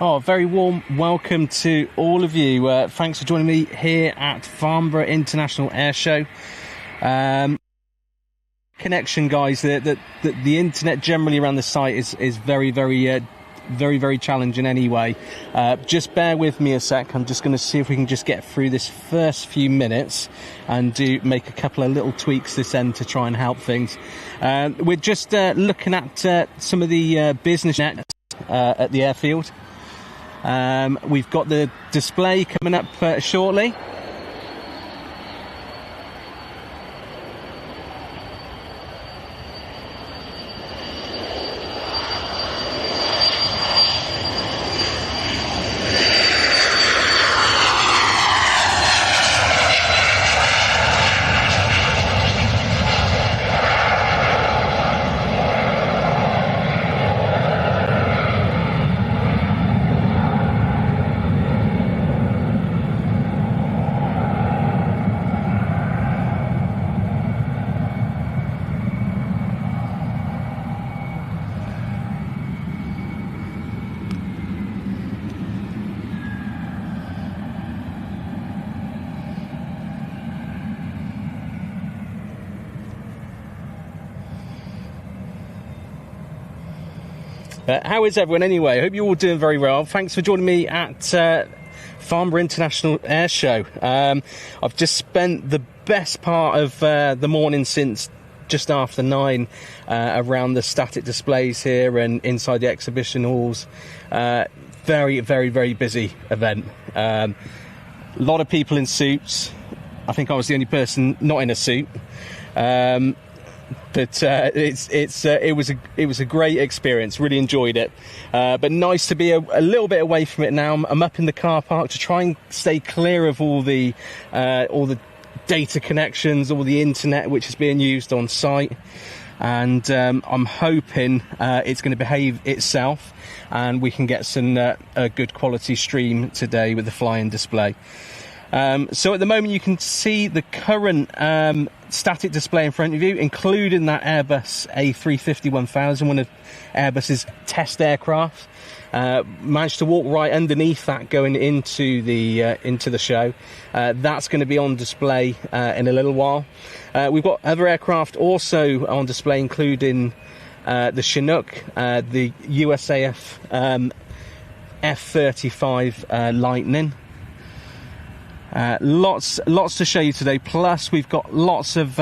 Oh, very warm welcome to all of you. Thanks for joining me here at Farnborough International Airshow. Connection, guys. The internet generally around the site is very challenging anyway. Just bear with me a sec. I'm just going to see if we can just get through this first few minutes and make a couple of little tweaks this end to try and help things. We're just looking at some of the business jets at the airfield. We've got the display coming up shortly. How is everyone anyway? I hope you're all doing very well. Thanks for joining me at Farnborough International Airshow. I've just spent the best part of the morning since just after 9 around the static displays here and inside the exhibition halls. Very busy event. A lot of people in suits. I think I was the only person not in a suit. But it was a great experience. Really enjoyed it, but nice to be a little bit away from it now. I'm up in the car park to try and stay clear of all the data connections, all the internet which is being used on site, and I'm hoping it's going to behave itself, and we can get some a good quality stream today with the flying display. So at the moment you can see the current static display in front of you, including that Airbus A350-1000, one of Airbus's test aircraft. Managed to walk right underneath that going into the show. That's going to be on display in a little while. We've got other aircraft also on display, including the Chinook, the USAF F-35 Lightning. Lots to show you today. Plus, we've got lots of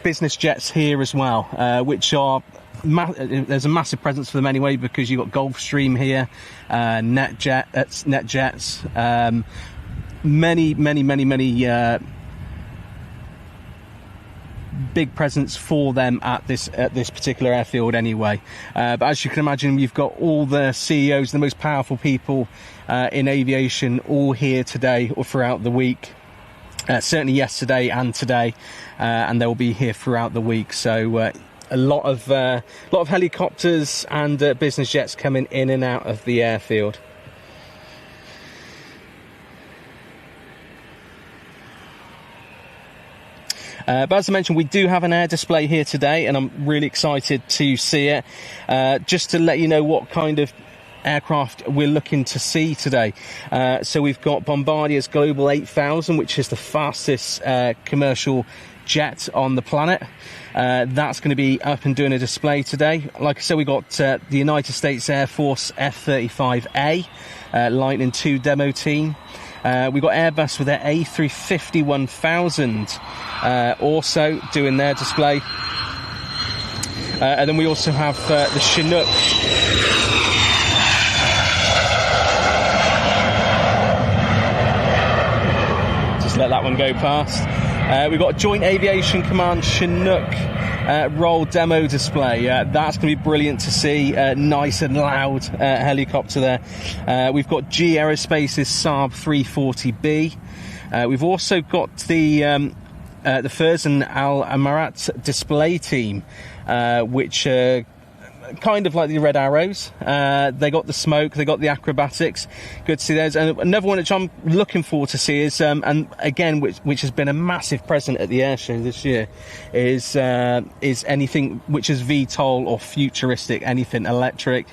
business jets here as well, which are there's a massive presence for them anyway, because you've got Gulfstream here, NetJets, many big presence for them at this particular airfield anyway. But as you can imagine, you've got all the CEOs, the most powerful people in aviation, all here today or throughout the week. Certainly yesterday and today, and they'll be here throughout the week. So a lot of helicopters and business jets coming in and out of the airfield. But as I mentioned, we do have an air display here today, and I'm really excited to see it. Just to let you know what kind of aircraft we're looking to see today. So we've got Bombardier's Global 8000, which is the fastest commercial jet on the planet. That's going to be up and doing a display today. Like I said, we got the United States Air Force F-35A Lightning II demo team. We've got Airbus with their A350-1000 also doing their display. And then we also have the Chinook. Just let that one go past. We've got a Joint Aviation Command Chinook roll demo display. That's going to be brilliant to see. Nice and loud helicopter there. We've got GE Aerospace's Saab 340B. We've also got the Furs and Al Amarat display team, which kind of like the Red Arrows. They got the smoke, they got the acrobatics. Good to see those. And another one which I'm looking forward to see is, and again, which has been a massive present at the airshow this year, is anything which is VTOL or futuristic, anything electric.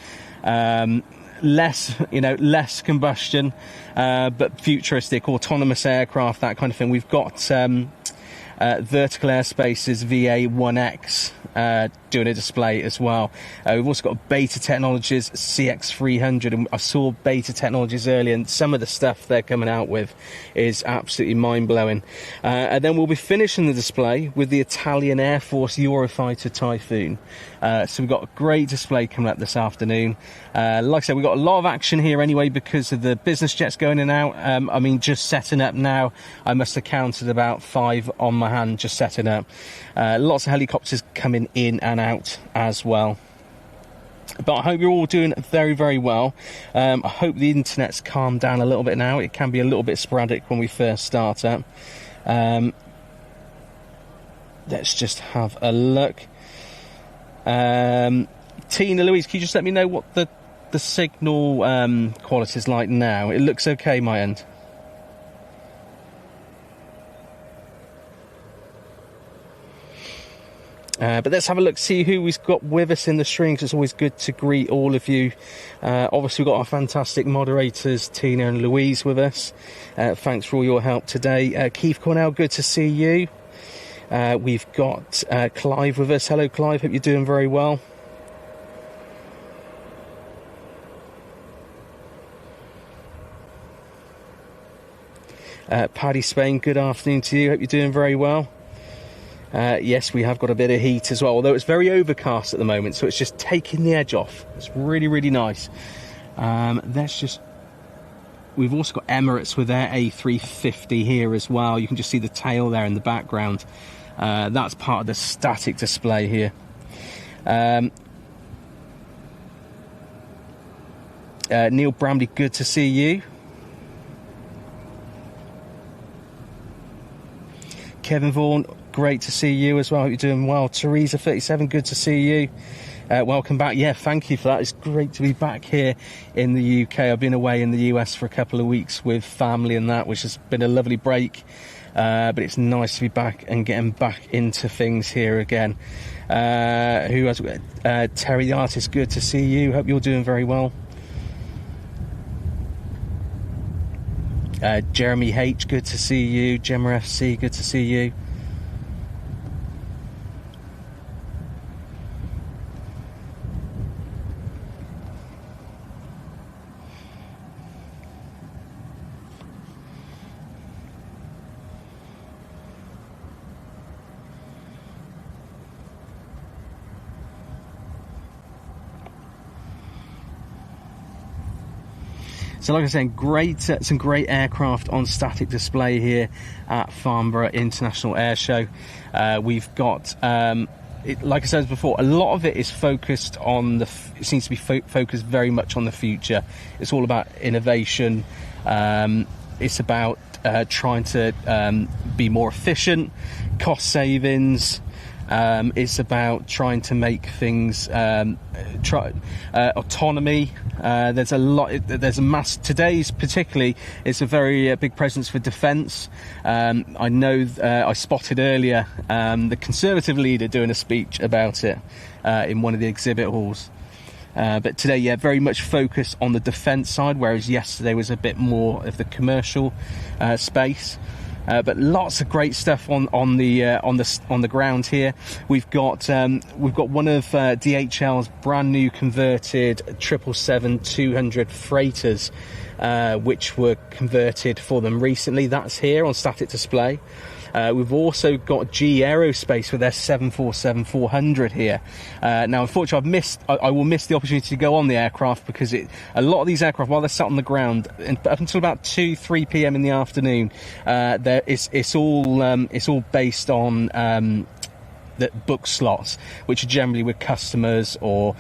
Less combustion, but futuristic, autonomous aircraft, that kind of thing. We've got Vertical Airspace's VA1X doing a display as well. We've also got Beta Technologies CX300, and I saw Beta Technologies earlier, and some of the stuff they're coming out with is absolutely mind-blowing. And then we'll be finishing the display with the Italian Air Force Eurofighter Typhoon. So we've got a great display coming up this afternoon. Like I said, we've got a lot of action here anyway because of the business jets going in and out. I mean, just setting up now, I must have counted about 5 on my hand just setting up. Lots of helicopters coming in and out as well. But I hope you're all doing very, very well. I hope the internet's calmed down a little bit now. It can be a little bit sporadic when we first start up. Let's just have a look. Tina Louise, can you just let me know what the signal quality is like now? It looks okay my end. But let's have a look, see who we've got with us in the stream, 'cause it's always good to greet all of you. Obviously, we've got our fantastic moderators, Tina and Louise, with us. Thanks for all your help today. Keith Cornell, good to see you. We've got Clive with us. Hello, Clive. Hope you're doing very well. Paddy Spain, good afternoon to you. Hope you're doing very well. Yes, we have got a bit of heat as well, although it's very overcast at the moment, so it's just taking the edge off. It's really, really nice. We've also got Emirates with their A350 here as well. You can just see the tail there in the background. That's part of the static display here. Neil Bramley, good to see you. Kevin Vaughan, great to see you as well. Hope you're doing well. Teresa 37, good to see you. Welcome back. Yeah, thank you for that. It's great to be back here in the UK. I've been away in the US for a couple of weeks with family and that, which has been a lovely break. But it's nice to be back and getting back into things here again. Who else? Terry the Artist, good to see you. Hope you're doing very well. Jeremy H, good to see you. Gemma FC, good to see you. So like I said, some great aircraft on static display here at Farnborough International Airshow. We've got, like I said before, a lot of it is focused on it seems to be focused very much on the future. It's all about innovation. It's about trying to be more efficient, cost savings. It's about trying to make things autonomy. There's a lot. There's a mass. Today's particularly is a very big presence for defence. I know I spotted earlier the Conservative leader doing a speech about it in one of the exhibit halls. But today, yeah, very much focused on the defence side, whereas yesterday was a bit more of the commercial space. But lots of great stuff on the ground here. We've got one of DHL's brand new converted 777-200 freighters, which were converted for them recently. That's here on static display. We've also got GE Aerospace with their 747-400 here. Now, unfortunately, I will miss the opportunity to go on the aircraft because a lot of these aircraft, while they're sat on the ground, up until about 2-3 p.m. in the afternoon, it's all based on the book slots, which are generally with customers or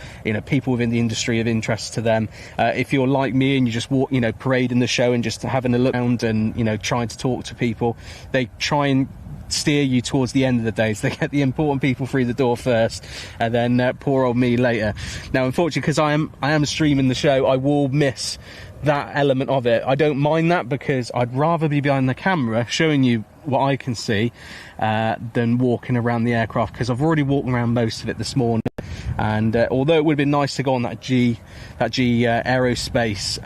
people within the industry of interest to them. If you're like me and you just walk, parading the show and just having a look around and trying to talk to people, they try and steer you towards the end of the day, so they get the important people through the door first, and then poor old me later. Now, unfortunately, because I am streaming the show, I will miss that element of it. I don't mind that, because I'd rather be behind the camera showing you what I can see than walking around the aircraft, because I've already walked around most of it this morning. And although it would have been nice to go on that G Aerospace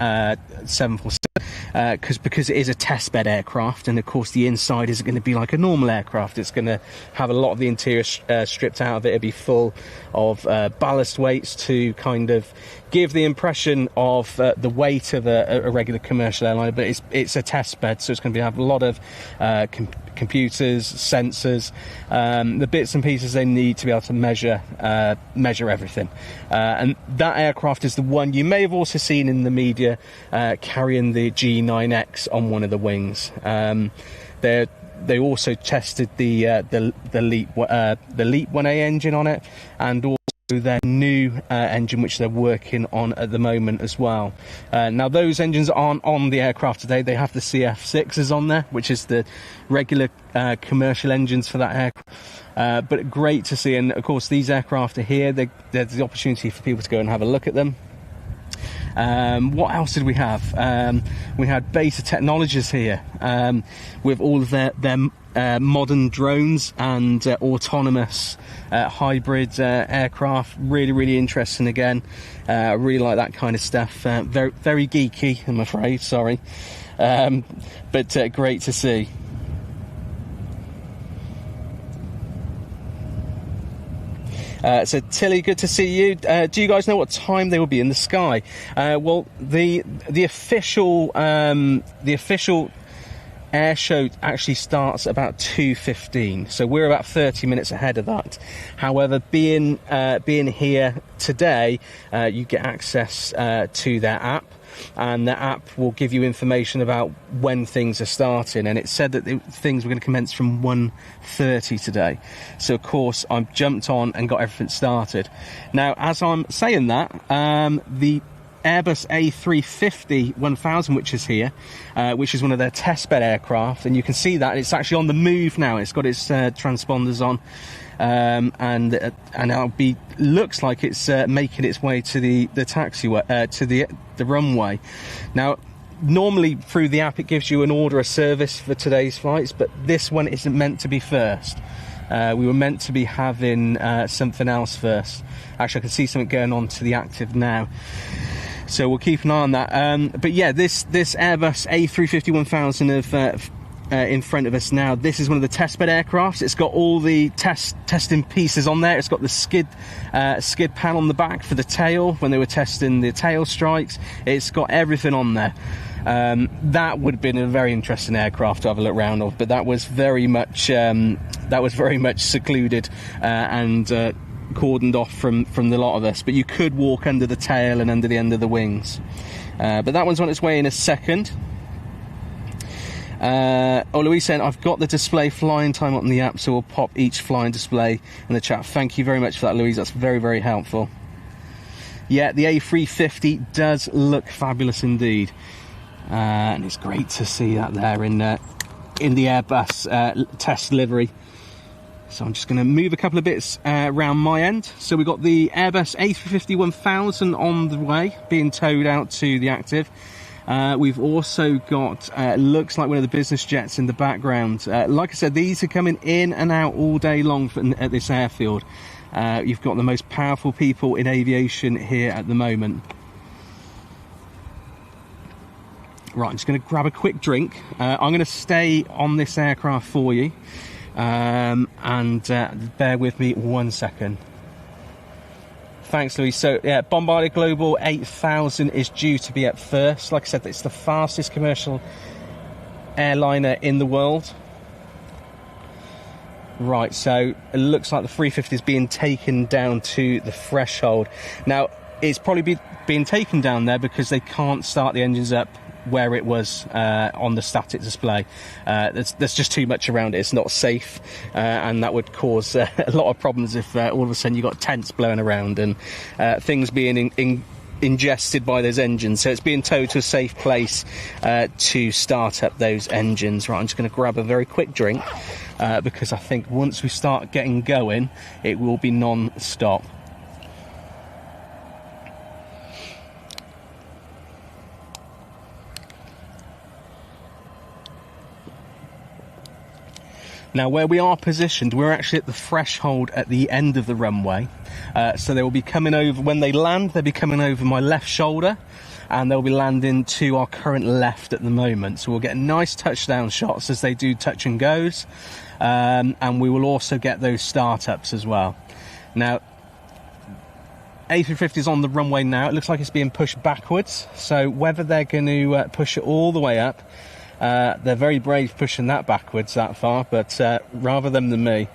747, because it is a test bed aircraft, and of course the inside isn't going to be like a normal aircraft. It's going to have a lot of the interior stripped out of it. It'll be full of ballast weights to kind of give the impression of the weight of a regular commercial airliner, but it's a test bed, so it's going to have a lot of computers, sensors, the bits and pieces they need to be able to measure everything. And that aircraft is the one you may have also seen in the media carrying the G9X on one of the wings. They also tested the Leap 1A engine on it, and also their new engine, which they're working on at the moment as well. Now, those engines aren't on the aircraft today. They have the CF6s on there, which is the regular commercial engines for that aircraft. But great to see, and of course these aircraft are here. There's the opportunity for people to go and have a look at them. What else did we have? We had Beta Technologies here with all of their modern drones and autonomous hybrid aircraft. Really interesting again. I really like that kind of stuff. Very geeky, I'm afraid, sorry. But great to see. So Tilly, good to see you. Do you guys know what time they will be in the sky? Well, the official air show actually starts about 2:15, so we're about 30 minutes ahead of that. However, being here today, you get access to their app, and the app will give you information about when things are starting, and it said that things were going to commence from 1:30 today. So of course I've jumped on and got everything started. Now, as I'm saying that, the Airbus A350 1000, which is here, which is one of their testbed aircraft, and you can see that it's actually on the move now. It's got its transponders on, and it'll be, looks like it's making its way to the taxiway, to the runway. Now, normally through the app it gives you an order of service for today's flights, but this one isn't meant to be first. We were meant to be having something else first. Actually, I can see something going on to the active now, so we'll keep an eye on that. But yeah, this Airbus A350 1000 in front of us now, this is one of the testbed aircrafts. It's got all the testing pieces on there. It's got the skid pan on the back for the tail when they were testing the tail strikes. It's got everything on there. That would have been a very interesting aircraft to have a look round of, but that was very much secluded and cordoned off from the lot of us. But you could walk under the tail and under the end of the wings. But that one's on its way in a second. Louise saying, I've got the display flying time on the app, so we'll pop each flying display in the chat. Thank you very much for that, Louise. That's very helpful. Yeah, the A350 does look fabulous indeed, and it's great to see that there in the Airbus test livery. So I'm just going to move a couple of bits around my end. So we've got the Airbus A350 1000 on the way, being towed out to the active. We've also got, looks like one of the business jets in the background. Like I said, these are coming in and out all day long at this airfield. You've got the most powerful people in aviation here at the moment. Right, I'm just going to grab a quick drink. I'm going to stay on this aircraft for you. And bear with me 1 second. Thanks, Louise. So, yeah, Bombardier Global 8000 is due to be at first. Like I said, it's the fastest commercial airliner in the world. Right, so it looks like the 350 is being taken down to the threshold. Now, it's probably being taken down there because they can't start the engines up where it was on the static display. There's just too much around it. It's not safe, and that would cause a lot of problems if all of a sudden you've got tents blowing around and things being ingested by those engines. So it's being towed to a safe place to start up those engines. Right, I'm just going to grab a very quick drink. because I think once we start getting going, it will be non-stop. Now, where we are positioned, we're actually at the threshold at the end of the runway. So they will be coming over, when they land, they'll be coming over my left shoulder, and they'll be landing to our current left at the moment. So we'll get nice touchdown shots as they do touch and goes. And we will also get those startups as well. Now, A350 is on the runway now. It looks like it's being pushed backwards. So whether they're going to push it all the way up, they're very brave pushing that backwards that far, but rather them than me.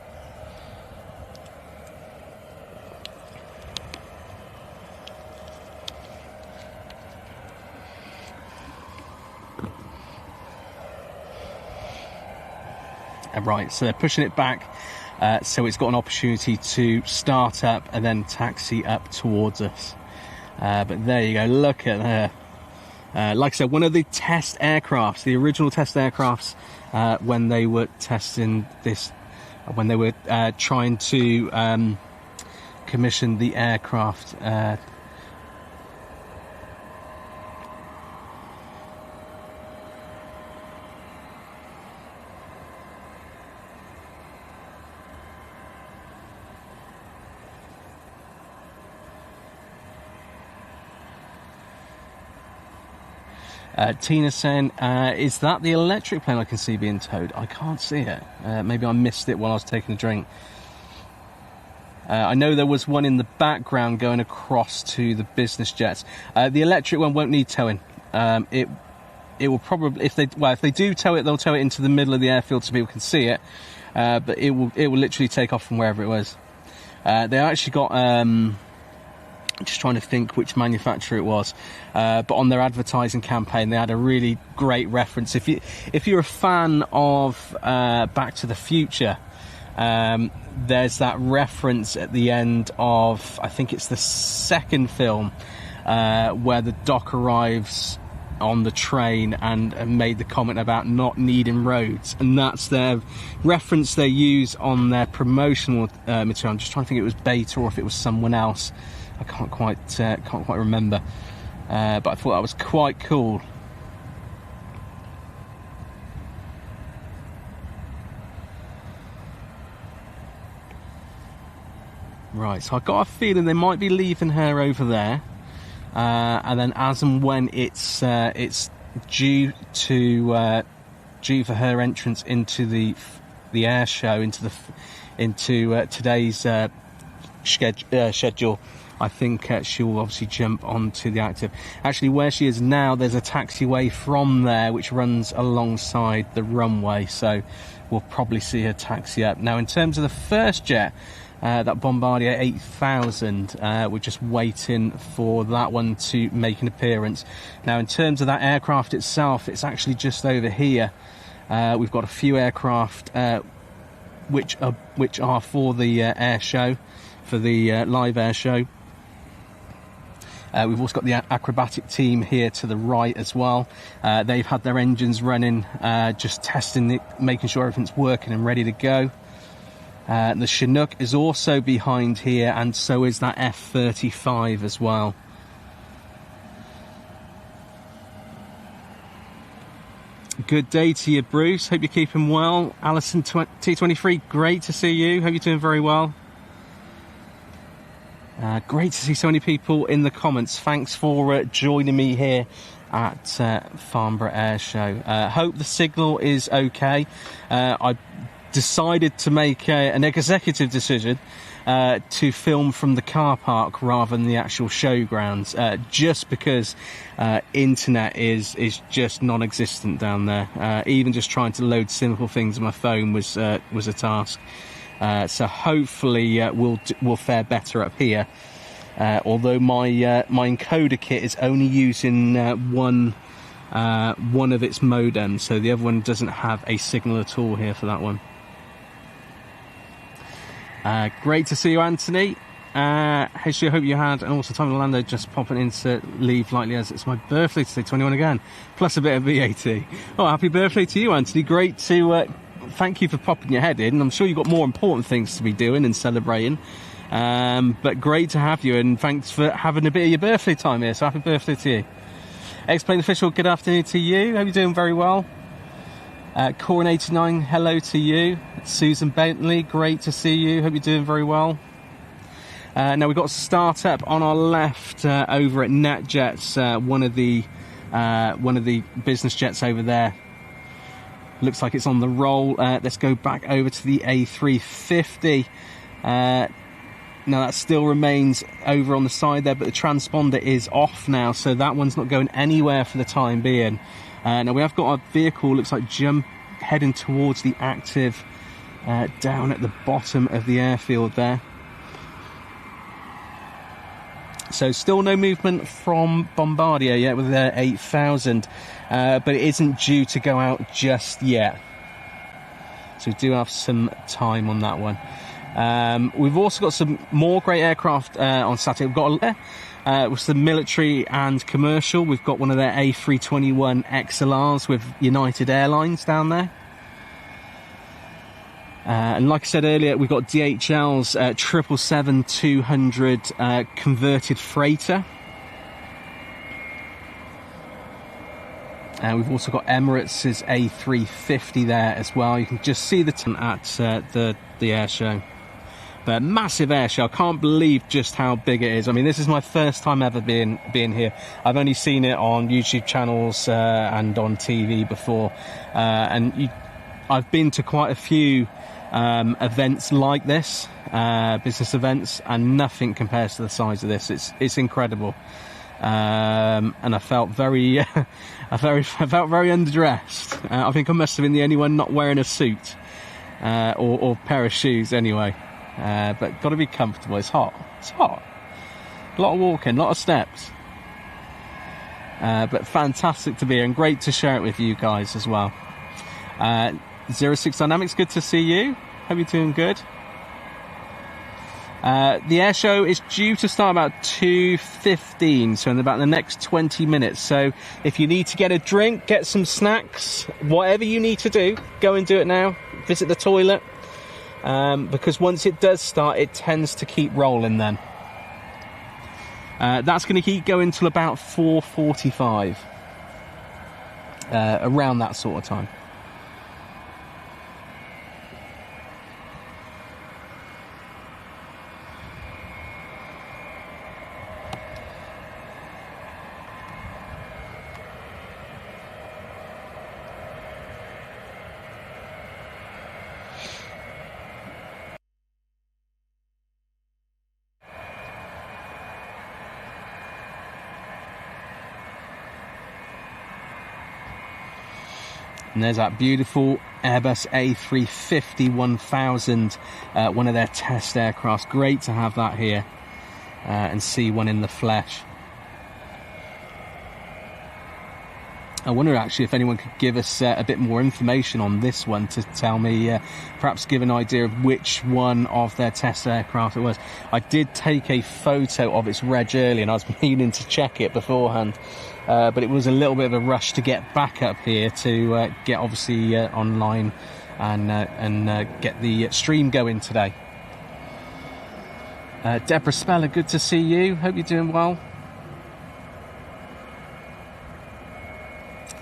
Right, so they're pushing it back, so it's got an opportunity to start up and then taxi up towards us. But there you go, look at her. Like I said, one of the test aircrafts, the original test aircrafts, when they were testing this, when they were trying to commission the aircraft. Tina saying, is that the electric plane I can see being towed? I can't see it. Maybe I missed it while I was taking a drink. I know there was one in the background going across to the business jets. The electric one won't need towing. It will probably, if they do tow it, they'll tow it into the middle of the airfield so people can see it. But it will literally take off from wherever it was. They actually got. Just trying to think which manufacturer it was, but on their advertising campaign they had a really great reference. If you're a fan of Back to the Future, there's that reference at the end of, I think it's the second film, where the Doc arrives on the train and made the comment about not needing roads, and that's their reference they use on their promotional material. I'm just trying to think if it was Beta or if it was someone else. I can't quite remember, but I thought that was quite cool. Right, so I've got a feeling they might be leaving her over there, and then as and when it's due for her entrance into the air show, into today's schedule. I think she will obviously jump onto the active. Actually, where she is now, there's a taxiway from there which runs alongside the runway, so we'll probably see her taxi up. Now, in terms of the first jet, that Bombardier 8000, we're just waiting for that one to make an appearance. Now, in terms of that aircraft itself, it's actually just over here. We've got a few aircraft which are for the air show, for the live air show. We've also got the acrobatic team here to the right as well. They've had their engines running, just testing it, making sure everything's working and ready to go. The Chinook is also behind here, and so is that F-35 as well. Good day to you, Bruce. Hope you're keeping well. Alison T23, great to see you. Hope you're doing very well. Great to see so many people in the comments. Thanks for joining me here at Farnborough Airshow. Hope the signal is okay. I decided to make an executive decision to film from the car park rather than the actual showgrounds, just because internet is just non-existent down there. Even just trying to load simple things on my phone was a task. So hopefully we'll fare better up here. Although my encoder kit is only using one of its modems, so the other one doesn't have a signal at all here for that one. Great to see you, Anthony. Actually, I hope you had an awesome time in Orlando. Just popping in to leave lightly as it's my birthday today, 21 again, plus a bit of VAT. Oh, happy birthday to you, Anthony. Great to thank you for popping your head in. I'm sure you've got more important things to be doing and celebrating. But great to have you, and thanks for having a bit of your birthday time here. So happy birthday to you. X-Plane Official, good afternoon to you. Hope you're doing very well. Corn89, hello to you. Susan Bentley, great to see you. Hope you're doing very well. Now we've got a start-up on our left over at NetJets, one of the business jets over there. Looks like it's on the roll. Let's go back over to the A350. Now that still remains over on the side there, but the transponder is off now, so that one's not going anywhere for the time being. Now we have got a vehicle, looks like heading towards the active down at the bottom of the airfield there. So still no movement from Bombardier yet with their 8000, but it isn't due to go out just yet. So we do have some time on that one. We've also got some more great aircraft on Saturday. We've got with the military and commercial. We've got one of their A321 XLRs with United Airlines down there. And like I said earlier, we've got DHL's 777-200 converted freighter. And we've also got Emirates' A350 there as well. You can just see the at the air show. But massive air show. I can't believe just how big it is. I mean, this is my first time ever being here. I've only seen it on YouTube channels and on TV before. I've been to quite a few events like this, business events, and nothing compares to the size of this. It's incredible. And I felt very, I felt very underdressed. I think I must have been the only one not wearing a suit or pair of shoes anyway. But got to be comfortable. It's hot. It's hot. A lot of walking, a lot of steps. But fantastic to be here and great to share it with you guys as well. 06 Dynamics, good to see you. Hope you're doing good. The air show is due to start about 2:15, so in about the next 20 minutes. So if you need to get a drink, get some snacks, whatever you need to do, go and do it now. Visit the toilet, because once it does start, it tends to keep rolling then. That's going to keep going till about 4:45, around that sort of time. And there's that beautiful Airbus A350-1000, one of their test aircrafts. Great to have that here and see one in the flesh. I wonder actually if anyone could give us a bit more information on this one to tell me, perhaps give an idea of which one of their test aircraft it was. I did take a photo of its reg earlier and I was meaning to check it beforehand. But it was a little bit of a rush to get back up here to get obviously online and get the stream going today. Deborah Speller, good to see you. Hope you're doing well.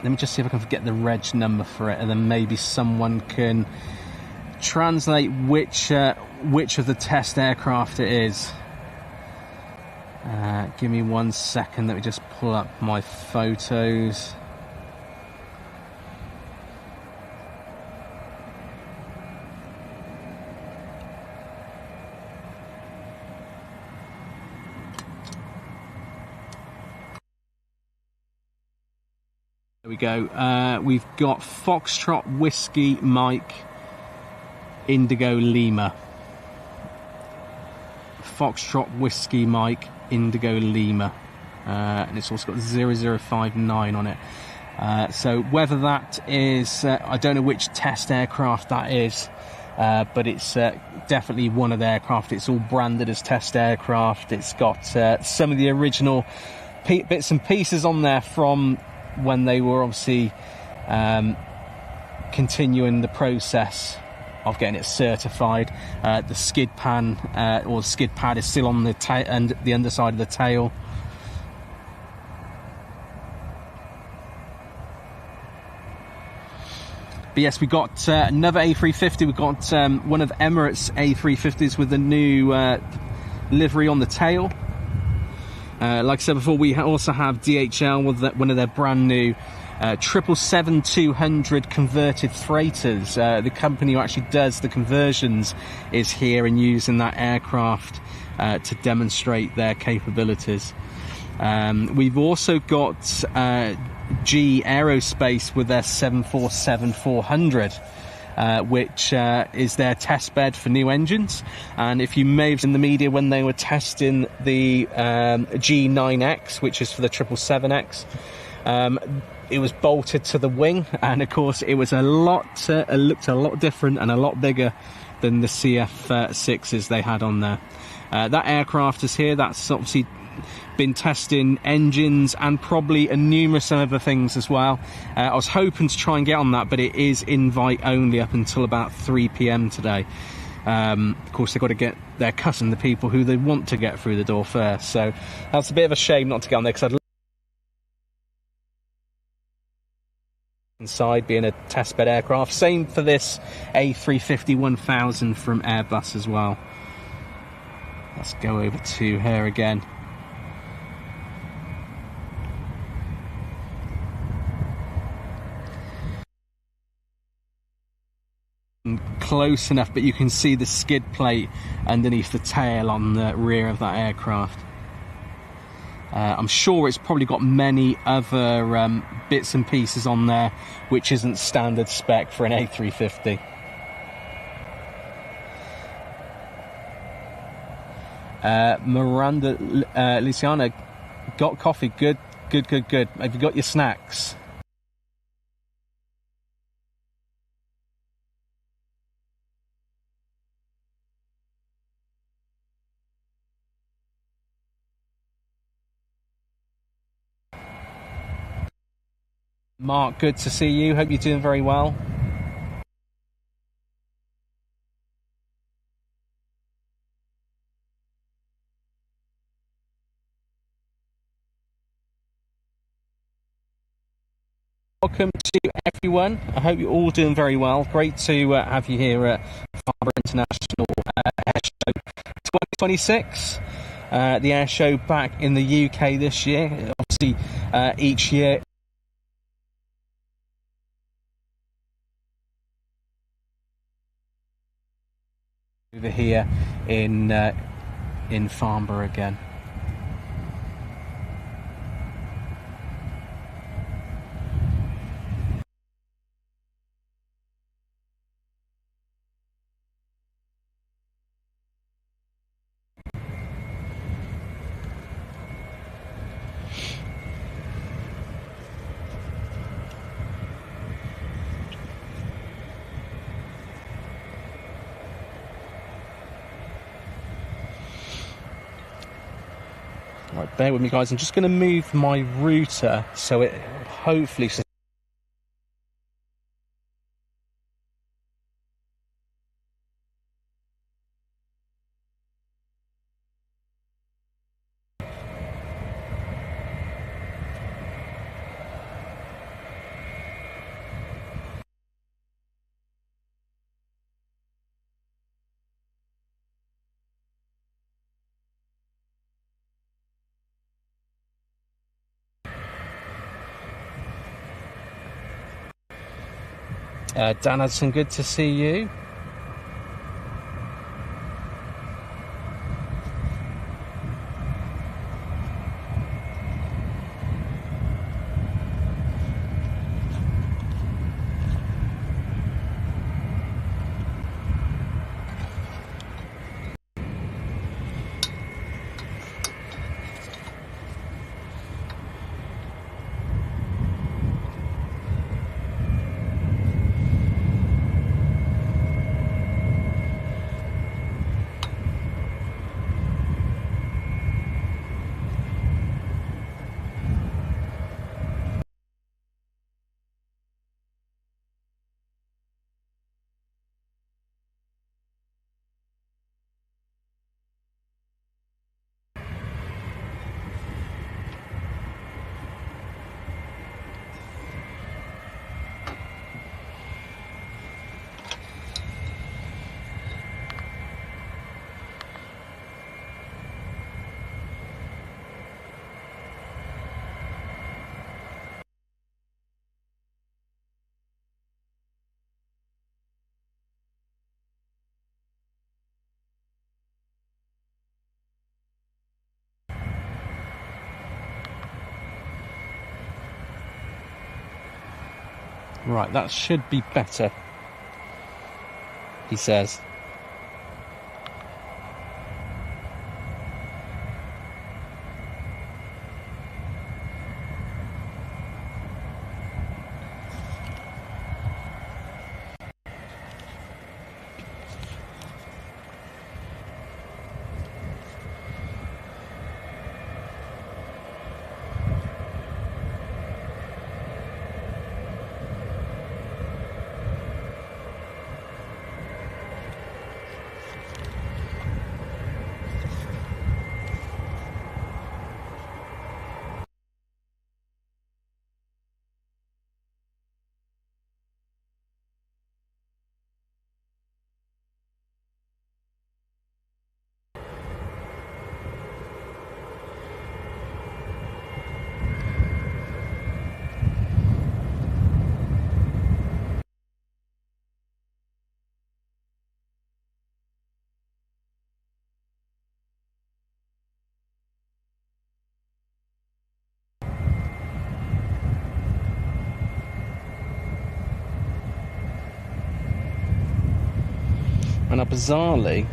Let me just see if I can get the reg number for it, and then maybe someone can translate which of the test aircraft it is. Give me 1 second. Let me just pull up my photos. There we go. We've got Foxtrot Whiskey Mike Indigo Lima. Foxtrot Whiskey Mike Indigo Lima, and it's also got 0059 on it. So whether that is, I don't know which test aircraft that is, but it's definitely one of the aircraft. It's all branded as test aircraft. It's got some of the original bits and pieces on there from when they were obviously continuing the process of getting it certified. The skid pan or skid pad is still on the underside of the tail. But yes, we got another A350. We've got one of Emirates A350s with a new livery on the tail. Like I said before, we also have DHL with one of their brand new 777-200 converted freighters. The company who actually does the conversions is here and using that aircraft to demonstrate their capabilities. We've also got G Aerospace with their 747-400. Which is their test bed for new engines. And if you may have seen the media when they were testing the G9X, which is for the 777X, it was bolted to the wing, and of course it was it looked a lot different and a lot bigger than the CF6s they had on there. That aircraft is here. That's obviously been testing engines and probably numerous other things as well. I was hoping to try and get on that, but it is invite only up until about 3 PM today. Of course, they've got to get their customer, the people who they want to get through the door first. So that's a bit of a shame not to get on there, because I'd love inside being a testbed aircraft. Same for this A350-1000 from Airbus as well. Let's go over to her again. Close enough, but you can see the skid plate underneath the tail on the rear of that aircraft. I'm sure it's probably got many other bits and pieces on there which isn't standard spec for an A350. Miranda Luciana, got coffee? Good. Have you got your snacks? Mark, good to see you. Hope you're doing very well. Welcome to everyone. I hope you're all doing very well. Great to have you here at Farnborough International Airshow 2026. The air show back in the UK this year. Obviously, each year over here in Farnborough again. Right, bear with me, guys. I'm just going to move my router so it hopefully... Dan Hudson, good to see you. Right, that should be better, he says. And bizarrely,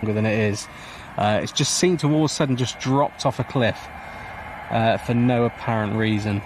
longer than it is. It's just seemed to all of a sudden just dropped off a cliff for no apparent reason.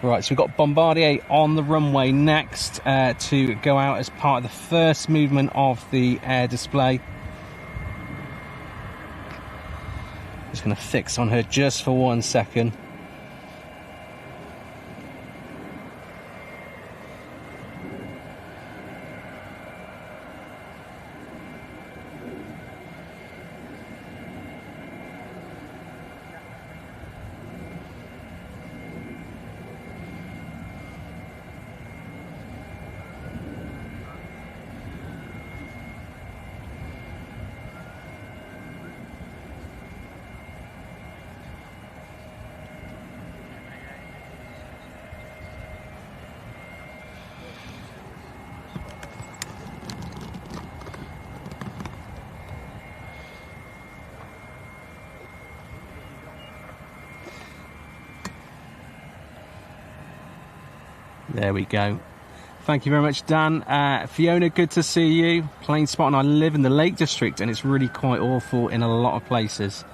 Right, so we've got Bombardier on the runway next to go out as part of the first movement of the air display. Just going to fix on her just for 1 second. There we go. Thank you very much, Dan. Fiona, good to see you. Plane spot, and I live in the Lake District, and it's really quite awful in a lot of places.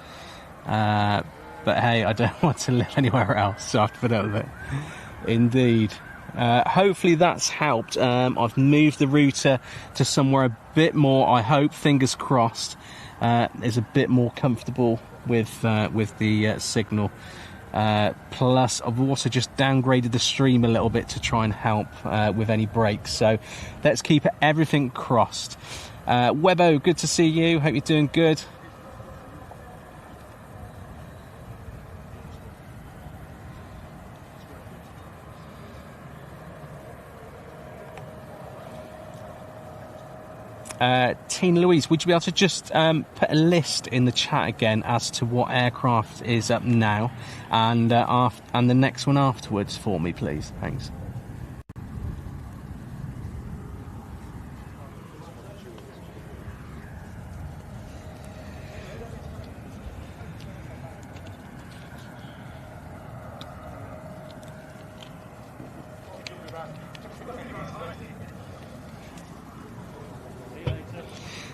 But hey, I don't want to live anywhere else, so I have to put up with it. Indeed. Hopefully that's helped. I've moved the router to somewhere a bit more, I hope, fingers crossed, is a bit more comfortable with the signal. Plus I've also just downgraded the stream a little bit to try and help with any breaks, so let's keep everything crossed. Webbo, good to see you, hope you're doing good. Tina Louise, would you be able to just put a list in the chat again as to what aircraft is up now and the next one afterwards for me, please? Thanks.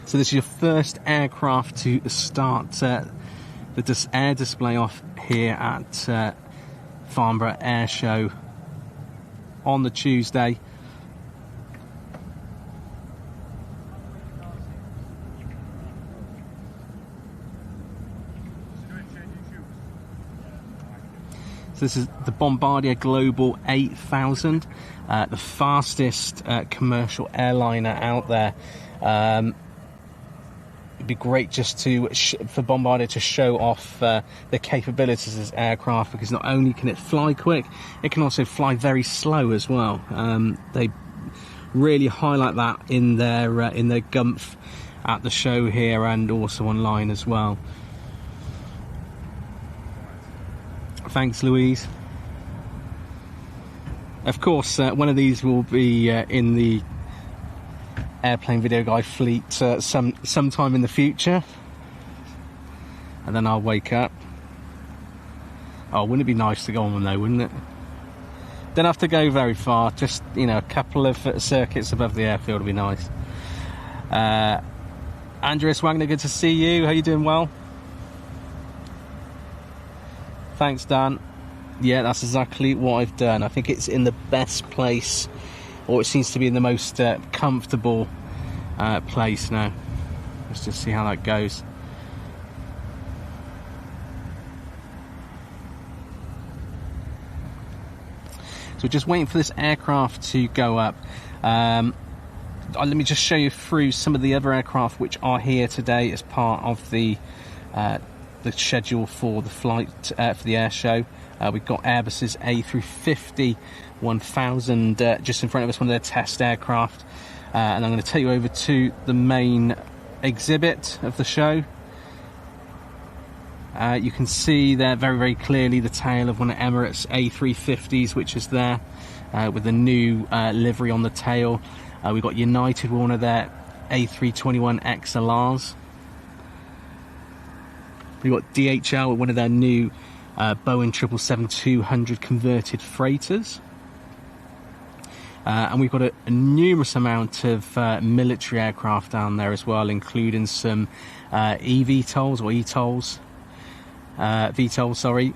So this is your first aircraft to start the air display off here at Farnborough Airshow on the Tuesday. So this is the Bombardier Global 8000, the fastest commercial airliner out there. It'd be great just to for Bombardier to show off the capabilities of this aircraft, because not only can it fly quick, it can also fly very slow as well. They really highlight that in their gumph at the show here and also online as well. Thanks, Louise. Of course, one of these will be in the Airplane Video Guy fleet sometime in the future, and then I'll wake up. Oh, wouldn't it be nice to go on one though, wouldn't it? Don't have to go very far, just, you know, a couple of circuits above the airfield would be nice. Andreas Wagner, good to see you. How you doing? Well, thanks, Dan. Yeah, that's exactly what I've done. I think it's in the best place, or it seems to be in the most comfortable place now. Let's just see how that goes. So we're just waiting for this aircraft to go up. Let me just show you through some of the other aircraft which are here today as part of the schedule for the flight for the air show. We've got Airbus's A350 1000 just in front of us, one of their test aircraft, and I'm going to take you over to the main exhibit of the show. You can see there very, very clearly the tail of one of Emirates A350s, which is there with the new livery on the tail. We've got United with one of their A321 XLRs. We've got DHL with one of their new Boeing 777-200 converted freighters. And we've got a numerous amount of military aircraft down there as well, including some eVTOLs or ETOLs. VTOL, sorry.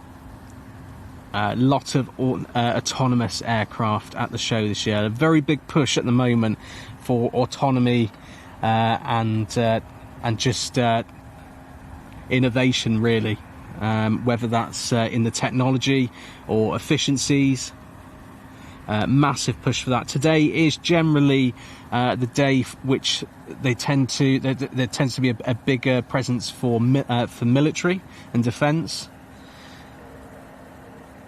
Lot of autonomous aircraft at the show this year. A very big push at the moment for autonomy and just innovation, really. Whether that's in the technology or efficiencies. Massive push for that. Today is generally the day which there tends to be a bigger presence for military and defence,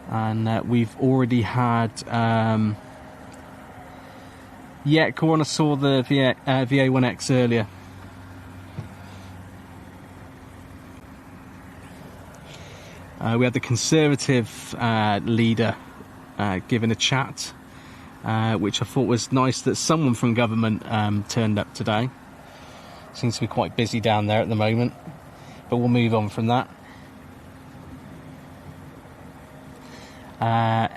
and we've already had Corona saw the VA1X earlier. We had the Conservative leader giving a chat, which I thought was nice that someone from government turned up today. Seems to be quite busy down there at the moment, but we'll move on from that.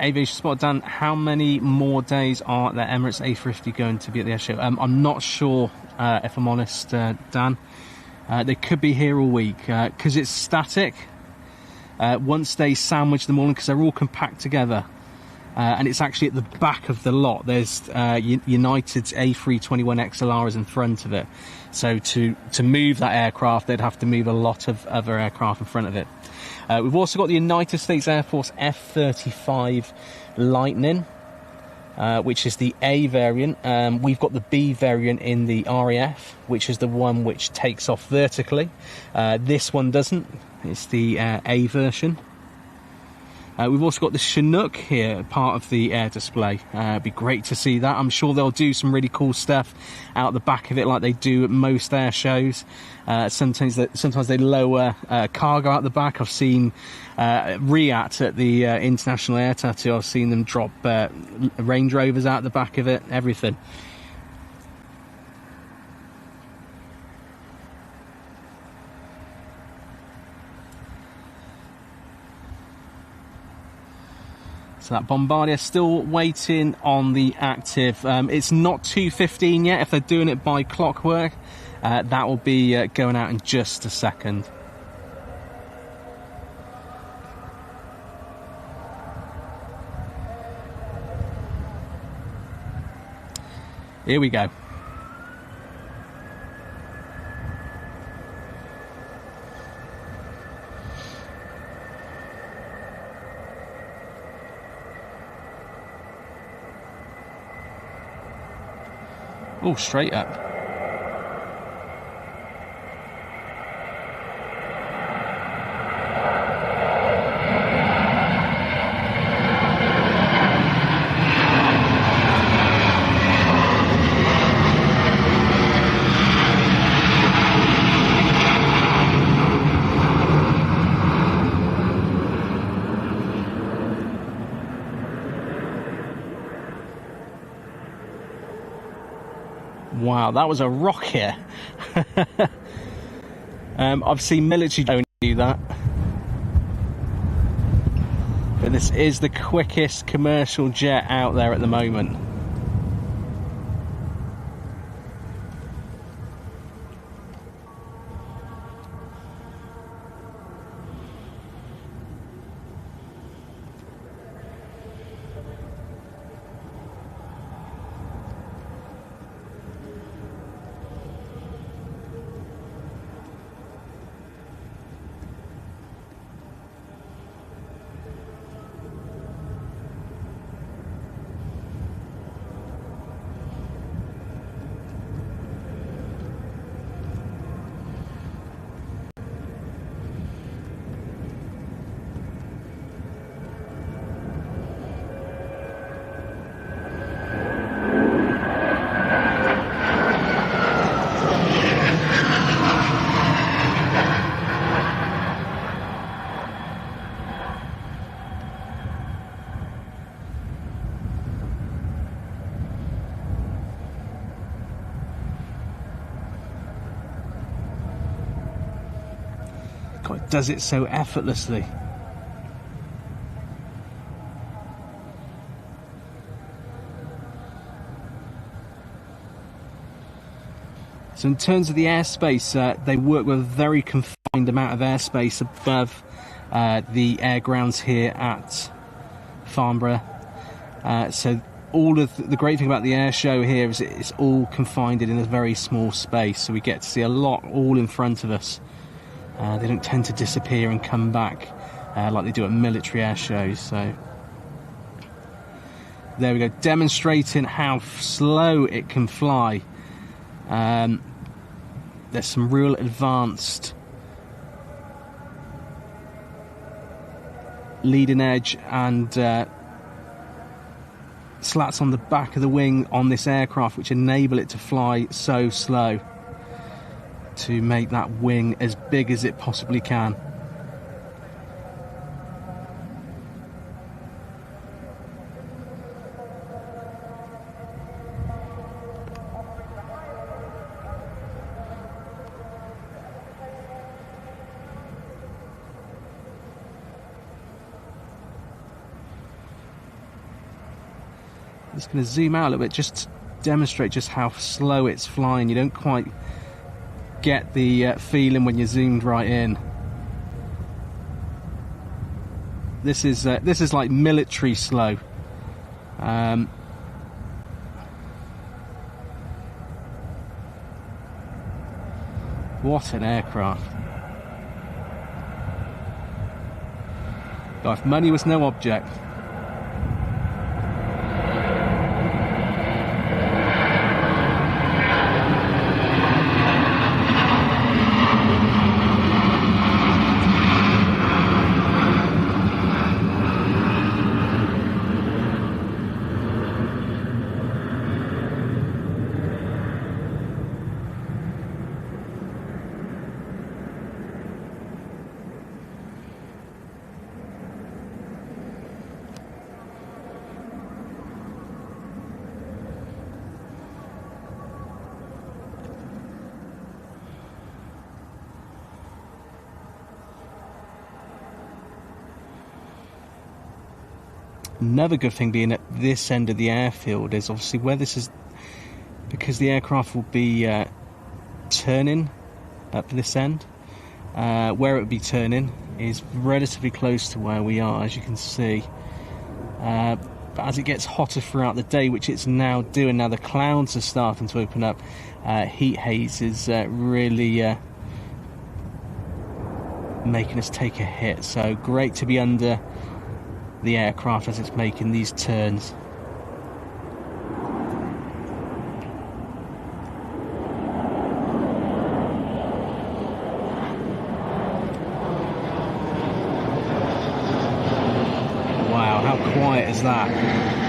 Aviation Spot, Dan, how many more days are the Emirates A350 going to be at the air show? I'm not sure, if I'm honest, Dan. They could be here all week, because it's static. Once they sandwich them all in, because they're all compact together. And it's actually at the back of the lot. There's United's A321 XLR is in front of it. So to move that aircraft, they'd have to move a lot of other aircraft in front of it. We've also got the United States Air Force F-35 Lightning, which is the A variant. We've got the B variant in the RAF, which is the one which takes off vertically. This one doesn't. It's the A version. We've also got the Chinook here, part of the air display. It'd be great to see that. I'm sure they'll do some really cool stuff out the back of it, like they do at most air shows. Sometimes they lower cargo out the back. I've seen Riyadh at the International Air Tattoo. I've seen them drop Range Rovers out the back of it. Everything. So that Bombardier still waiting on the active. It's not 2:15 yet. If they're doing it by clockwork, that will be going out in just a second. Here we go. Oh, straight up. Wow, that was a rocket. I've seen military don't do that. But this is the quickest commercial jet out there at the moment. God, it does it so effortlessly. So in terms of the airspace, they work with a very confined amount of airspace above the air grounds here at Farnborough. So all of the great thing about the air show here is it's all confined in a very small space, so we get to see a lot all in front of us. They don't tend to disappear and come back like they do at military air shows. So there we go, demonstrating how slow it can fly. There's some real advanced leading edge and slats on the back of the wing on this aircraft which enable it to fly so slow, to make that wing as big as it possibly can. I'm just going to zoom out a little bit just to demonstrate just how slow it's flying. You don't quite get the feeling when you're zoomed right in. This is like military slow. What an aircraft. God, if money was no object. Another good thing being at this end of the airfield is obviously where this is, because the aircraft will be turning up this end. Where it would be turning is relatively close to where we are, as you can see. But as it gets hotter throughout the day, which it's now doing, now the clouds are starting to open up, heat haze is really making us take a hit. So great to be under the aircraft as it's making these turns. Wow, how quiet is that?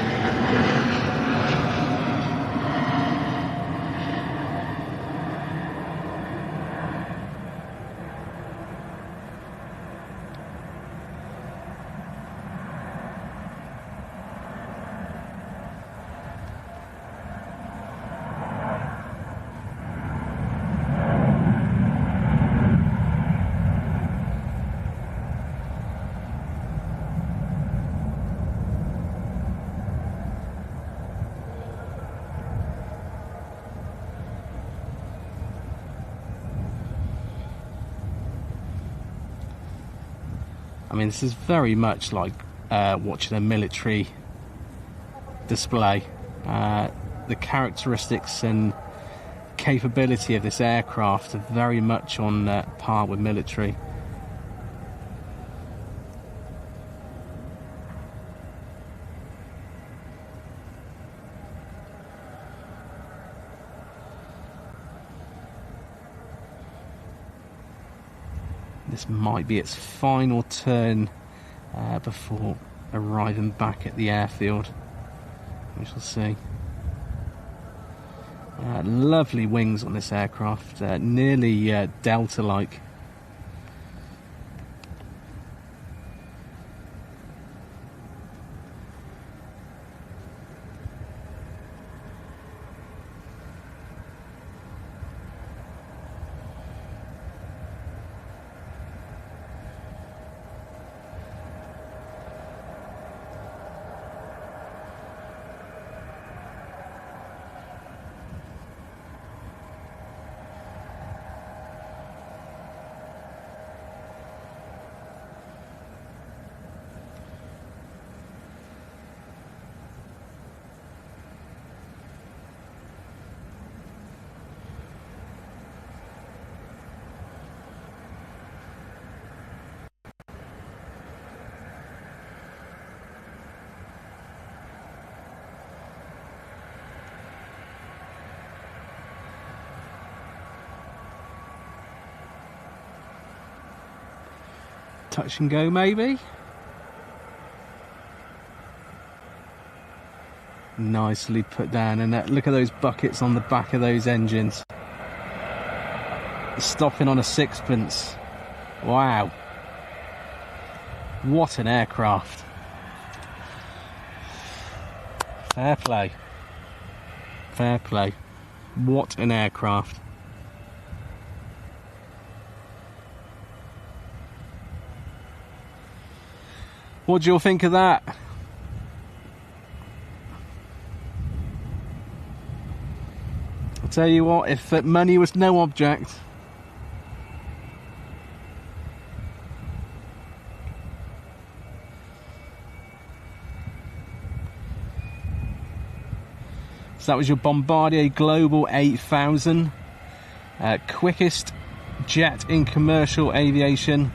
I mean, this is very much like watching a military display. The characteristics and capability of this aircraft are very much on par with military. This might be its final turn before arriving back at the airfield. We shall see. Lovely wings on this aircraft, nearly Delta-like. Touch and go, maybe. Nicely put down, and look at those buckets on the back of those engines. Stopping on a sixpence. Wow. What an aircraft. Fair play. Fair play. What an aircraft. What do you all think of that? I'll tell you what, if money was no object, so that was your Bombardier Global 8000, quickest jet in commercial aviation.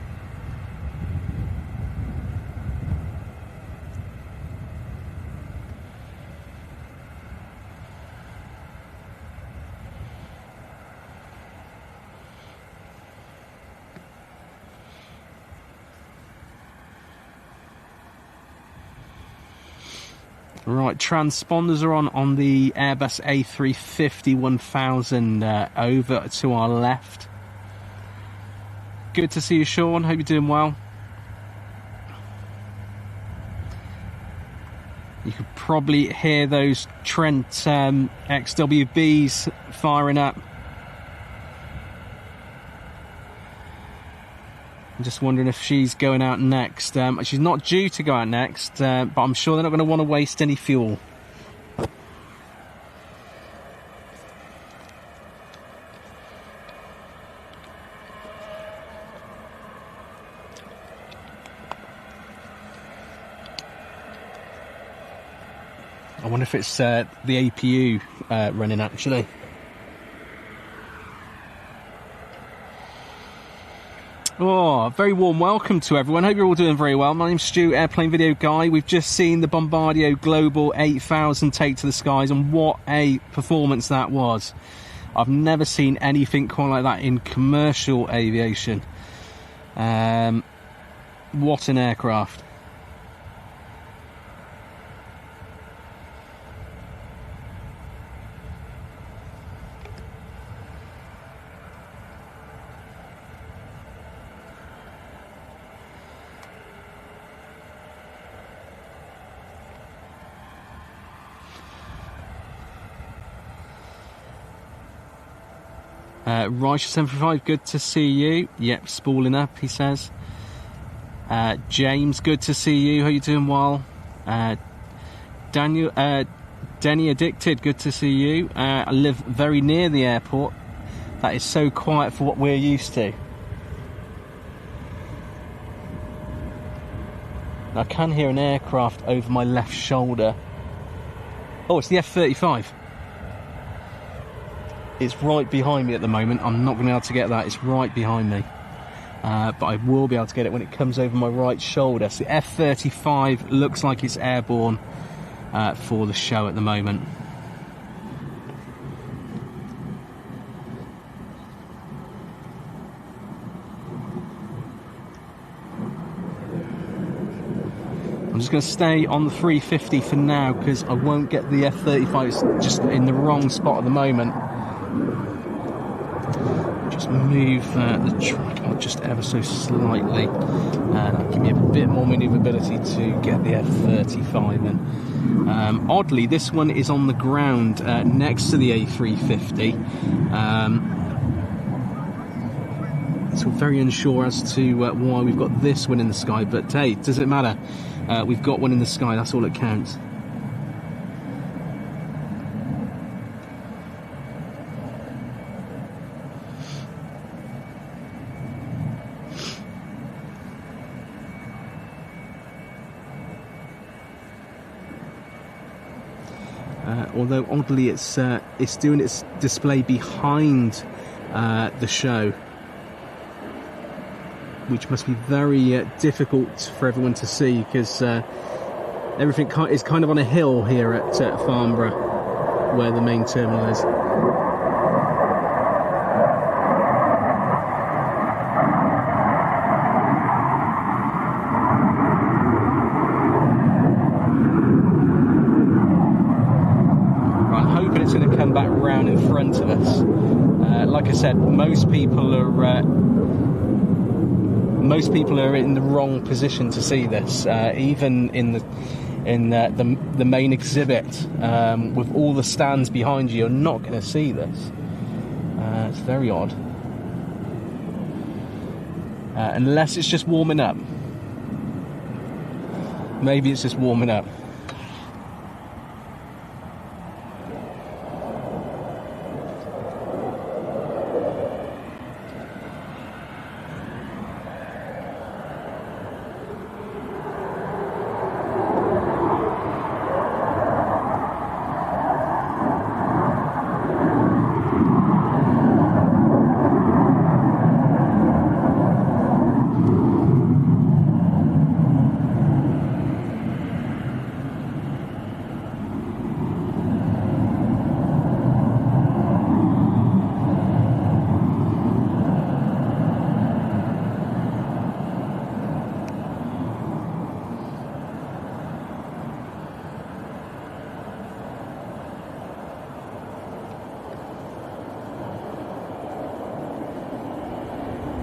Right, transponders are on the Airbus A350 1000 over to our left. Good to see you, Sean. Hope you're doing well. You could probably hear those Trent XWBs firing up. I'm just wondering if she's going out next. She's not due to go out next, but I'm sure they're not going to want to waste any fuel. I wonder if it's the APU running actually. Oh, very warm welcome to everyone. Hope you're all doing very well. My name's Stu, Airplane Video Guy. We've just seen the Bombardier Global 8000 take to the skies, and what a performance that was. I've never seen anything quite like that in commercial aviation. What an aircraft. Righteous 75, good to see you. Yep, spooling up, he says. James, good to see you. How you doing, Wal? Daniel, Denny Addicted, good to see you. I live very near the airport. That is so quiet for what we're used to. I can hear an aircraft over my left shoulder. Oh, it's the F-35. It's right behind me at the moment. I'm not going to be able to get that. It's right behind me. But I will be able to get it when it comes over my right shoulder. So the F-35 looks like it's airborne for the show at the moment. I'm just going to stay on the 350 for now because I won't get the F-35. It's just in the wrong spot at the moment. Just move the tripod just ever so slightly, and that'll give me a bit more manoeuvrability to get the F-35 in. Oddly, this one is on the ground next to the A350, so we're very unsure as to why we've got this one in the sky, but hey, does it matter? We've got one in the sky, that's all that counts. Although oddly it's doing its display behind the show, which must be very difficult for everyone to see because everything is kind of on a hill here at Farnborough, where the main terminal is. It's going to come back round in front of us. Like I said, most people are in the wrong position to see this. Even in the main exhibit, with all the stands behind you, you're not going to see this. It's very odd, unless it's just warming up. Maybe it's just warming up.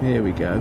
Here we go.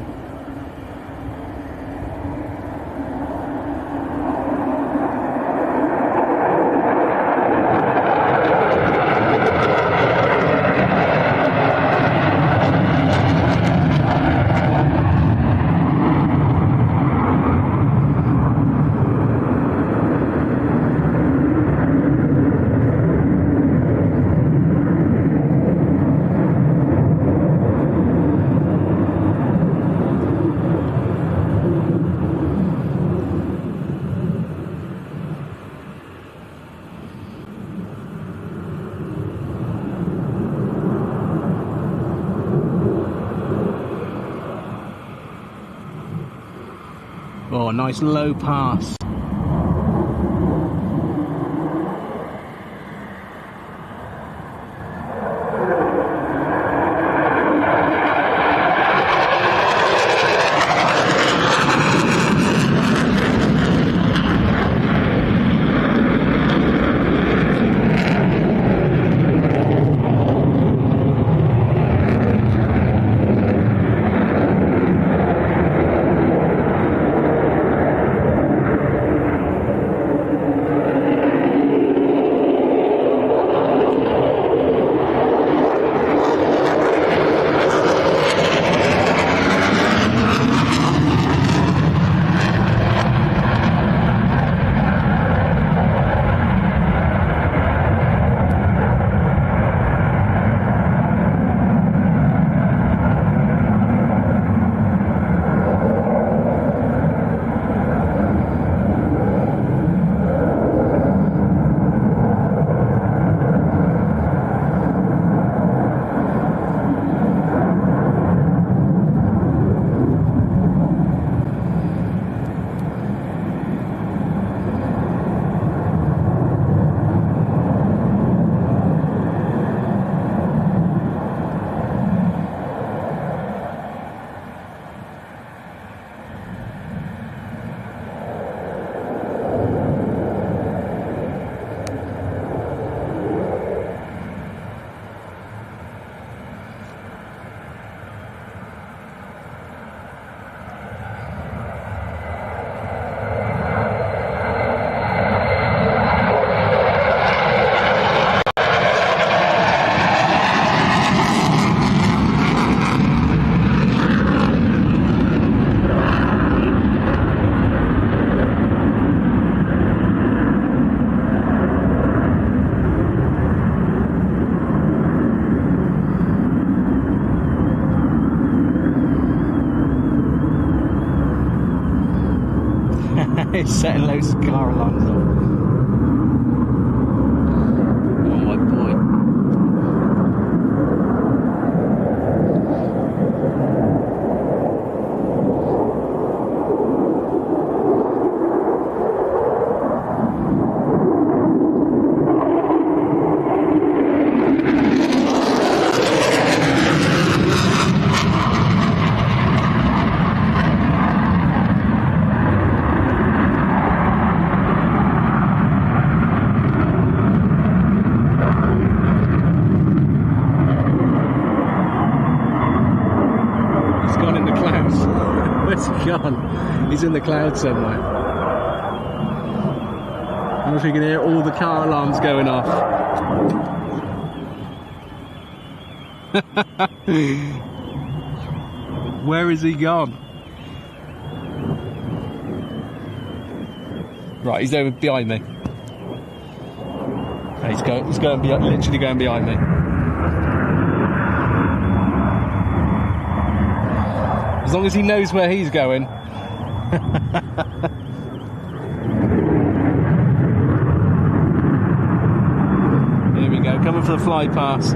a nice low pass. It's setting loads of car alarms off. Oh my boy. He's in the clouds somewhere. I wonder if you can hear all the car alarms going off. Where is he gone? Right, he's over behind me. He's going behind, literally going behind me. As long as he knows where he's going. Here we go, coming for the fly pass.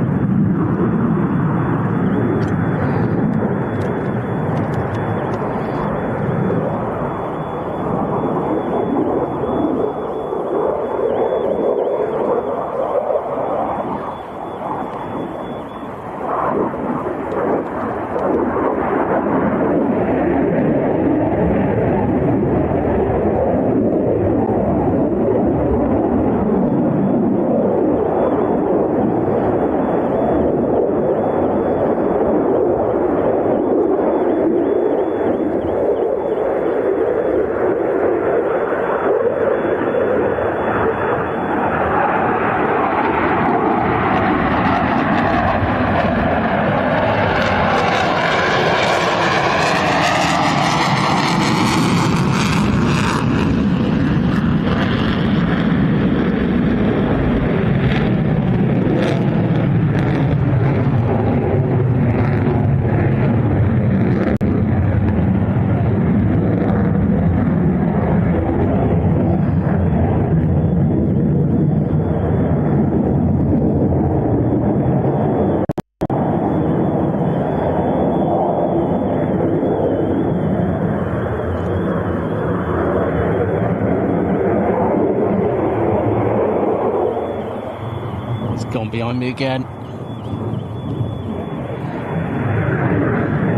gone behind me again.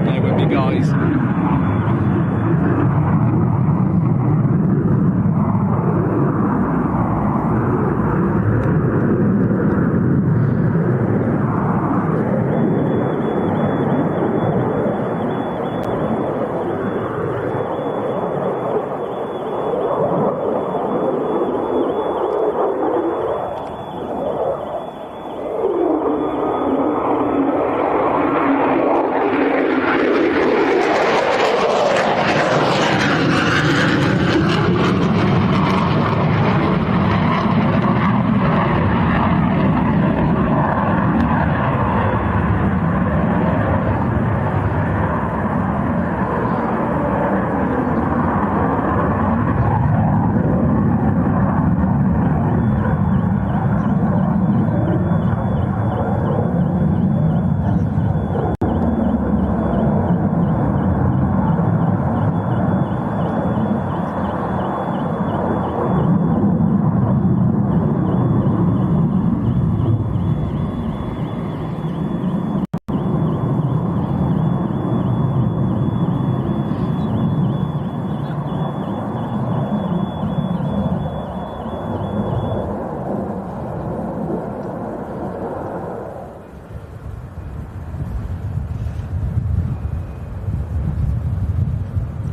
Bear with me, guys.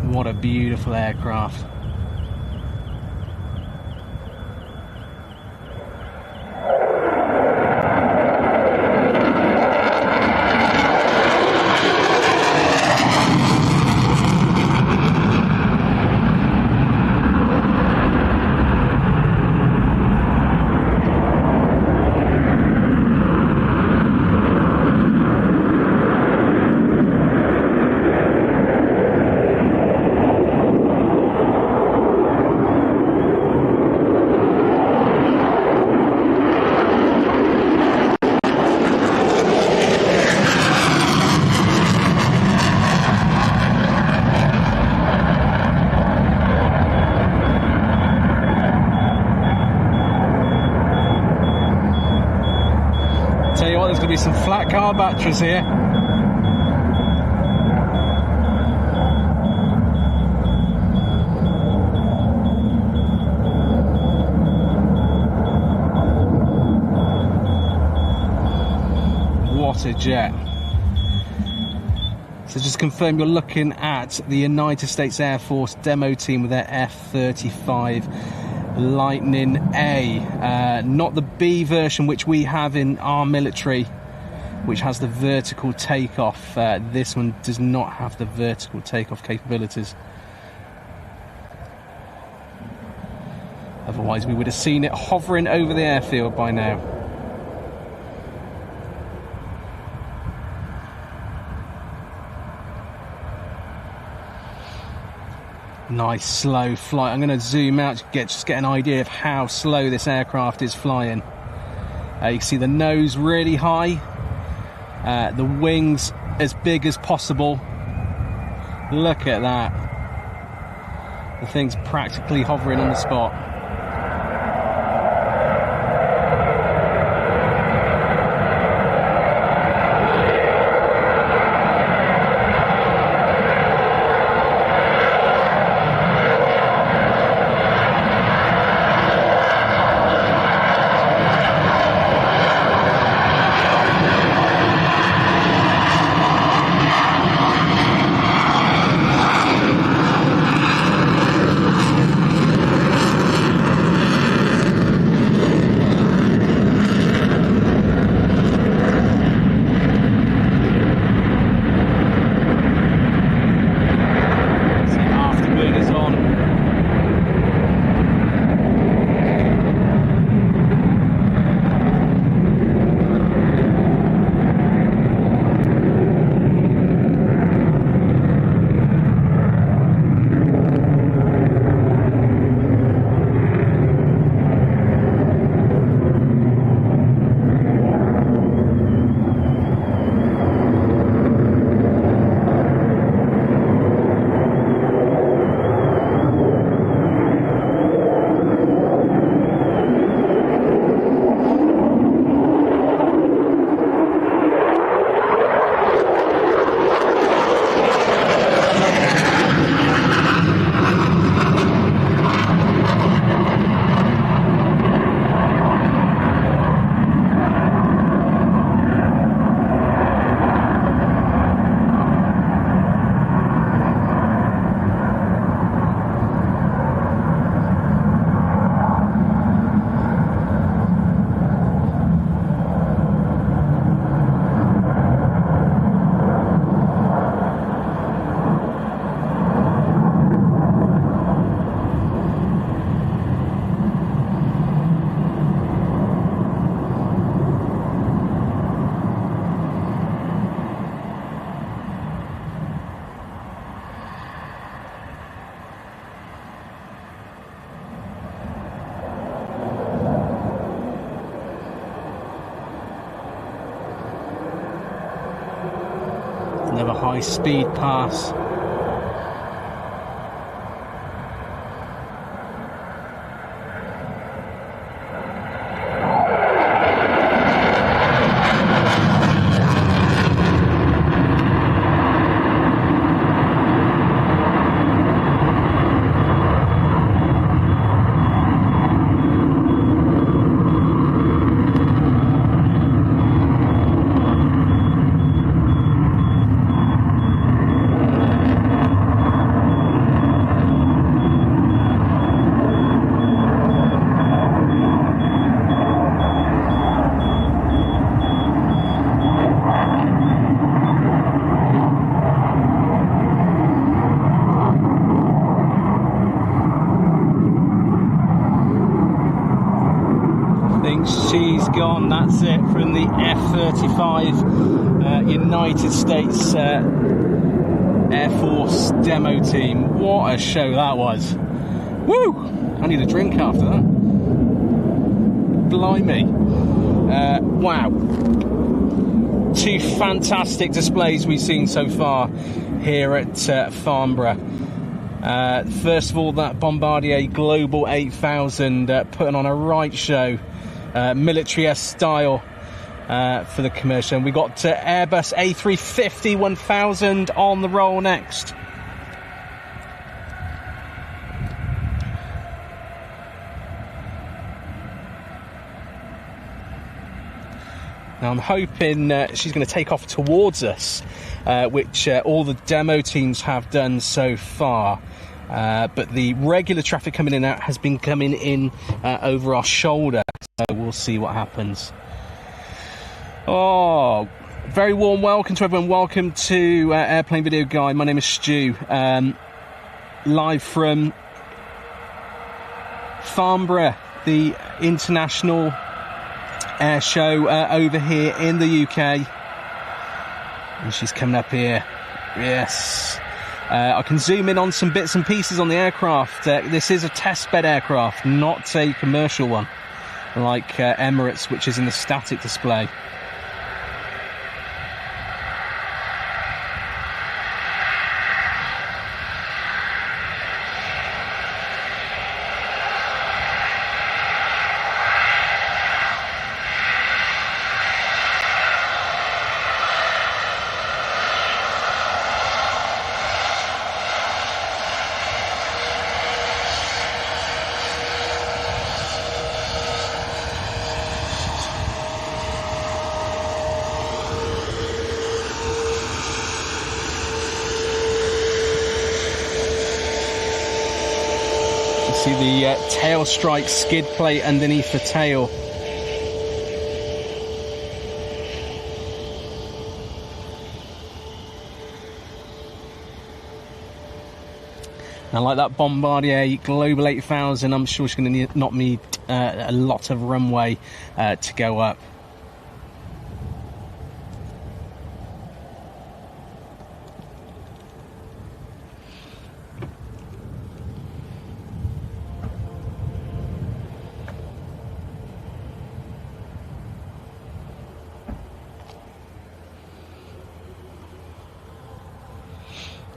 What a beautiful aircraft. Tell you what, there's going to be some flat car batteries here. What a jet. So just to confirm, you're looking at the United States Air Force demo team with their F-35 Lightning A, not the B version which we have in our military, which has the vertical takeoff. This one does not have the vertical takeoff capabilities. Otherwise we would have seen it hovering over the airfield by now. Nice slow flight. I'm going to zoom out to just get an idea of how slow this aircraft is flying. You can see the nose really high, the wings as big as possible. Look at that. The thing's practically hovering on the spot. of a high-speed pass. She's gone. That's it from the F-35 United States Air Force demo team. What a show that was. Woo! I need a drink after that. Blimey. Wow. Two fantastic displays we've seen so far here at Farnborough. First of all, that Bombardier Global 8000 putting on a right show. Military-esque style for the commercial. And we got Airbus A350 1000 on the roll next. Now I'm hoping she's going to take off towards us, which all the demo teams have done so far. But the regular traffic coming in and out has been coming in over our shoulder, so we'll see what happens. Oh, very warm welcome to everyone. Welcome to Airplane Video Guy. My name is Stu, live from Farnborough, the International Airshow over here in the UK. And she's coming up here. Yes. I can zoom in on some bits and pieces on the aircraft. This is a testbed aircraft, not a commercial one, like Emirates, which is in the static display. See the tail strike skid plate underneath the tail. Now, like that Bombardier Global 8000, I'm sure she's going to not need a lot of runway to go up.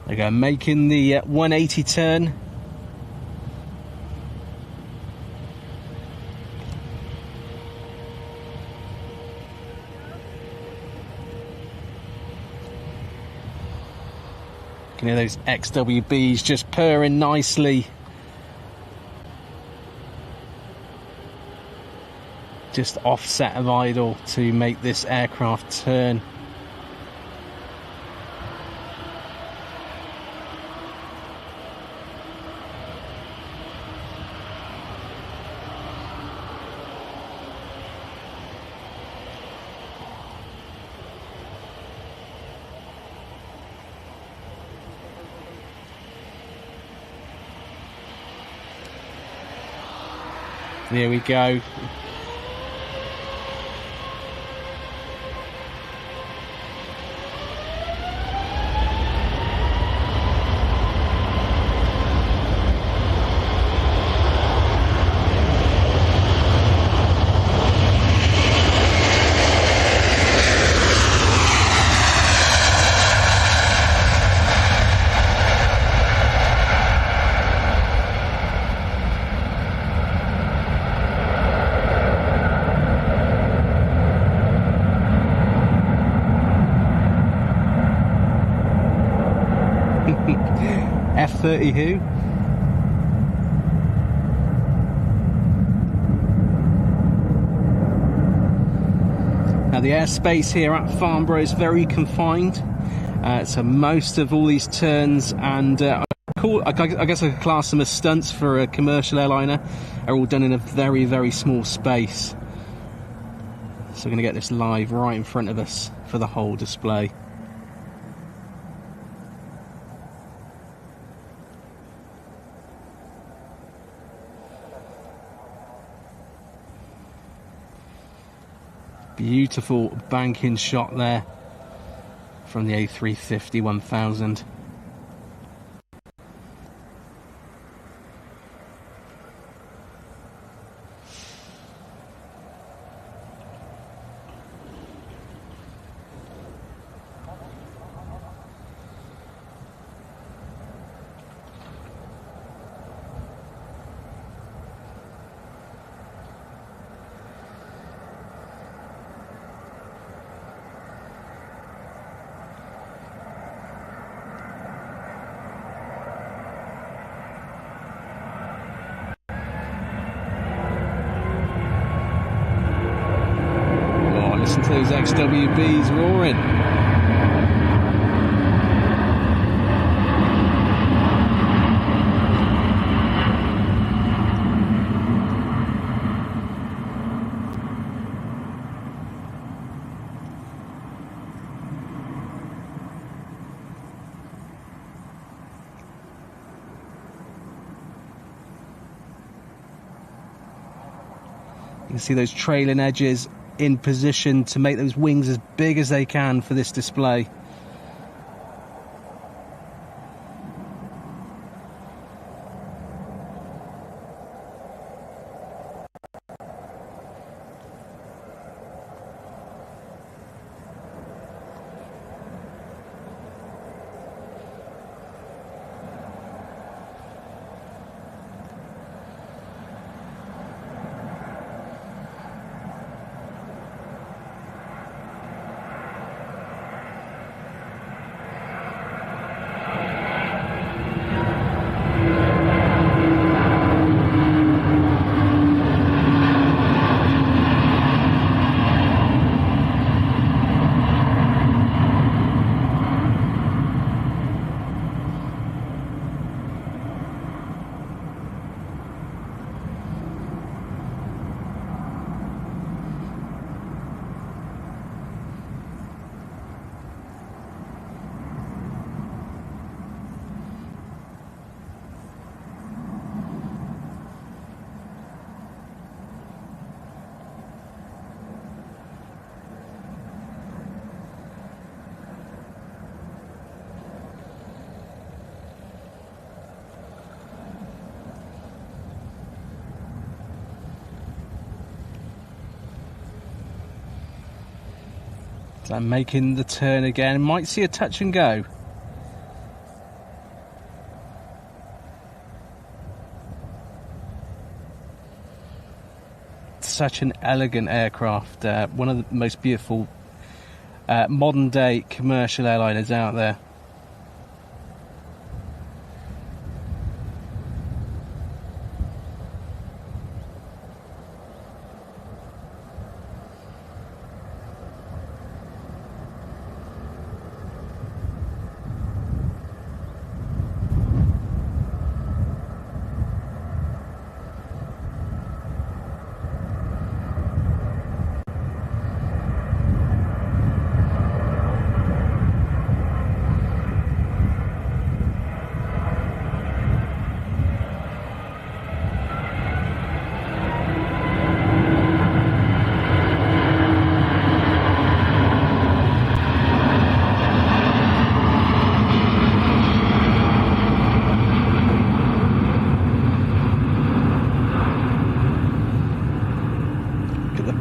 There we go, making the 180 turn. You can hear those XWBs just purring nicely. Just offset of idle to make this aircraft turn. There we go. 30 who. Now the airspace here at Farnborough is very confined, so most of all these turns and I guess I could class them as stunts for a commercial airliner are all done in a very, very small space. So we're going to get this live right in front of us for the whole display. Beautiful banking shot there from the A350 1000. Listen to those XWBs roaring. You can see those trailing edges in position to make those wings as big as they can for this display. So making the turn again, might see a touch and go. Such an elegant aircraft, one of the most beautiful modern day commercial airliners out there.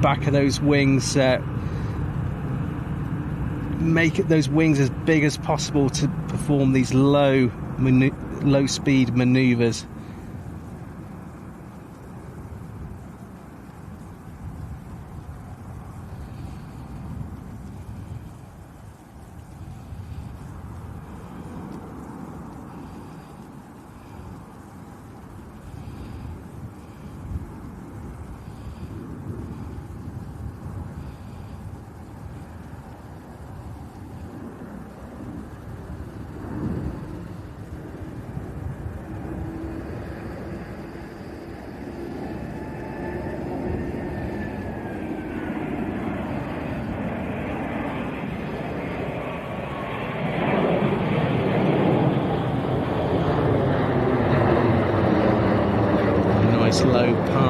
Back of those wings, make those wings as big as possible to perform these low speed maneuvers.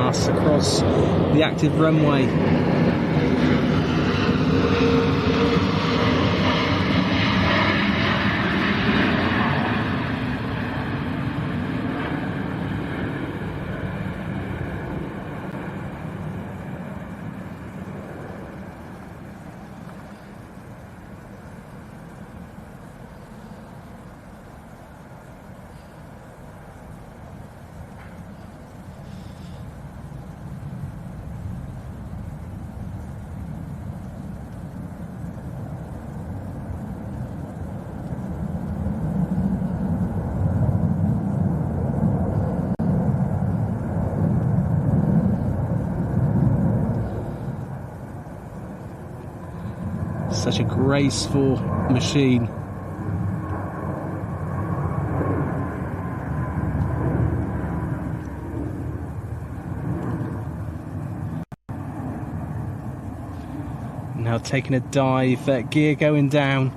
pass across the active runway. Such a graceful machine. Now taking a dive, gear going down.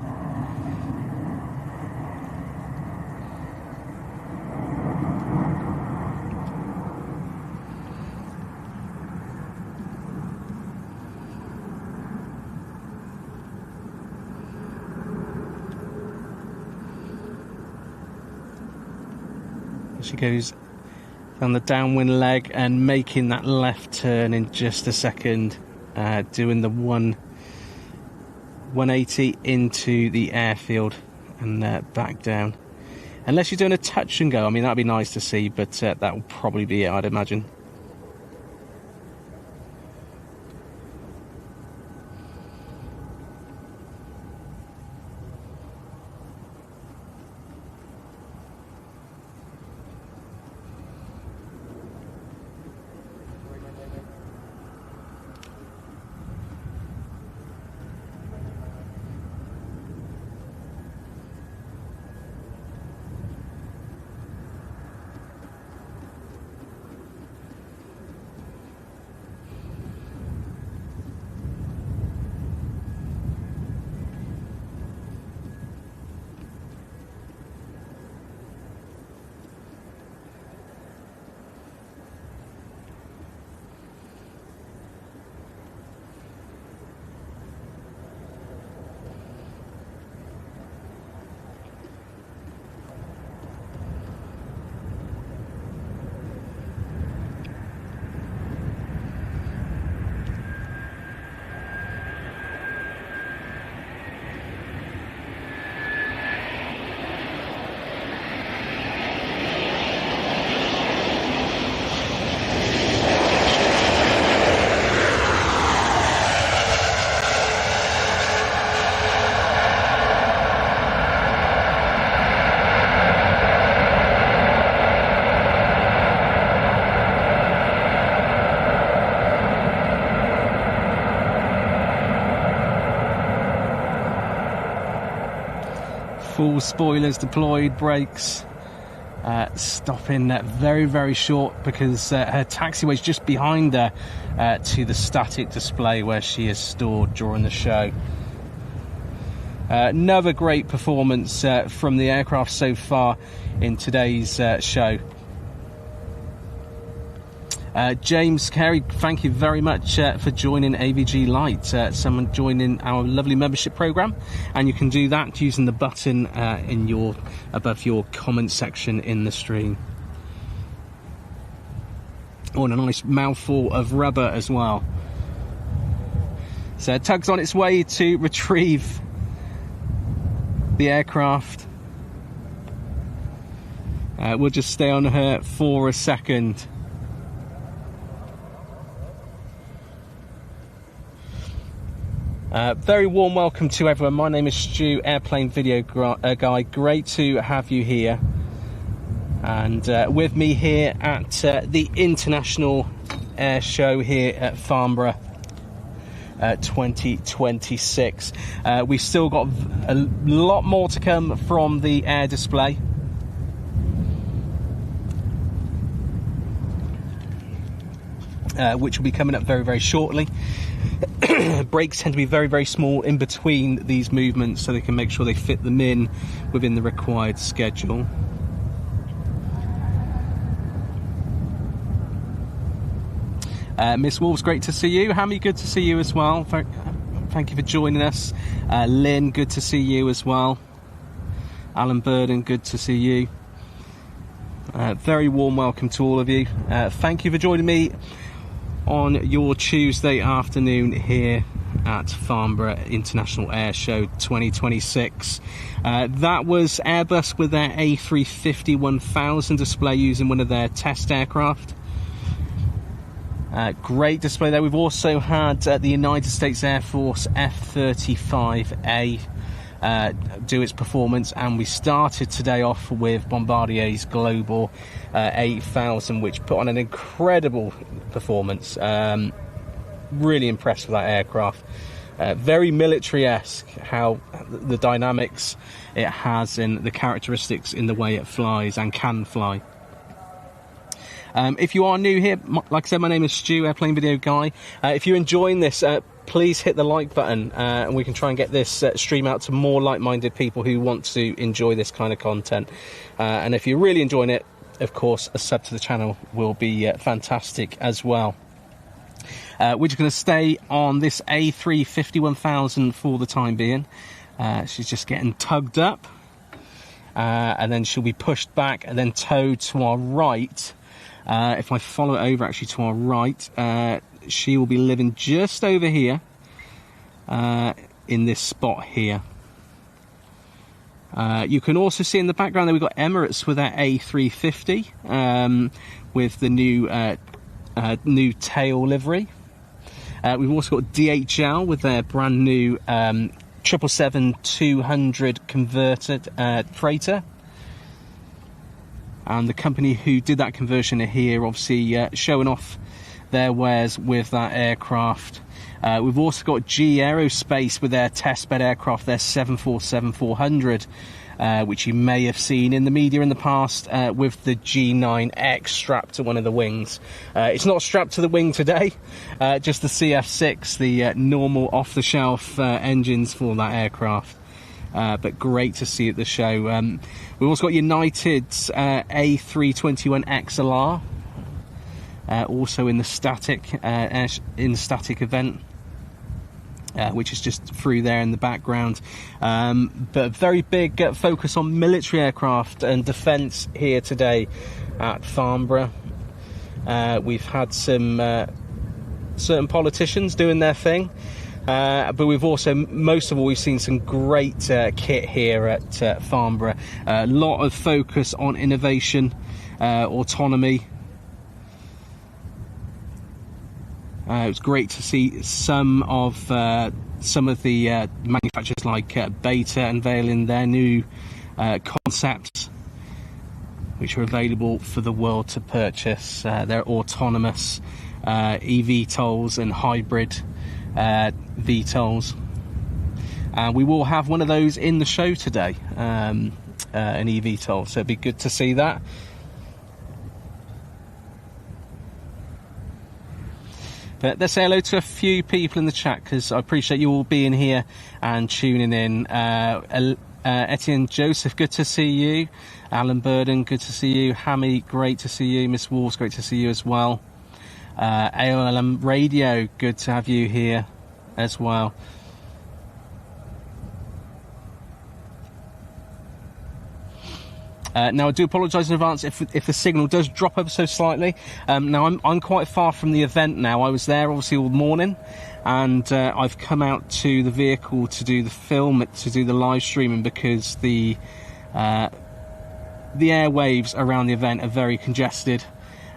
She goes down the downwind leg and making that left turn in just a second, doing the 180 into the airfield and back down. Unless you're doing a touch and go, I mean, that'd be nice to see, but that will probably be it, I'd imagine. Full spoilers deployed, brakes, stopping very, very short because her taxiway is just behind her to the static display where she is stored during the show. Another great performance from the aircraft so far in today's show. James Carey, thank you very much for joining AVG Lite. Someone joining our lovely membership program, and you can do that using the button above your comment section in the stream. Oh, and a nice mouthful of rubber as well. So Tug's on its way to retrieve the aircraft. We'll just stay on her for a second. Very warm welcome to everyone. My name is Stu, Airplane Video Guy. Great to have you here. And with me here at the International Airshow here at Farnborough 2026. We've still got a lot more to come from the air display. Which will be coming up very, very shortly. Brakes tend to be very, very small in between these movements, so they can make sure they fit them in within the required schedule. Miss Wolves, great to see you. Hammy, good to see you as well. Thank you for joining us. Lynn, good to see you as well. Alan Burden, good to see you. Very warm welcome to all of you. Thank you for joining me on your Tuesday afternoon here at Farnborough International Airshow 2026. That was Airbus with their A350 1000 display using one of their test aircraft. Great display there. We've also had the United States Air Force F-35A do its performance, and we started today off with Bombardier's Global 8000, which put on an incredible performance. Really impressed with that aircraft. Very military-esque, how the dynamics it has and the characteristics in the way it flies and can fly. If you are new here, like I said, my name is Stu, AirplaneVideoGuy. If you're enjoying this, please hit the like button, and we can try and get this stream out to more like-minded people who want to enjoy this kind of content. And if you're really enjoying it, of course, a sub to the channel will be fantastic as well. We're just going to stay on this A350 1000 for the time being. She's just getting tugged up, and then she'll be pushed back and then towed to our right. If I follow it over actually to our right, she will be living just over here, in this spot here. You can also see in the background there we've got Emirates with their A350, with the new tail livery. We've also got DHL with their brand new 777-200 converted freighter. And the company who did that conversion are here, obviously showing off their wares with that aircraft. We've also got GE Aerospace with their testbed aircraft, their 747-400, which you may have seen in the media in the past, with the G9X strapped to one of the wings. It's not strapped to the wing today, just the CF6, the normal off-the-shelf engines for that aircraft. But great to see at the show. We've also got United's A321 XLR, also in the static event, which is just through there in the background. But a very big focus on military aircraft and defence here today at Farnborough. We've had some certain politicians doing their thing. But we've also, most of all, we've seen some great kit here at Farnborough. A lot of focus on innovation, autonomy. It was great to see some of the manufacturers like Beta unveiling their new concepts, which are available for the world to purchase. They're autonomous eVTOLs and hybrid VTOLs, and we will have one of those in the show today, an eVTOL, so it'd be good to see that. But let's say hello to a few people in the chat, because I appreciate you all being here and tuning in. Etienne Joseph, good to see you. Alan Burden, good to see you. Hammy, great to see you. Miss Wolves, great to see you as well. AOLM Radio, good to have you here as well. Now I do apologise in advance if the signal does drop ever so slightly. Now I'm quite far from the event now. I was there obviously all morning, and I've come out to the vehicle to do the film, to do the live streaming, because the airwaves around the event are very congested.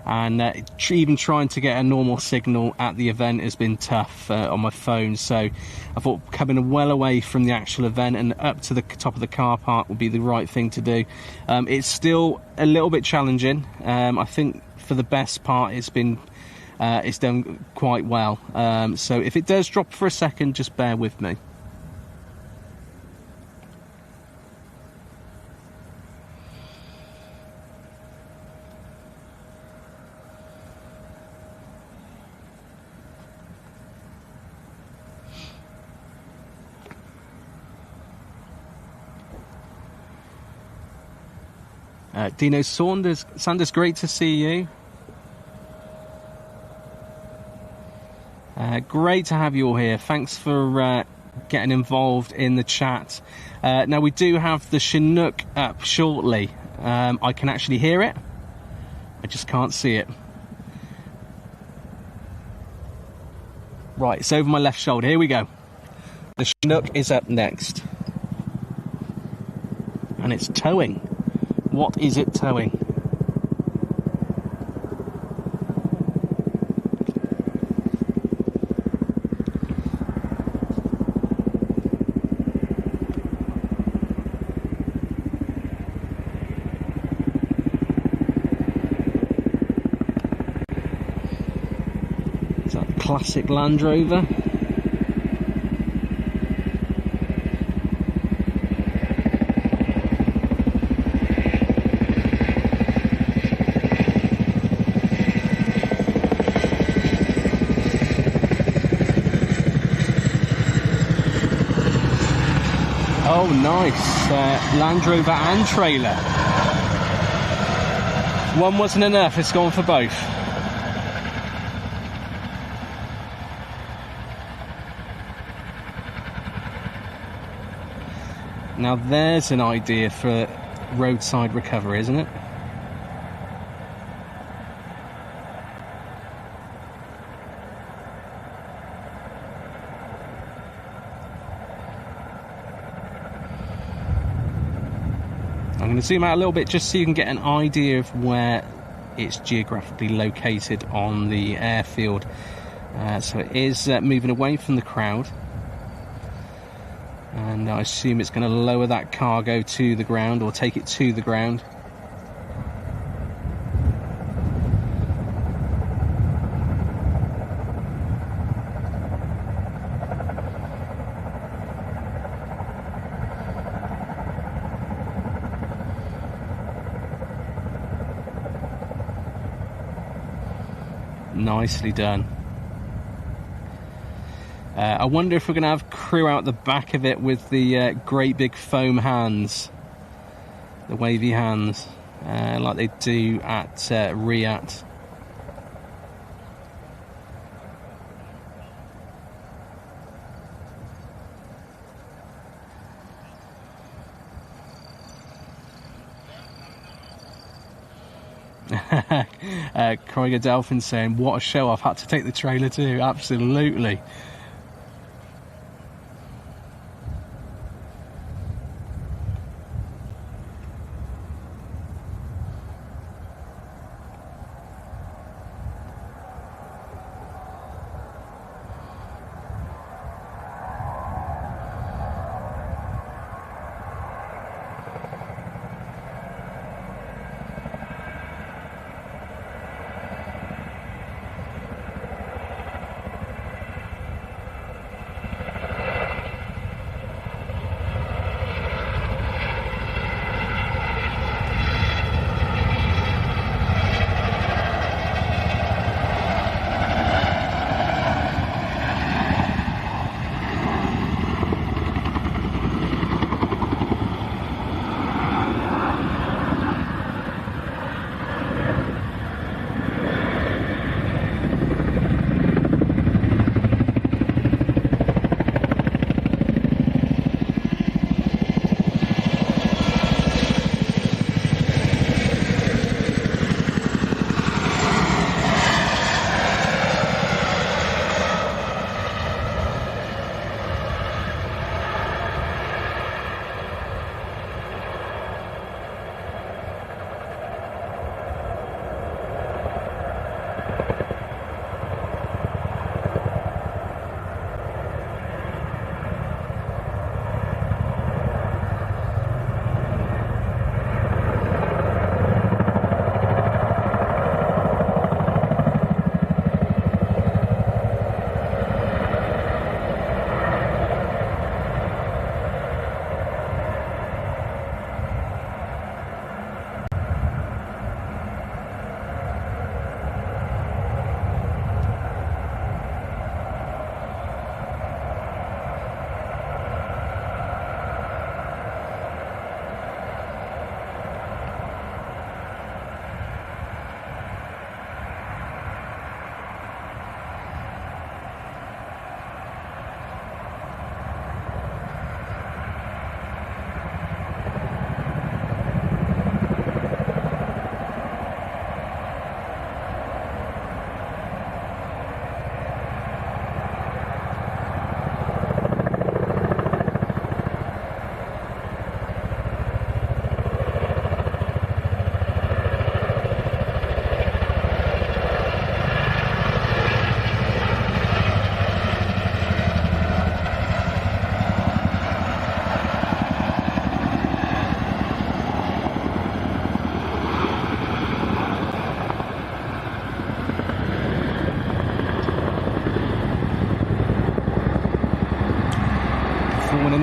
And even trying to get a normal signal at the event has been tough on my phone, so I thought coming well away from the actual event and up to the top of the car park would be the right thing to do. It's still a little bit challenging. I think for the best part it's done quite well, so if it does drop for a second, just bear with me. Dino Sanders, great to see you. Great to have you all here. Thanks for getting involved in the chat. Now we do have the Chinook up shortly. I can actually hear it. I just can't see it. Right, it's over my left shoulder. Here we go. The Chinook is up next. And it's towing. What is it towing? Is that classic Land Rover? Oh, nice. Land Rover and trailer. One wasn't enough, it's gone for both. Now there's an idea for roadside recovery, isn't it? I'm going to zoom out a little bit just so you can get an idea of where it's geographically located on the airfield. So it is moving away from the crowd, and I assume it's going to lower that cargo to the ground or take it to the ground. Nicely done. I wonder if we're going to have crew out the back of it with the great big foam hands, the wavy hands, like they do at Riyadh. Kroiger Delphin saying, what a show, I've had to take the trailer too. Absolutely.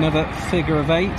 another figure of 8.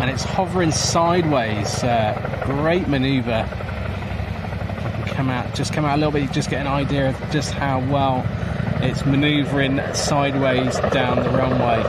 And it's hovering sideways. Great manoeuvre. Come out a little bit, just get an idea of just how well it's manoeuvring sideways down the runway.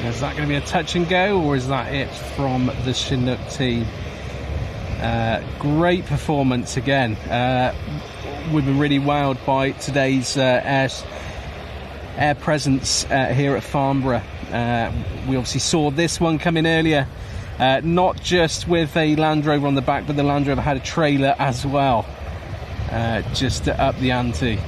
Is that going to be a touch and go, or is that it from the Chinook team? Great performance again. We've been really wowed by today's air presence here at Farnborough. We obviously saw this one come in earlier, not just with a Land Rover on the back, but the Land Rover had a trailer as well, just to up the ante.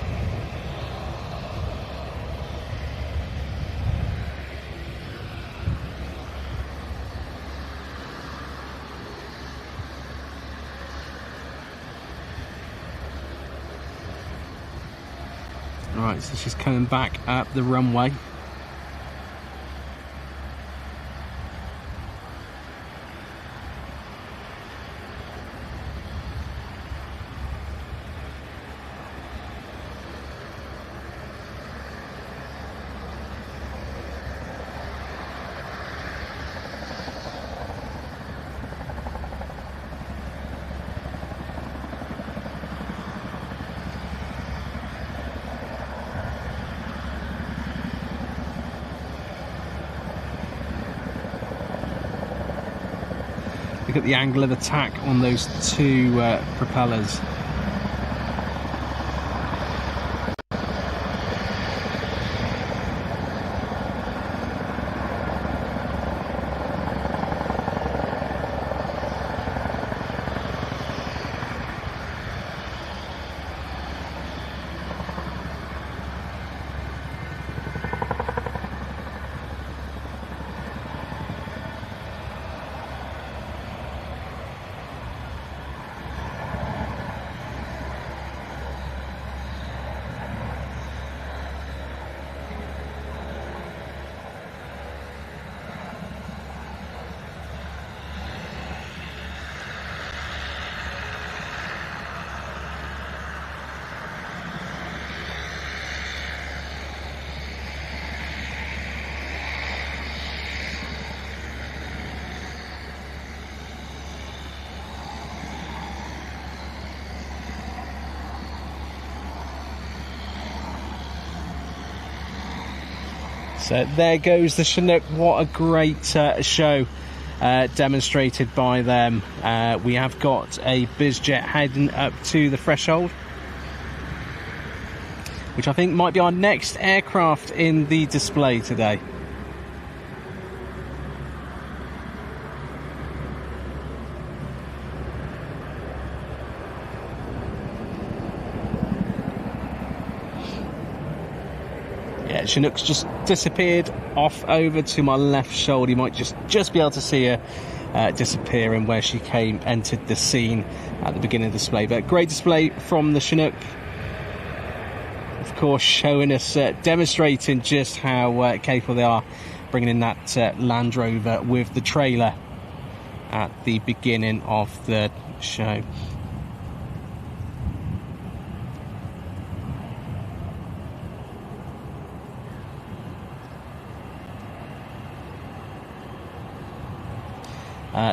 Right, so she's coming back up the runway. Look at the angle of attack on those two propellers. So there goes the Chinook. What a great show demonstrated by them. We have got a bizjet heading up to the threshold, which I think might be our next aircraft in the display today. Yeah, Chinook's just disappeared off over to my left shoulder. You might just be able to see her disappearing where she entered the scene at the beginning of the display. But great display from the Chinook. Of course, showing us, demonstrating just how capable they are, bringing in that Land Rover with the trailer at the beginning of the show.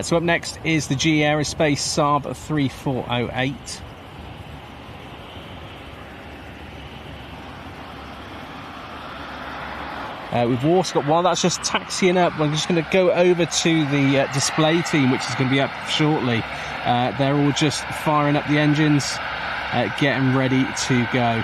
So up next is the GE Aerospace Saab 3408. We've also got, while that's just taxiing up, we're just going to go over to the display team, which is going to be up shortly. They're all just firing up the engines, getting ready to go.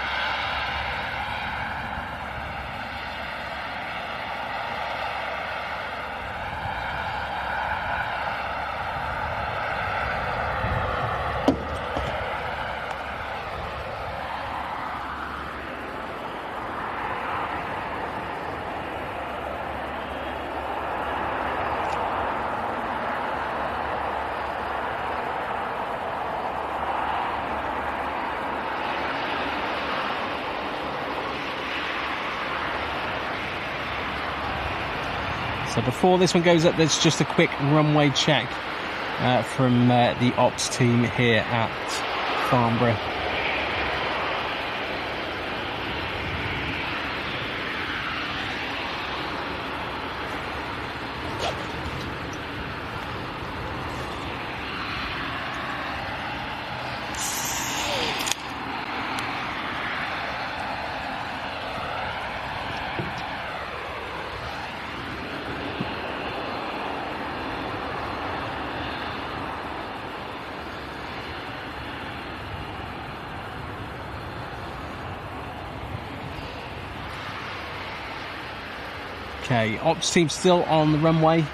So before this one goes up, there's just a quick runway check from the ops team here at Farnborough. Okay, ops team still on the runway,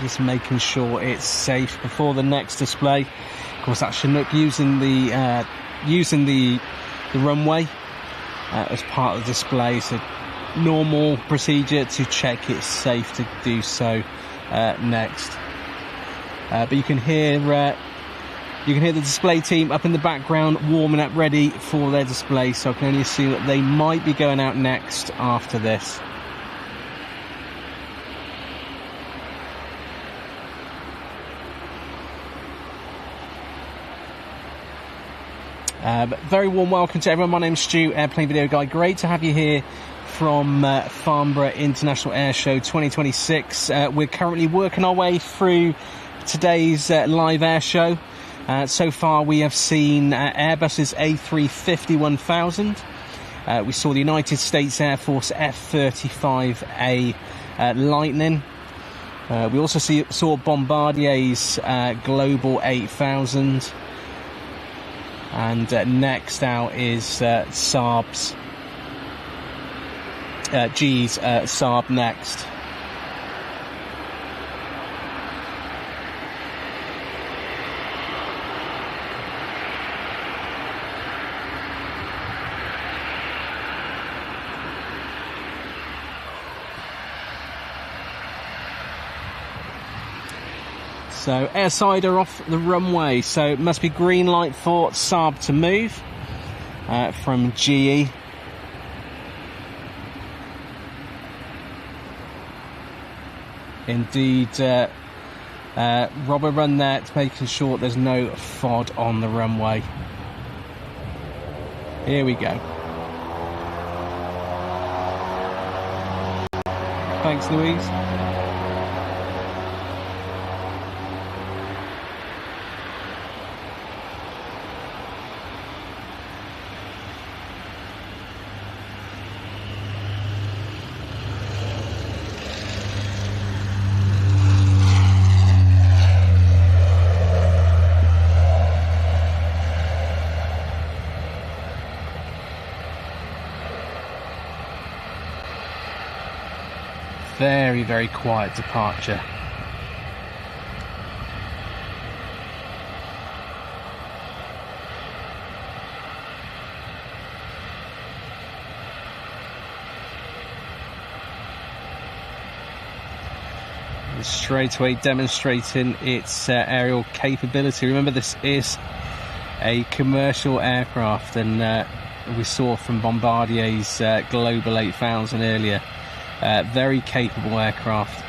just making sure it's safe before the next display. Of course, that's Chinook using the runway as part of the display. So normal procedure to check it's safe to do so next. But you can hear the display team up in the background warming up, ready for their display. So I can only assume that they might be going out next after this. But very warm welcome to everyone. My name's Stu, Airplane Video Guy. Great to have you here from Farnborough International Airshow 2026. We're currently working our way through today's live air show. So far we have seen Airbus's A350 1000. We saw the United States Air Force F-35A Lightning. We also saw Bombardier's Global 8000. And next out is Saab's GE's Saab next. So airside are off the runway, so it must be green light for Saab to move from GE. Indeed, Robert run there, making sure there's no FOD on the runway. Here we go. Thanks, Louise. Very, very quiet departure. And straight away demonstrating its aerial capability. Remember, this is a commercial aircraft, and we saw from Bombardier's Global 8000 earlier. Very capable aircraft.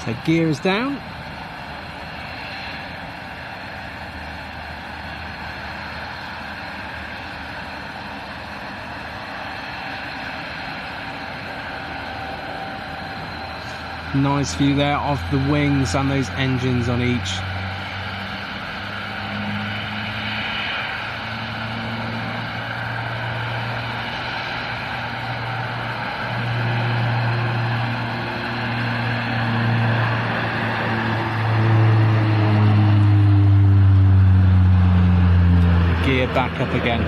So gear is down. Nice view there of the wings and those engines on each. Gear back up again.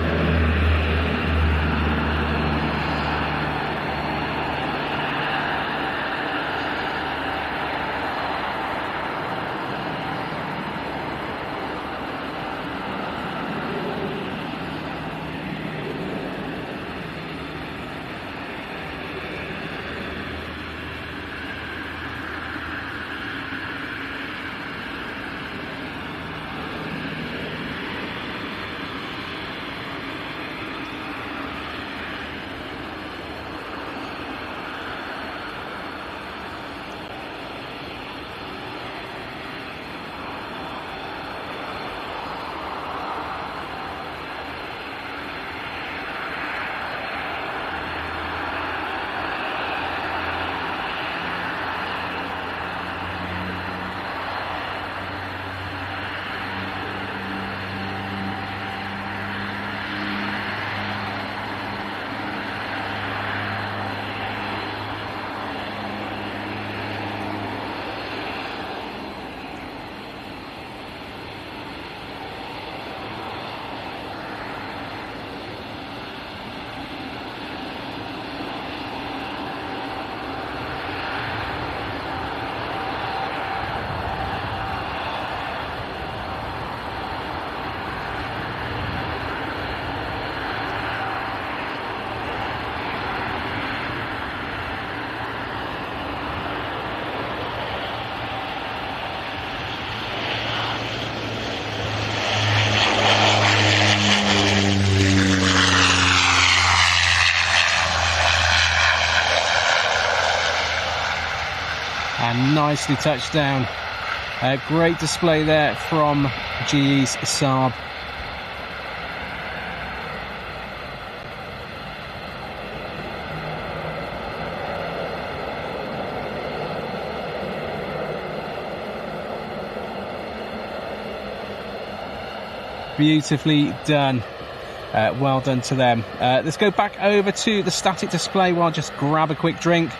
And nicely touched down. Great display there from GE's Saab. Beautifully done. Well done to them. Let's go back over to the static display while I just grab a quick drink.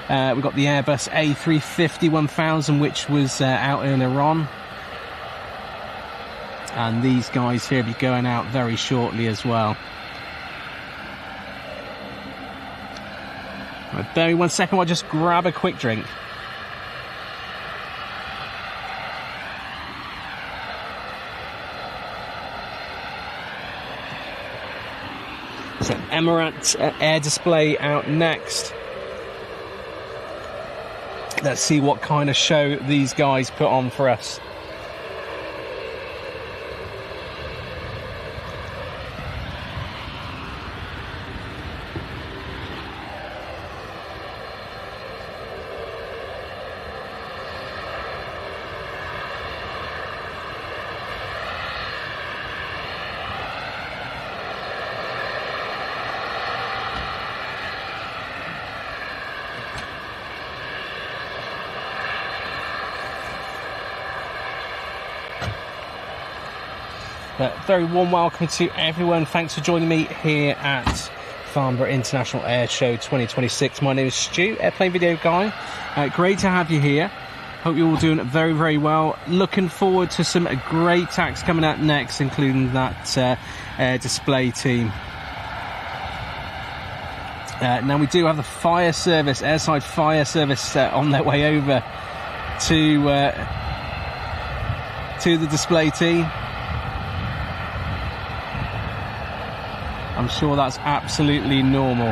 We've got the Airbus A350 1000, which was out earlier on. And these guys here will be going out very shortly as well. Right, bear with me 1 second while I just grab a quick drink. So Emirates air display out next. Let's see what kind of show these guys put on for us. Very warm welcome to everyone. Thanks for joining me here at Farnborough International Airshow 2026. My name is Stu, Airplane Video Guy. Great to have you here. Hope you're all doing very, very well. Looking forward to some great acts coming out next, including that air display team. Now we do have the fire service, airside fire service, on their way over to the display team. I'm sure that's absolutely normal.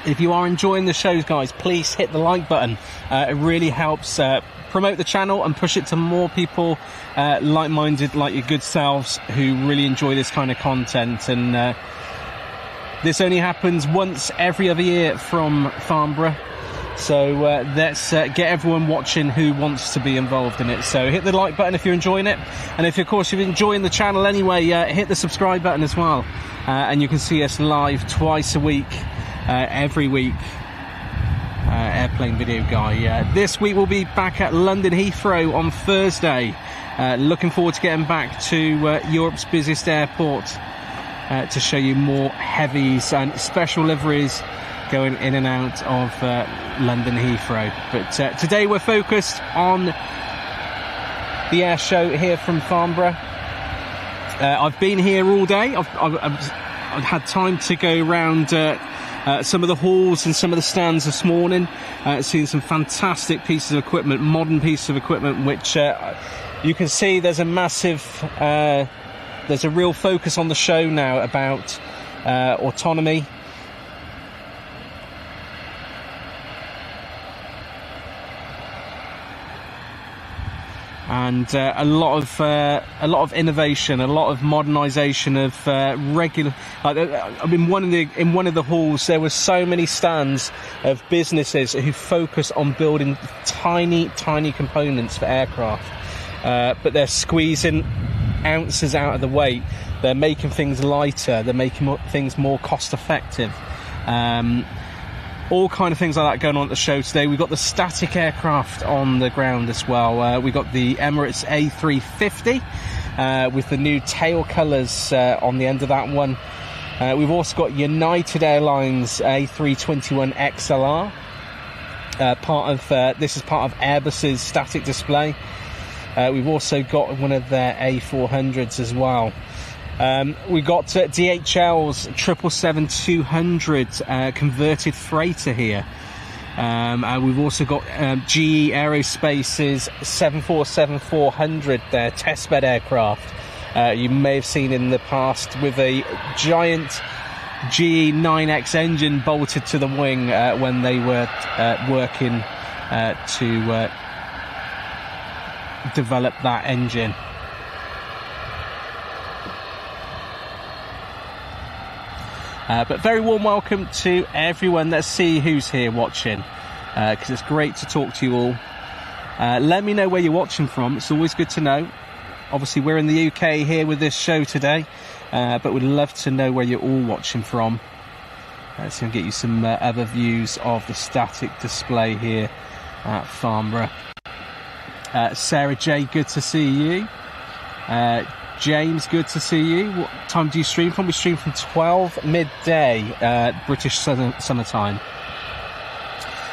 If you are enjoying the shows, guys, please hit the like button. It really helps promote the channel and push it to more people like-minded, like your good selves, who really enjoy this kind of content. And this only happens once every other year from Farnborough. So let's get everyone watching who wants to be involved in it. So hit the like button if you're enjoying it. And if, of course, you're enjoying the channel anyway, hit the subscribe button as well. And you can see us live twice a week, every week. Airplane Video Guy. This week we'll be back at London Heathrow on Thursday. Looking forward to getting back to Europe's busiest airport to show you more heavies and special liveries going in and out of London Heathrow. But today we're focused on the air show here from Farnborough. I've been here all day. I've had time to go around some of the halls and some of the stands this morning, seeing some fantastic pieces of equipment, modern pieces of equipment, which you can see there's a massive, there's a real focus on the show now about autonomy. And a lot of innovation, a lot of modernisation of regular. I mean, in one of the halls, there were so many stands of businesses who focus on building tiny components for aircraft, but they're squeezing ounces out of the weight. They're making things lighter. They're making things more cost effective. All kind of things like that going on at the show today. We've got the static aircraft on the ground as well. We've got the Emirates A350 with the new tail colours on the end of that one. We've also got United Airlines A321 XLR. This is part of Airbus's static display. We've also got one of their A400s as well. We got DHL's 777-200 converted freighter here. And we've also got GE Aerospace's 747-400, their testbed aircraft. You may have seen in the past with a giant GE 9X engine bolted to the wing when they were working to develop that engine. But very warm welcome to everyone. Let's see who's here watching, because it's great to talk to you all. Let me know where you're watching from. It's always good to know. Obviously, we're in the UK here with this show today, but we'd love to know where you're all watching from. So I'll get you some other views of the static display here at Farnborough. Sarah J, good to see you. James, good to see you. What time do you stream from? We stream from 12 midday, British summertime.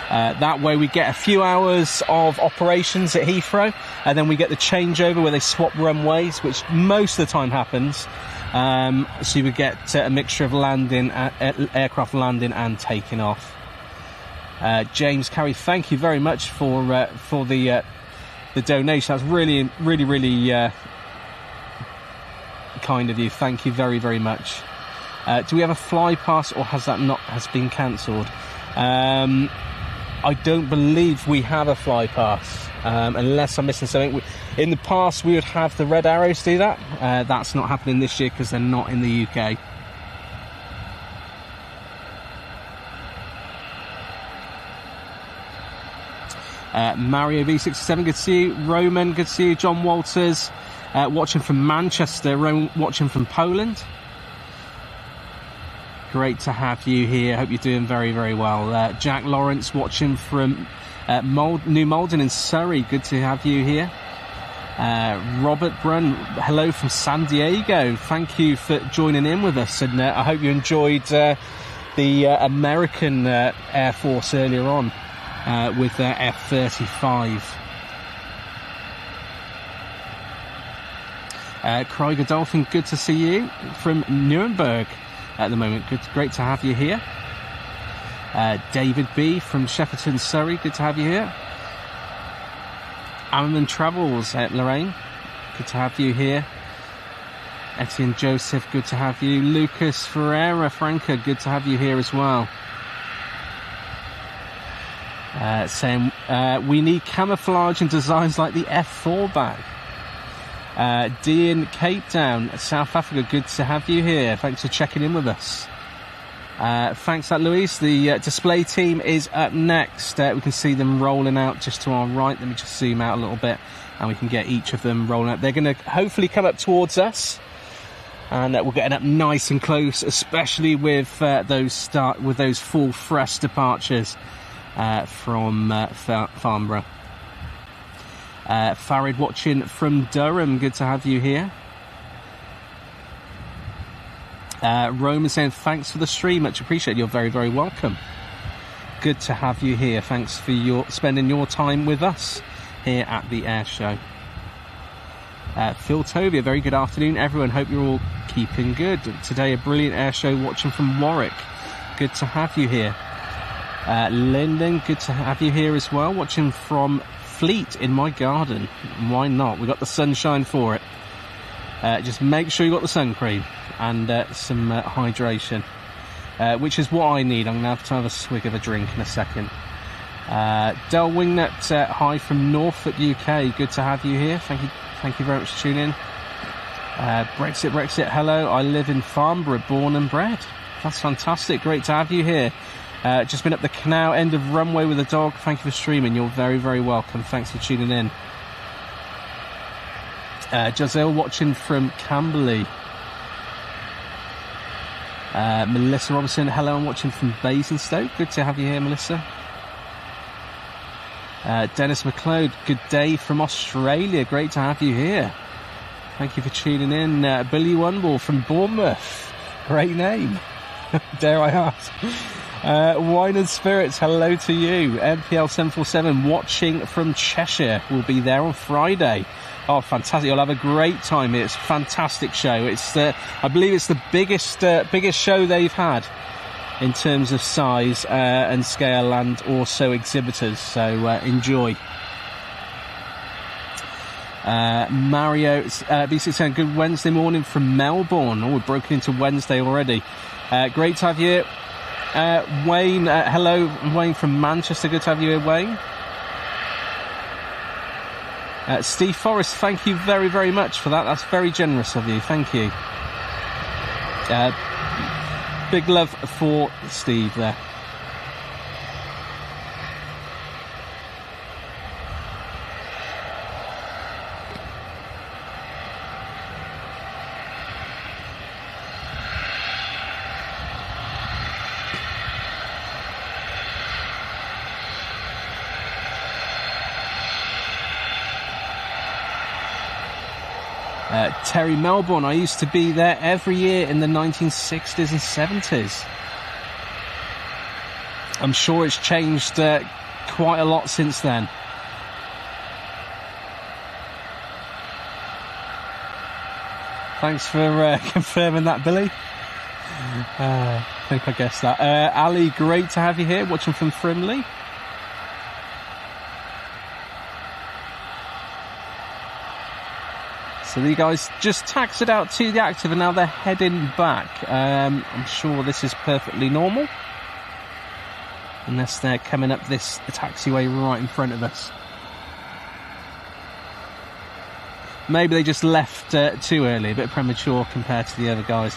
That way we get a few hours of operations at Heathrow, and then we get the changeover where they swap runways, which most of the time happens. So you would get a mixture of landing, aircraft landing and taking off. James Carey, thank you very much for the donation. That's really kind of you. Thank you very, very much. Do we have a fly pass, or has been cancelled? I don't believe we have a fly pass, unless I'm missing something. In the past we would have the red arrows do that. That's not happening this year because they're not in the UK. Mario V67, good to see you. Roman, good to see you. John Walters, watching from Manchester. Roman, watching from Poland. Great to have you here. Hope you're doing very, very well. Jack Lawrence, watching from New Malden in Surrey. Good to have you here. Robert Brunn, hello from San Diego. Thank you for joining in with us, and I hope you enjoyed the American Air Force earlier on. With their F-35. Krieger Dolphin, good to see you from Nuremberg at the moment. Great to have you here. David B from Shepperton, Surrey, good to have you here. Ammerman Travels at Lorraine, good to have you here. Etienne Joseph, good to have you. Lucas Ferreira Franca, good to have you here as well. saying we need camouflage and designs like the F4 bag. Dean Cape Town, South Africa, good to have you here. Thanks for checking in with us. Thanks for that, Louise. The display team is up next. We can see them rolling out just to our right. Let me just zoom out a little bit and we can get each of them rolling out. They're going to hopefully come up towards us, and we're getting up nice and close, especially with those full thrust departures from Farnborough. Farid watching from Durham, good to have you here. Roman saying thanks for the stream, much appreciated. You're very, very welcome. Good to have you here. Thanks for spending your time with us here at the air show. Phil Tovia, very good afternoon everyone, hope you're all keeping good. Today a brilliant air show, watching from Warwick, good to have you here. Lyndon, good to have you here as well, watching from Fleet in my garden. Why not? We got the sunshine for it. Just make sure you got the sun cream and some hydration, which is what I need. I'm going to have a swig of a drink in a second. Del Wingnut, hi from Norfolk, UK. Good to have you here. Thank you very much for tuning in. Brexit, hello. I live in Farnborough, born and bred. That's fantastic. Great to have you here. Just been up the canal, end of runway with a dog. Thank you for streaming. You're very, very welcome. Thanks for tuning in. Giselle watching from Camberley. Melissa Robinson, hello. I'm watching from Basingstoke. Good to have you here, Melissa. Dennis McLeod, good day from Australia. Great to have you here. Thank you for tuning in. Billy Oneball from Bournemouth. Great name. Dare I ask. Wine and Spirits, hello to you. MPL 747 watching from Cheshire. Will be there on Friday. Oh, fantastic. You'll have a great time. It's a fantastic show. It's I believe it's the biggest show they've had in terms of size and scale, and also exhibitors, so enjoy. Mario B6 saying good Wednesday morning from Melbourne. Oh, we're broken into Wednesday already. Great to have you here. Wayne, hello, Wayne from Manchester, good to have you here, Wayne. Steve Forrest, thank you very, very much for that. That's very generous of you, thank you. Big love for Steve there. Terry Melbourne, I used to be there every year in the 1960s and 70s. I'm sure it's changed quite a lot since then. Thanks for confirming that, Billy. I think I guessed that. Ali, great to have you here, watching from Frimley. So the guys just taxied out to the active and now they're heading back. I'm sure this is perfectly normal, unless they're coming up this taxiway right in front of us. Maybe they just left too early, a bit premature compared to the other guys.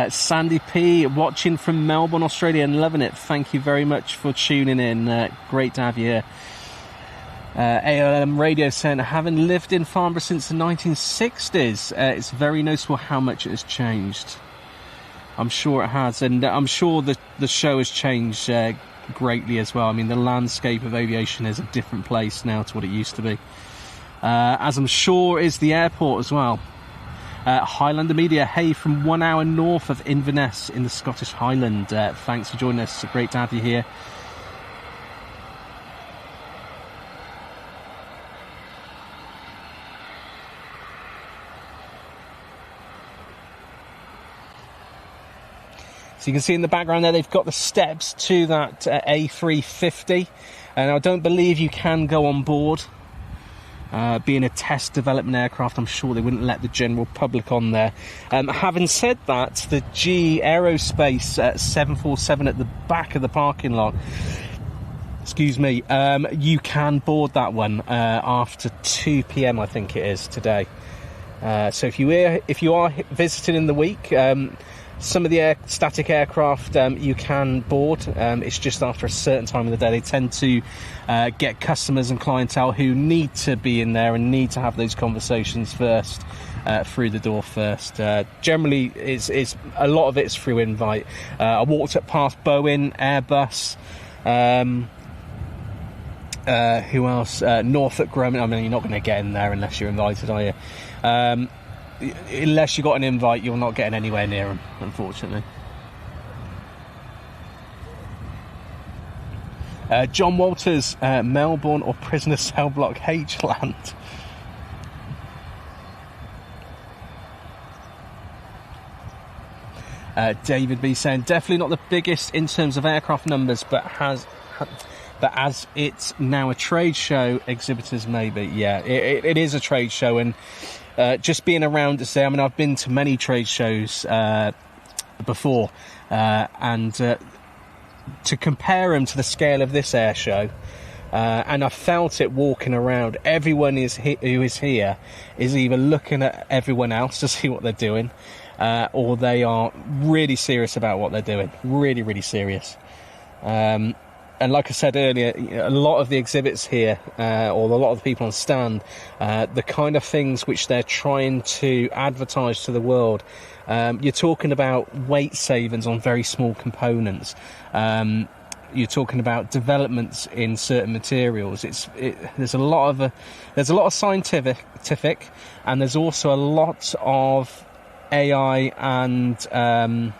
Sandy P watching from Melbourne, Australia, and loving it. Thank you very much for tuning in. Great to have you here. ALM Radio saying, having lived in Farnborough since the 1960s, it's very noticeable how much it has changed. I'm sure it has, and I'm sure the show has changed greatly as well. I mean, the landscape of aviation is a different place now to what it used to be, as I'm sure is the airport as well. Highlander Media, hey, from 1 hour north of Inverness in the Scottish Highland. Thanks for joining us. Great to have you here. So you can see in the background there, they've got the steps to that A350. And I don't believe you can go on board Being a test development aircraft, I'm sure they wouldn't let the general public on there. Having said that, the GE Aerospace 747 at the back of the parking lot, excuse me, you can board that one after 2 p.m. I think it is today. So if you are visiting in the week, some of the static aircraft you can board. It's just after a certain time of the day. They tend to get customers and clientele who need to be in there and need to have those conversations first, through the door first. Generally, it's a lot of it's through invite. I walked up past Boeing, Airbus, who else? Northrop Grumman. I mean, you're not going to get in there unless you're invited, are you? Unless you got an invite, you're not getting anywhere near them, unfortunately. John Walters, Melbourne or prisoner cell block H land. David B saying definitely not the biggest in terms of aircraft numbers, but as it's now a trade show, exhibitors maybe. Yeah, it is a trade show, and just being around to say, I mean, I've been to many trade shows before, and to compare them to the scale of this air show, and I felt it walking around. Everyone who is here is either looking at everyone else to see what they're doing, or they are really serious about what they're doing. Really, really serious. And like I said earlier, a lot of the exhibits here, or a lot of the people on stand, the kind of things which they're trying to advertise to the world, you're talking about weight savings on very small components. You're talking about developments in certain materials. There's a lot of scientific, and there's also a lot of AI and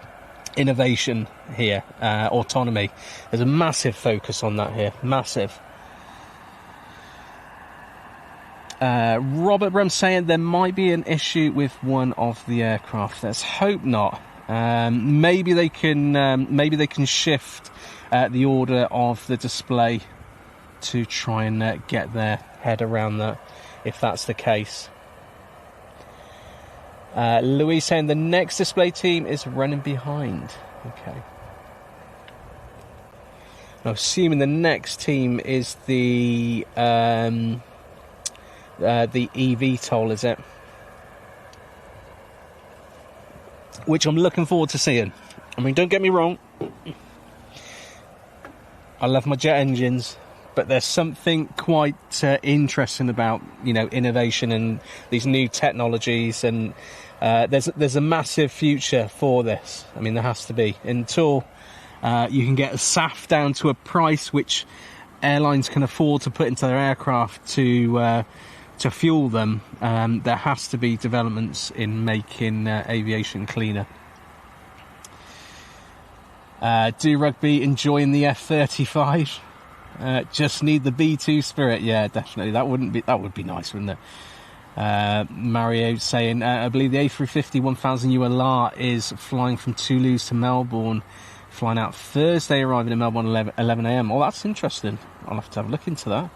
innovation here, autonomy. There's a massive focus on that here, massive. Robert Brum saying there might be an issue with one of the aircraft. Let's hope not. Maybe they can shift the order of the display to try and get their head around that, if that's the case. Louise saying the next display team is running behind. Okay. I'm assuming the next team is the eVTOL, is it? Which I'm looking forward to seeing. I mean, don't get me wrong, I love my jet engines, but there's something quite interesting about, innovation and these new technologies, and there's a massive future for this. I mean, there has to be, until you can get a SAF down to a price which airlines can afford to put into their aircraft to fuel them. There has to be developments in making aviation cleaner. Do Rugby enjoying the F-35? Just need the B2 spirit. Yeah, definitely. That would be nice, wouldn't it? Mario saying, I believe the A350 1000 ULR is flying from Toulouse to Melbourne, flying out Thursday, arriving in Melbourne 11 a.m. Oh, that's interesting. I'll have to have a look into that.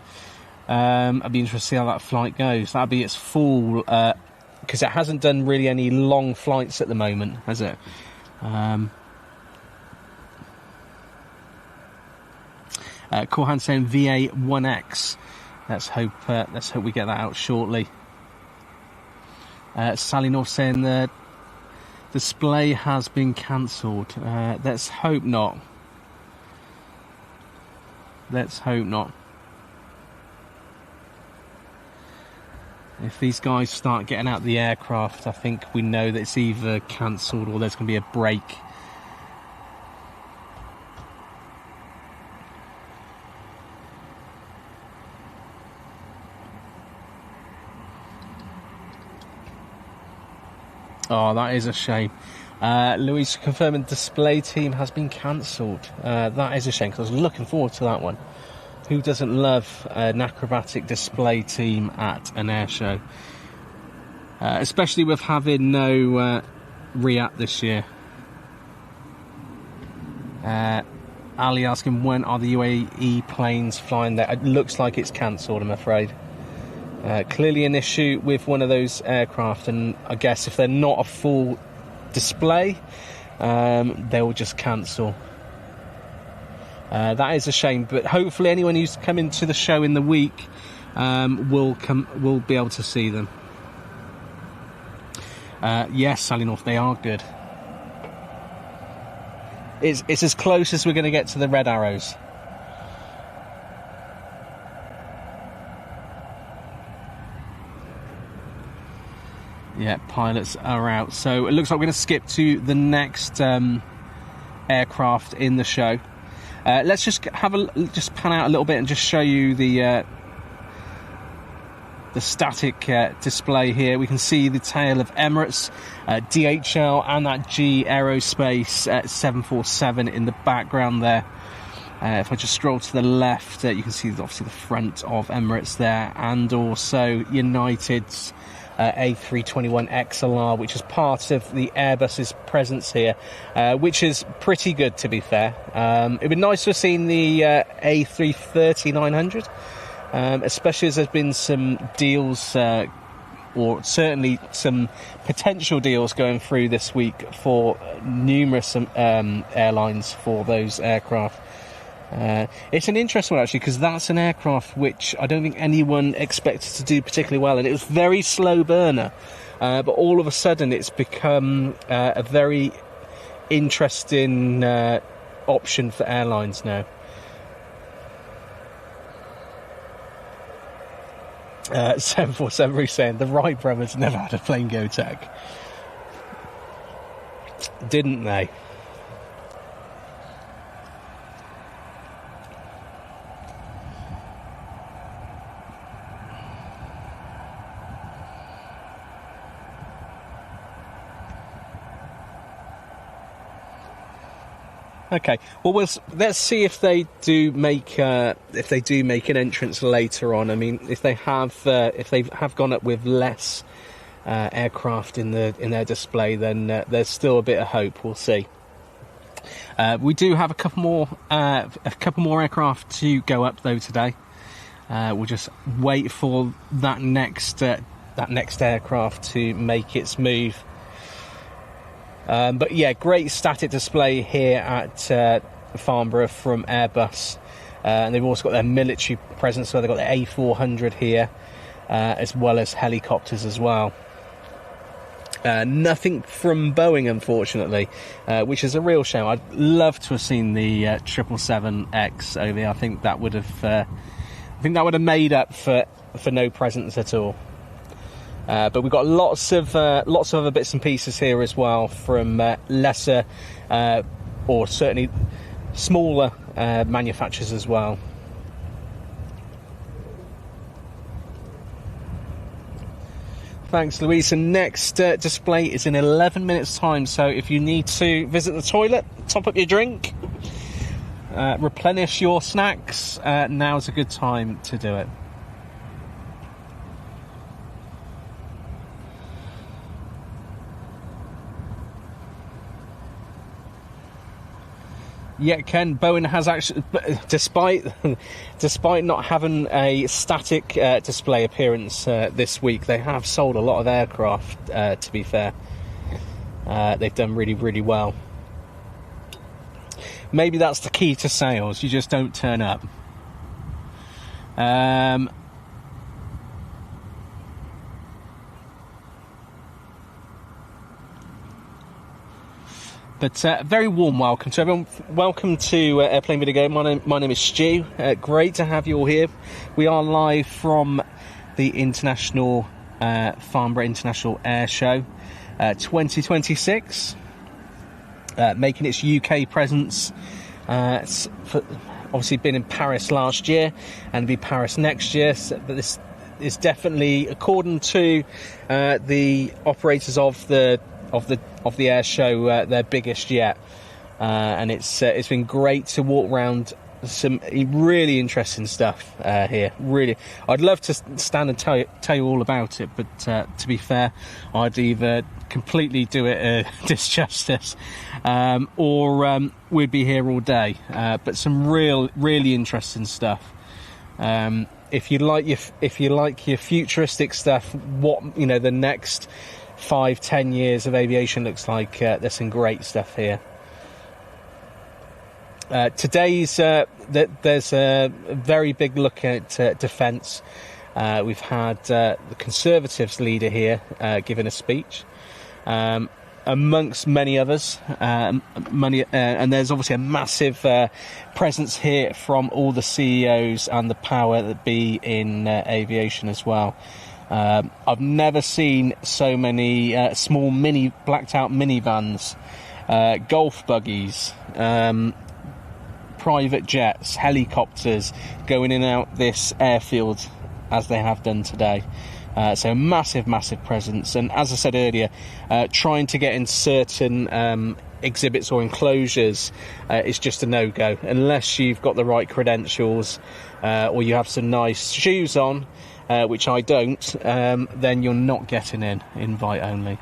I'd be interested to see how that flight goes. That'll be its full, because it hasn't done really any long flights at the moment, has it? Korhan saying VA1X. Let's hope we get that out shortly. Sally North saying the display has been cancelled. Let's hope not. Let's hope not. If these guys start getting out the aircraft, I think we know that it's either cancelled or there's going to be a break. Oh, that is a shame. Louise confirming display team has been cancelled. That is a shame, because I was looking forward to that one. Who doesn't love an acrobatic display team at an air show? Especially with having no RIAT this year. Ali asking, when are the UAE planes flying there? It looks like it's cancelled, I'm afraid. Clearly an issue with one of those aircraft, and I guess if they're not a full display, they will just cancel. That is a shame, but hopefully anyone who's coming to the show in the week will be able to see them. Yes, Sally North, they are good. It's as close as we're going to get to the red arrows. Yeah, pilots are out. So it looks like we're going to skip to the next aircraft in the show. Let's just just pan out a little bit and just show you the static display here. We can see the tail of Emirates, DHL, and that G Aerospace 747 in the background there. If I just scroll to the left, you can see obviously the front of Emirates there, and also United's A321 XLR, which is part of the Airbus's presence here, which is pretty good, to be fair. It'd be nice to have seen the A330-900, especially as there's been some deals, or certainly some potential deals going through this week for numerous airlines for those aircraft. It's an interesting one, actually, because that's an aircraft which I don't think anyone expected to do particularly well, and it was very slow burner, but all of a sudden it's become a very interesting option for airlines now. 747 Bruce saying the Wright brothers never had a plane go tech, didn't they? Okay, well, let's see if they do make an entrance later on. I mean, if they have gone up with less aircraft in their display, then there's still a bit of hope. We'll see. We do have a couple more aircraft to go up though today. We'll just wait for that next aircraft to make its move. But yeah, great static display here at Farnborough from Airbus, and they've also got their military presence, so they've got the A400 here, as well as helicopters as well. Nothing from Boeing, unfortunately, which is a real shame. I'd love to have seen the 777X over here. I think that would have made up for no presence at all. But we've got lots of other bits and pieces here as well from lesser or certainly smaller manufacturers as well. Thanks, Louise. And next display is in 11 minutes' time. So if you need to visit the toilet, top up your drink, replenish your snacks, now's a good time to do it. Yeah, Ken, Boeing has actually, despite not having a static display appearance this week, they have sold a lot of aircraft, to be fair. They've done really, really well. Maybe that's the key to sales, you just don't turn up. But very warm welcome to everyone. Welcome to Airplane Video Guy. My name is Stu. Great to have you all here. We are live from the Farnborough International Airshow 2026, making its UK presence. It's obviously been in Paris last year and be Paris next year. But this is definitely, according to the operators of the air show, their biggest yet, and it's been great to walk around some really interesting stuff here. Really, I'd love to stand and tell you all about it, but to be fair, I'd either completely do it a disjustice, or we'd be here all day. But some really interesting stuff. if you like your futuristic stuff, what the next 5-10 years of aviation looks like, there's some great stuff here. Today's there's a very big look at defence. We've had the Conservatives leader here giving a speech, amongst many others. And there's obviously a massive presence here from all the CEOs and the power that be in aviation as well. I've never seen so many small blacked out minivans, golf buggies, private jets, helicopters going in and out this airfield as they have done today. So massive presence, and as I said earlier, trying to get in certain exhibits or enclosures is just a no-go unless you've got the right credentials, or you have some nice shoes on, which I don't. Then you're not getting in, invite only.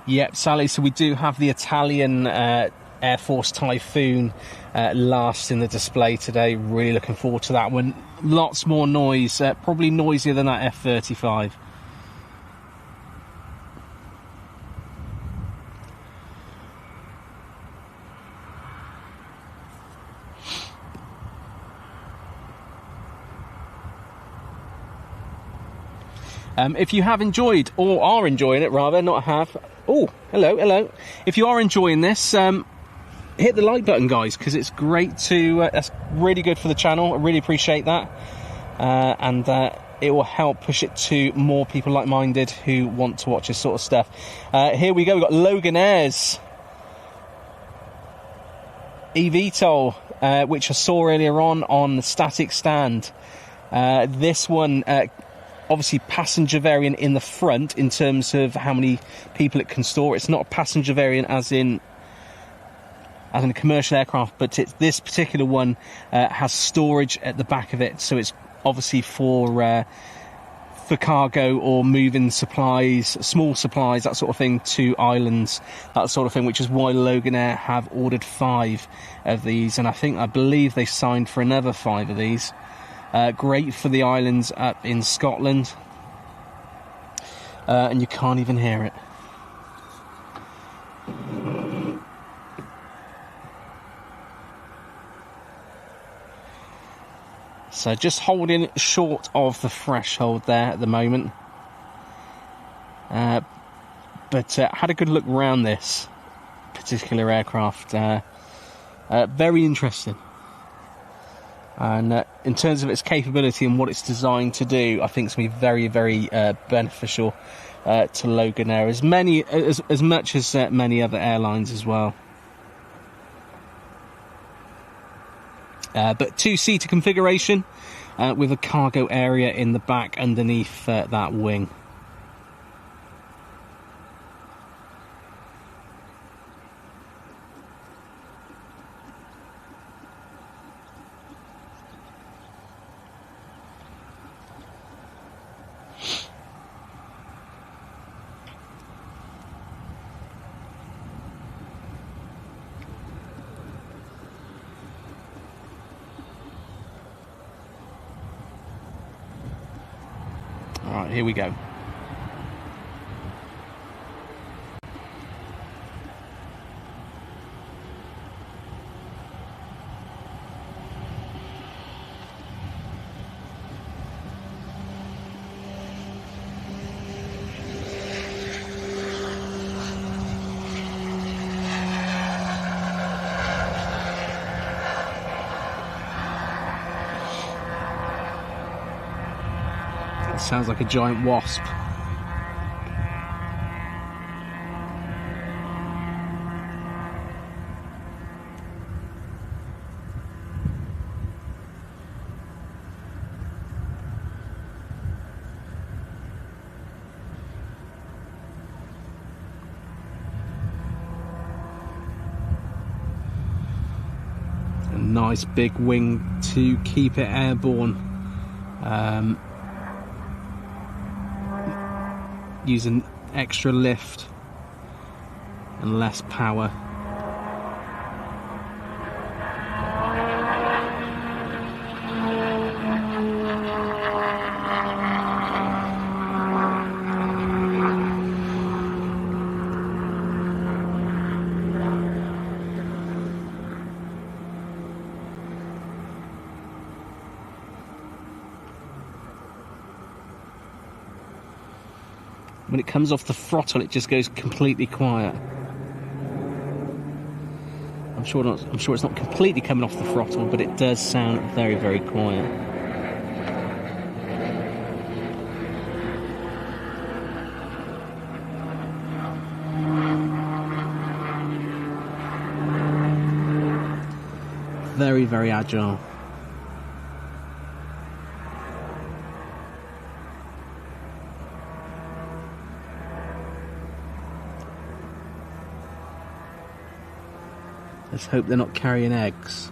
Yep, Sally, so we do have the Italian Air Force Typhoon last in the display today. Really looking forward to that one. Lots more noise, probably noisier than that F-35. If you have enjoyed, or are enjoying it rather, not have... Oh, hello. If you are enjoying this, hit the like button, guys, because it's great to... that's really good for the channel. I really appreciate that. And it will help push it to more people like-minded who want to watch this sort of stuff. Here we go. We've got Loganair's eVTOL, which I saw earlier on the static stand. This one... obviously passenger variant in the front in terms of how many people it can store. It's not a passenger variant as in a commercial aircraft, but this particular one has storage at the back of it, so it's obviously for cargo or moving supplies, small supplies, that sort of thing, to islands, that sort of thing, which is why Loganair have ordered 5 of these, and I believe they signed for another 5 of these. Great for the islands up in Scotland, and you can't even hear it. So just holding short of the threshold there at the moment, but had a good look around this particular aircraft. Very interesting. And in terms of its capability and what it's designed to do, I think it's going to be very, very beneficial to Loganair, as much as many other airlines as well. But 2-seater configuration with a cargo area in the back underneath that wing. Alright, here we go. Sounds like a giant wasp. A nice big wing to keep it airborne. Using extra lift and less power. When it comes off the throttle, it just goes completely quiet. I'm sure it's not completely coming off the throttle, but it does sound very, very quiet. Very, very agile. Let's hope they're not carrying eggs.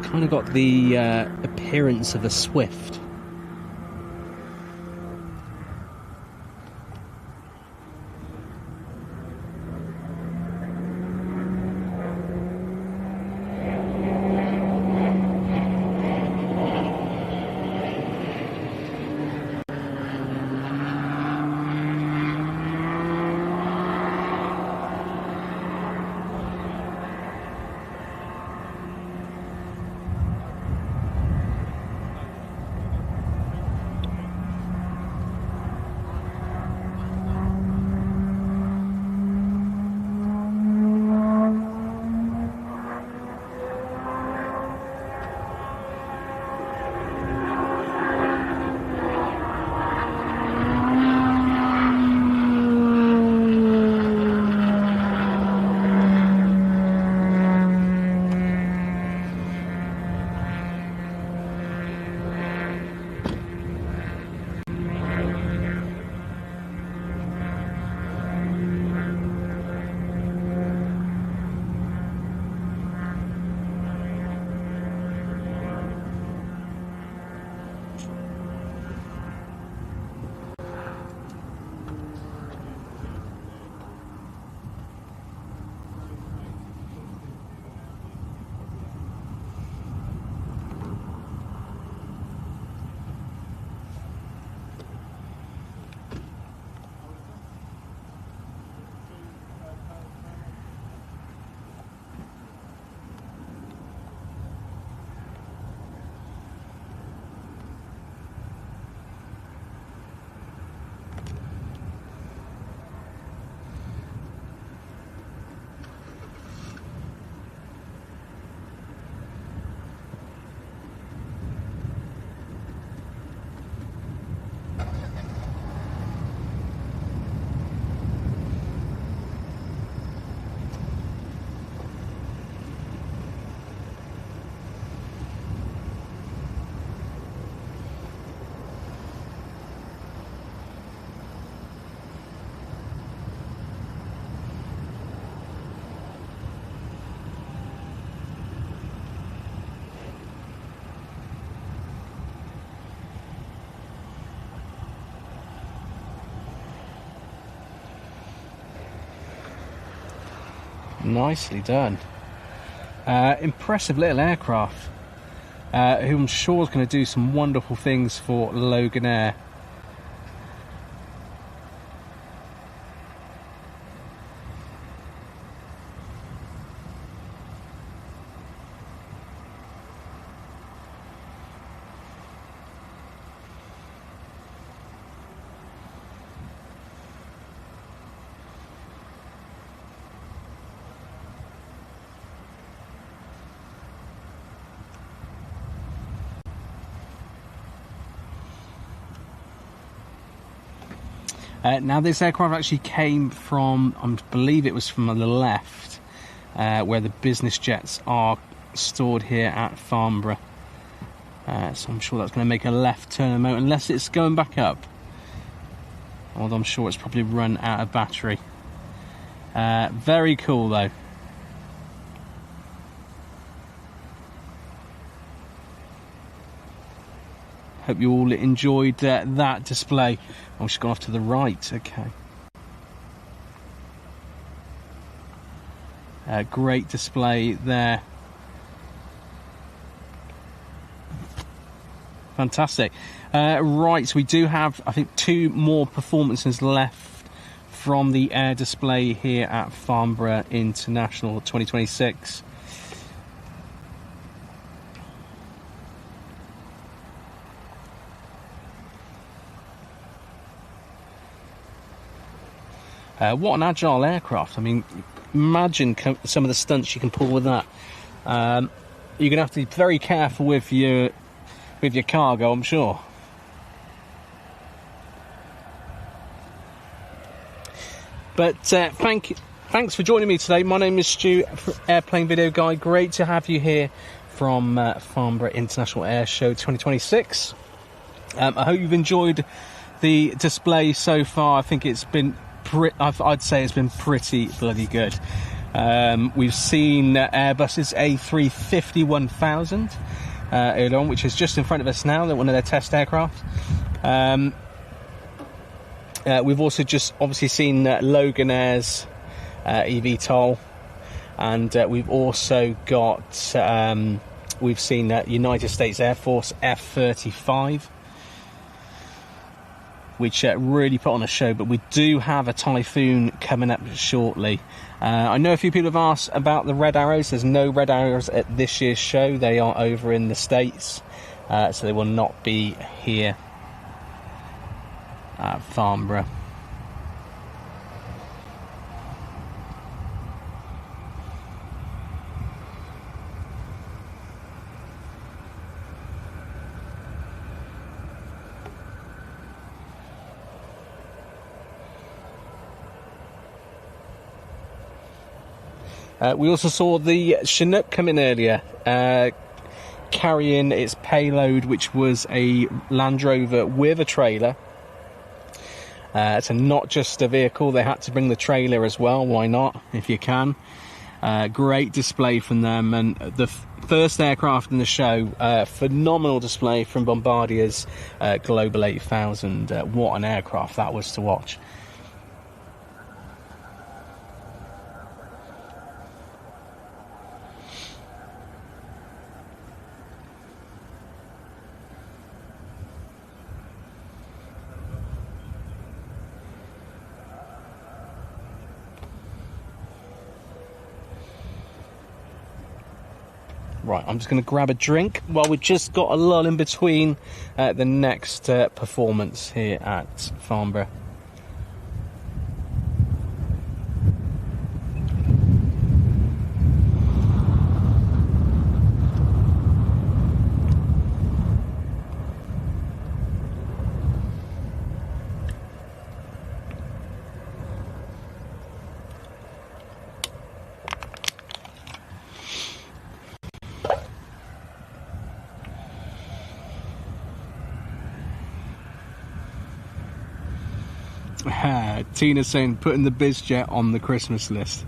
Kind of got the appearance of a Swift. Nicely done. Impressive little aircraft, who I'm sure is going to do some wonderful things for Logan Air. Now this aircraft actually came from, I believe it was from the left, where the business jets are stored here at Farnborough. So I'm sure that's going to make a left turn in a moment, unless it's going back up. Although I'm sure it's probably run out of battery. Very cool though. Hope you all enjoyed that display. Oh, she's gone off to the right. Okay. Great display there. Fantastic. Right, so we do have, I think, 2 more performances left from the air display here at Farnborough International 2026. What an agile aircraft. I mean, imagine some of the stunts you can pull with that. You're going to have to be very careful with your cargo, I'm sure. But thanks for joining me today. My name is Stu, Airplane Video Guy. Great to have you here from Farnborough International Airshow 2026. I hope you've enjoyed the display so far. I think it's been I'd say it's been pretty bloody good. We've seen Airbus's A350-1000 earlier on, which is just in front of us now. They're one of their test aircraft. We've also just obviously seen Logan Air's eVTOL, and we've also got we've seen United States Air Force F-35, which really put on a show. But we do have a Typhoon coming up shortly. I know a few people have asked about the Red Arrows. There's no Red Arrows at this year's show. They are over in the States, so they will not be here at Farnborough. We also saw the Chinook come in earlier, carrying its payload, which was a Land Rover with a trailer. So not just a vehicle, they had to bring the trailer as well. Why not, if you can? Great display from them, and the first aircraft in the show, phenomenal display from Bombardier's Global 8000. What an aircraft that was to watch. Right, I'm just going to grab a drink while we've just got a lull in between the next performance here at Farnborough. Tina saying putting the BizJet on the Christmas list.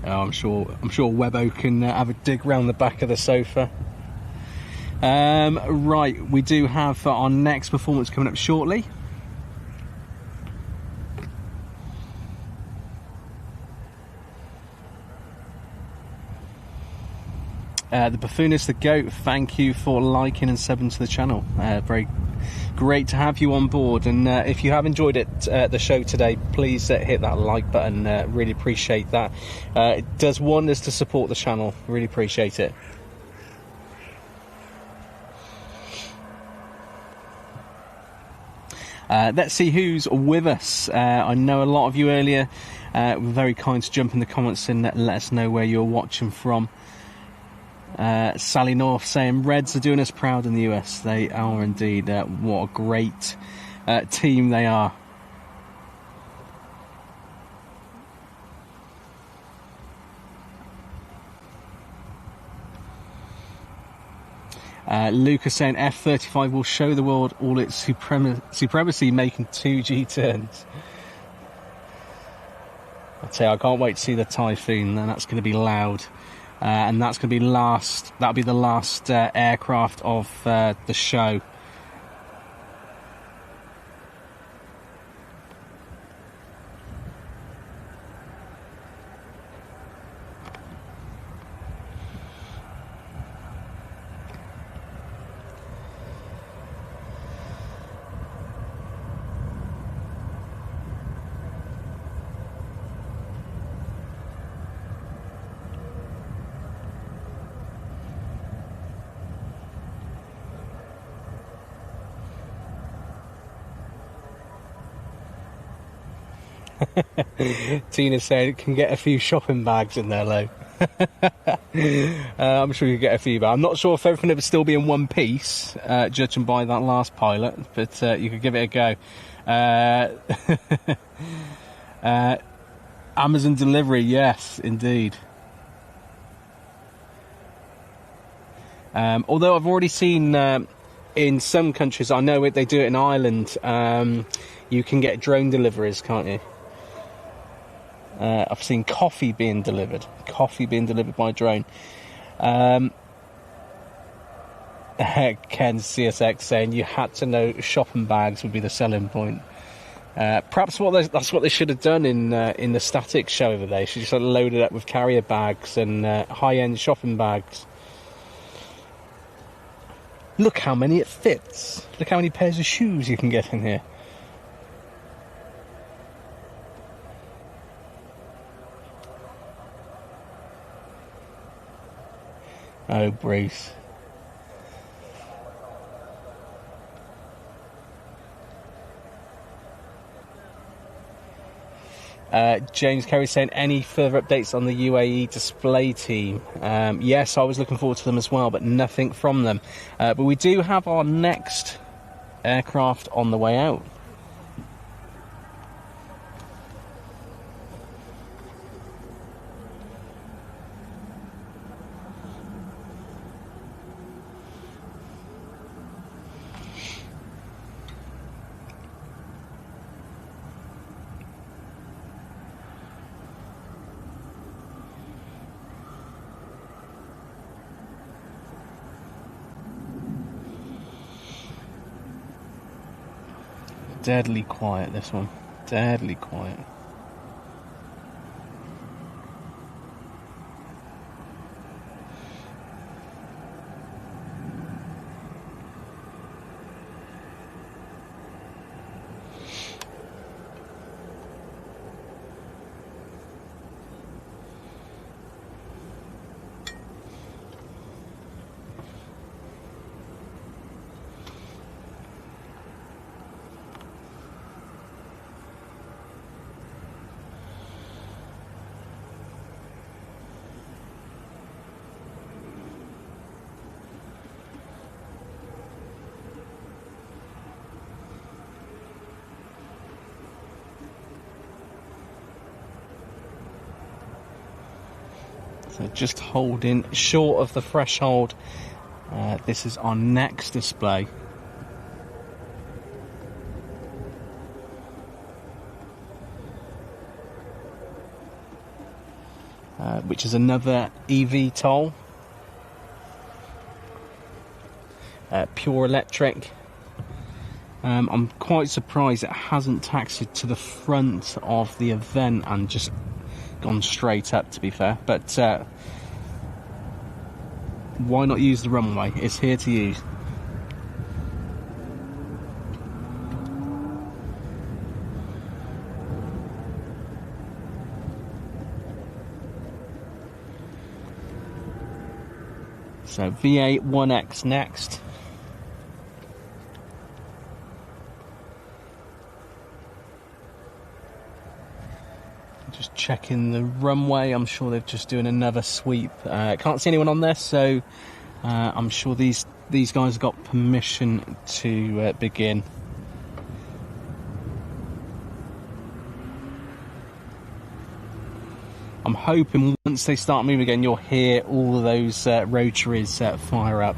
I'm sure Webbo can have a dig round the back of the sofa. Right, we do have our next performance coming up shortly. The Buffoonist, the Goat, thank you for liking and subbing to the channel. Very great to have you on board, and if you have enjoyed it, the show today, please hit that like button. Really appreciate that. It does wonders to support the channel. Really appreciate it. Let's see who's with us. I know a lot of you earlier were very kind to jump in the comments and let us know where you're watching from. Sally North saying Reds are doing us proud in the US. They are indeed. What a great team they are. Lucas saying F-35 will show the world all its supremacy, making 2G turns. I'll tell you, I can't wait to see the Typhoon, and that's going to be loud. And that's going to be that'll be the last aircraft of the show. Tina said, can get a few shopping bags in there, Lo. I'm sure you can get a few, but I'm not sure if everything would still be in one piece, judging by that last pilot, but you could give it a go. Amazon delivery, yes, indeed. Although I've already seen in some countries, I know they do it in Ireland, you can get drone deliveries, can't you? I've seen coffee being delivered by drone. Ken CSX saying you had to know shopping bags would be the selling point. Perhaps that's what they should have done in the static show over there. They should just load it up with carrier bags and high-end shopping bags. Look how many it fits. Look how many pairs of shoes you can get in here. Oh, Bruce. James Kerry saying, any further updates on the UAE display team? Yes, I was looking forward to them as well, but nothing from them. But we do have our next aircraft on the way out. Deadly quiet, this one. Deadly quiet. So just holding short of the threshold. This is our next display. Which is another eVTOL. Pure electric. I'm quite surprised it hasn't taxied to the front of the event and just gone straight up, to be fair, but why not use the runway? It's here to use. So VA1X next. Just checking the runway. I'm sure they're just doing another sweep. Can't see anyone on there, so I'm sure these guys have got permission to begin. I'm hoping once they start moving again, you'll hear all of those rotaries fire up.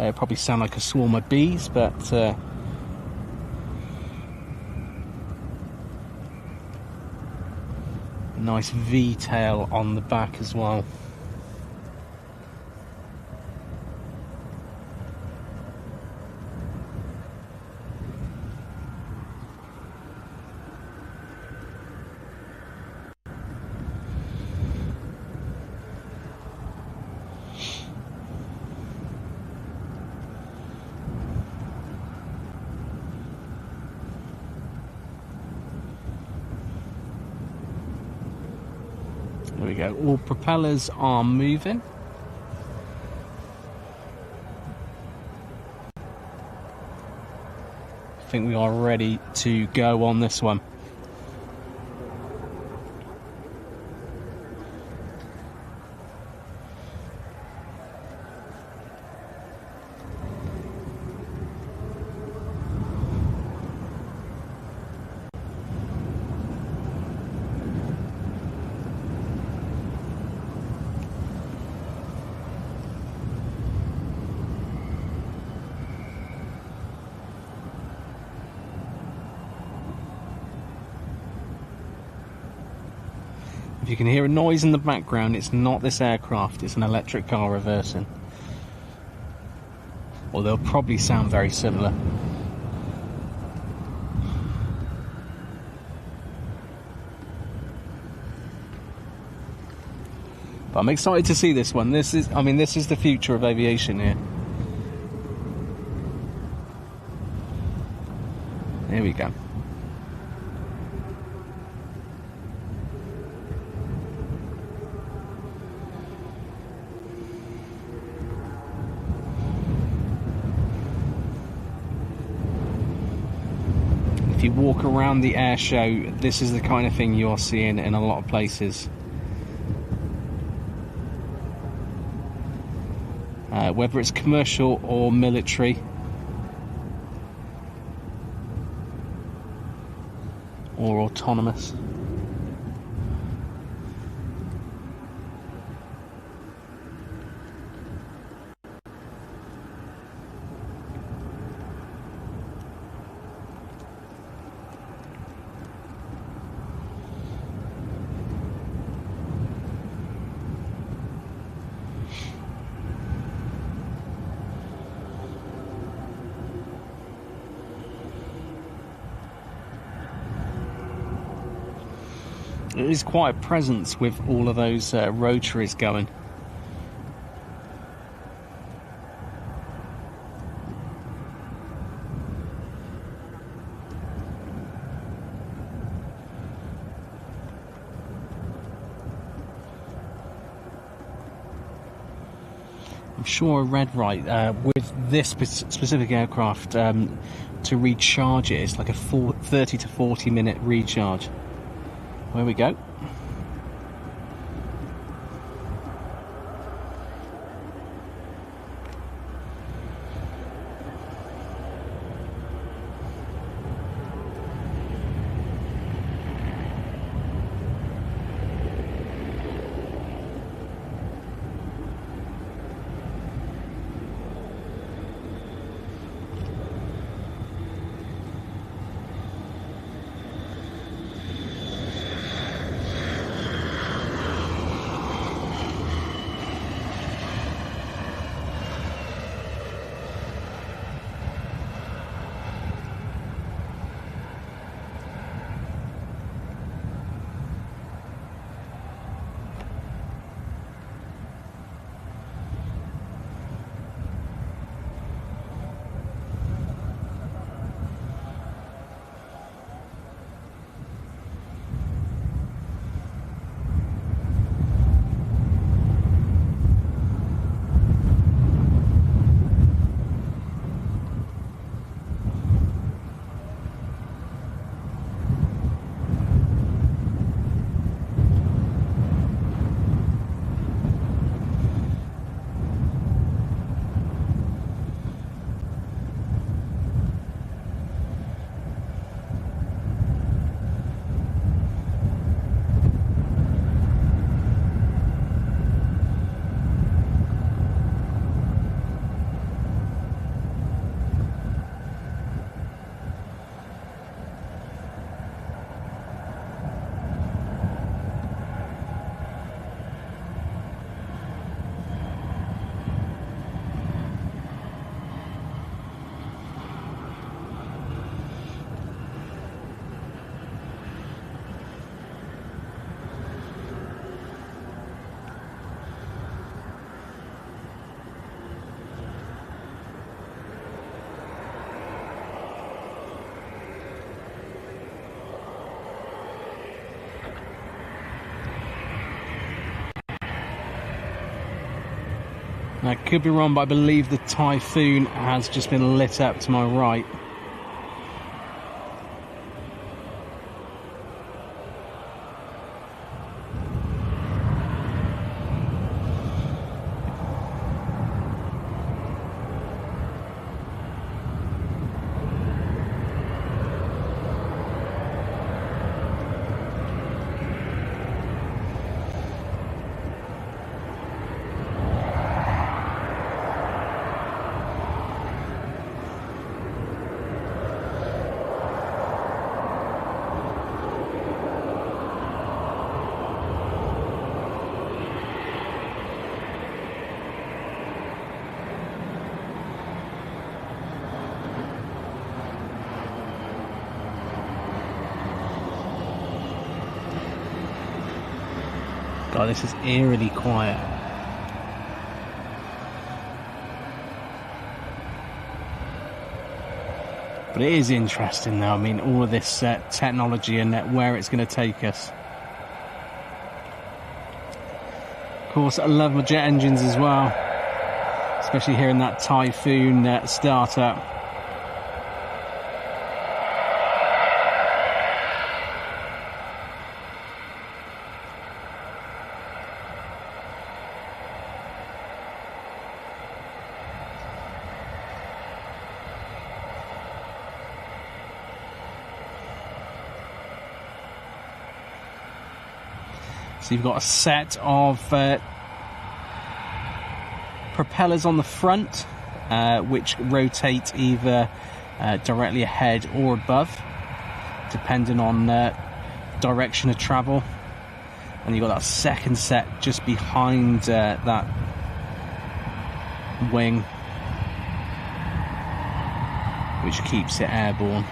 Probably sound like a swarm of bees, but nice V-tail on the back as well. There we go, all propellers are moving. I think we are ready to go on this one. If you can hear a noise in the background, it's not this aircraft, it's an electric car reversing. Or they'll probably sound very similar. But I'm excited to see this one. This is the future of aviation here. Here we go. If you walk around the air show, this is the kind of thing you're seeing in a lot of places. Whether it's commercial or military. Or autonomous. It is quite a presence with all of those rotaries going. I'm sure I read right, with this specific aircraft, to recharge it, it's like a 30 to 40 minute recharge. There we go. I could be wrong, but I believe the Typhoon has just been lit up to my right. God, this is eerily quiet. But it is interesting though, I mean, all of this technology and where it's going to take us. Of course, I love my jet engines as well, especially hearing that Typhoon start up. So you've got a set of propellers on the front, which rotate either directly ahead or above, depending on direction of travel. And you've got that second set just behind that wing, which keeps it airborne.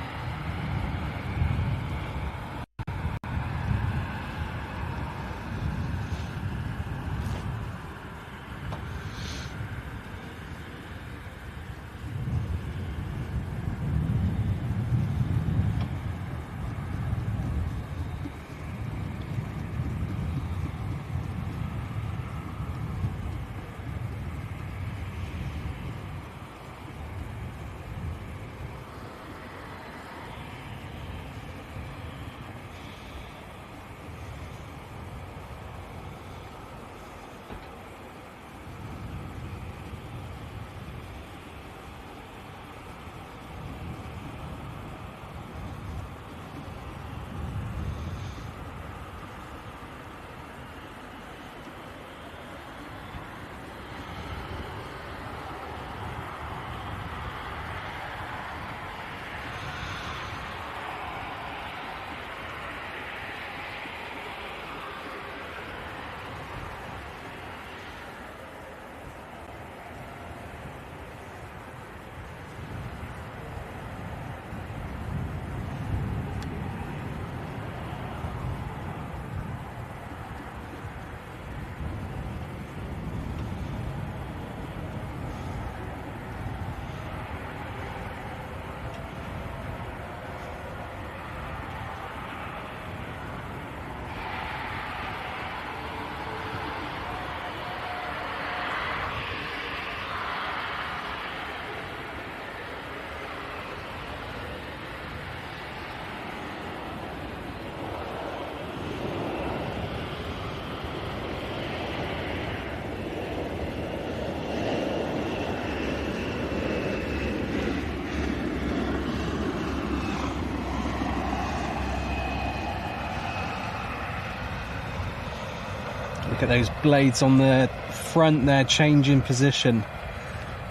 Look at those blades on the front there changing position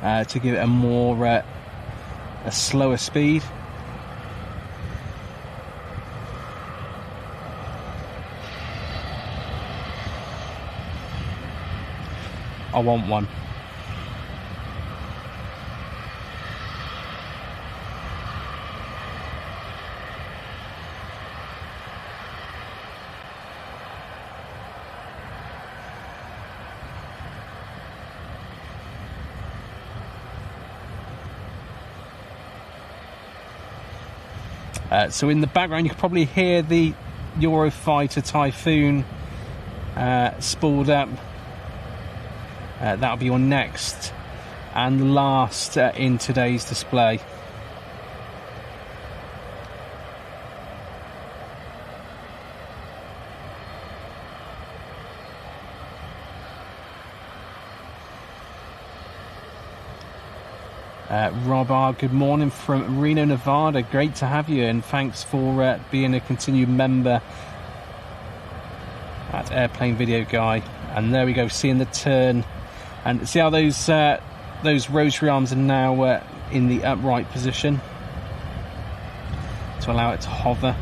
to give it a more a slower speed. I want one. So in the background you can probably hear the Eurofighter Typhoon spooled up That'll be your next and last in today's display. Rob R, good morning from Reno, Nevada. Great to have you, and thanks for being a continued member at Airplane Video Guy. And there we go, seeing the turn, and see how those rotary arms are now in the upright position to allow it to hover.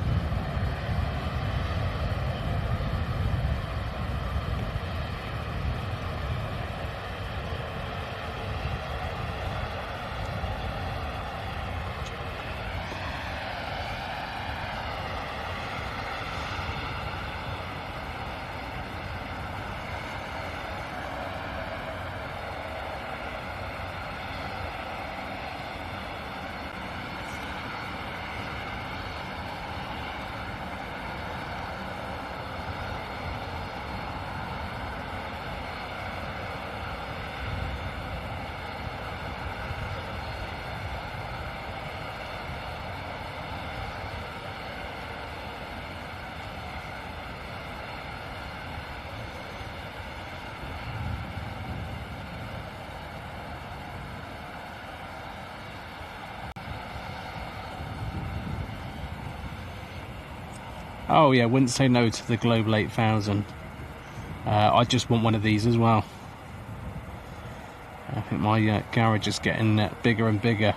Oh yeah, wouldn't say no to the Global 8000. I just want one of these as well. I think my garage is getting bigger and bigger.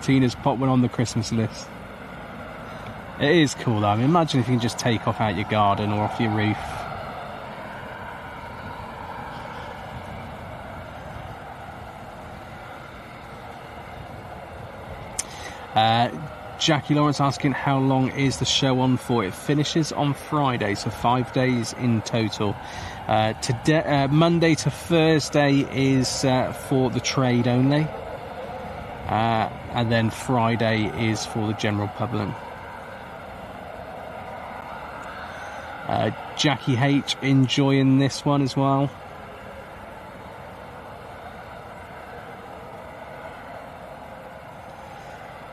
Tina's popped one on the Christmas list. It is cool though. I mean, imagine if you can just take off out your garden or off your roof. Jackie Lawrence asking how long is the show on for. It finishes on Friday, so 5 days in total. Today, Monday to Thursday is for the trade only, and then Friday is for the general public. Jackie H enjoying this one as well.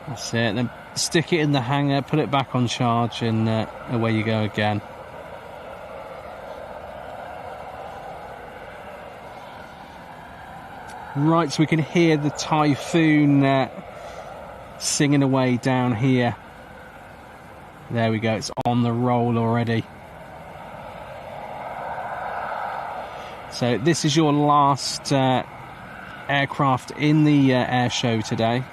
That's it. Then stick it in the hanger, put it back on charge, and away you go again. Right, so we can hear the Typhoon singing away down here. There we go, it's on the roll already. So this is your last aircraft in the air show today.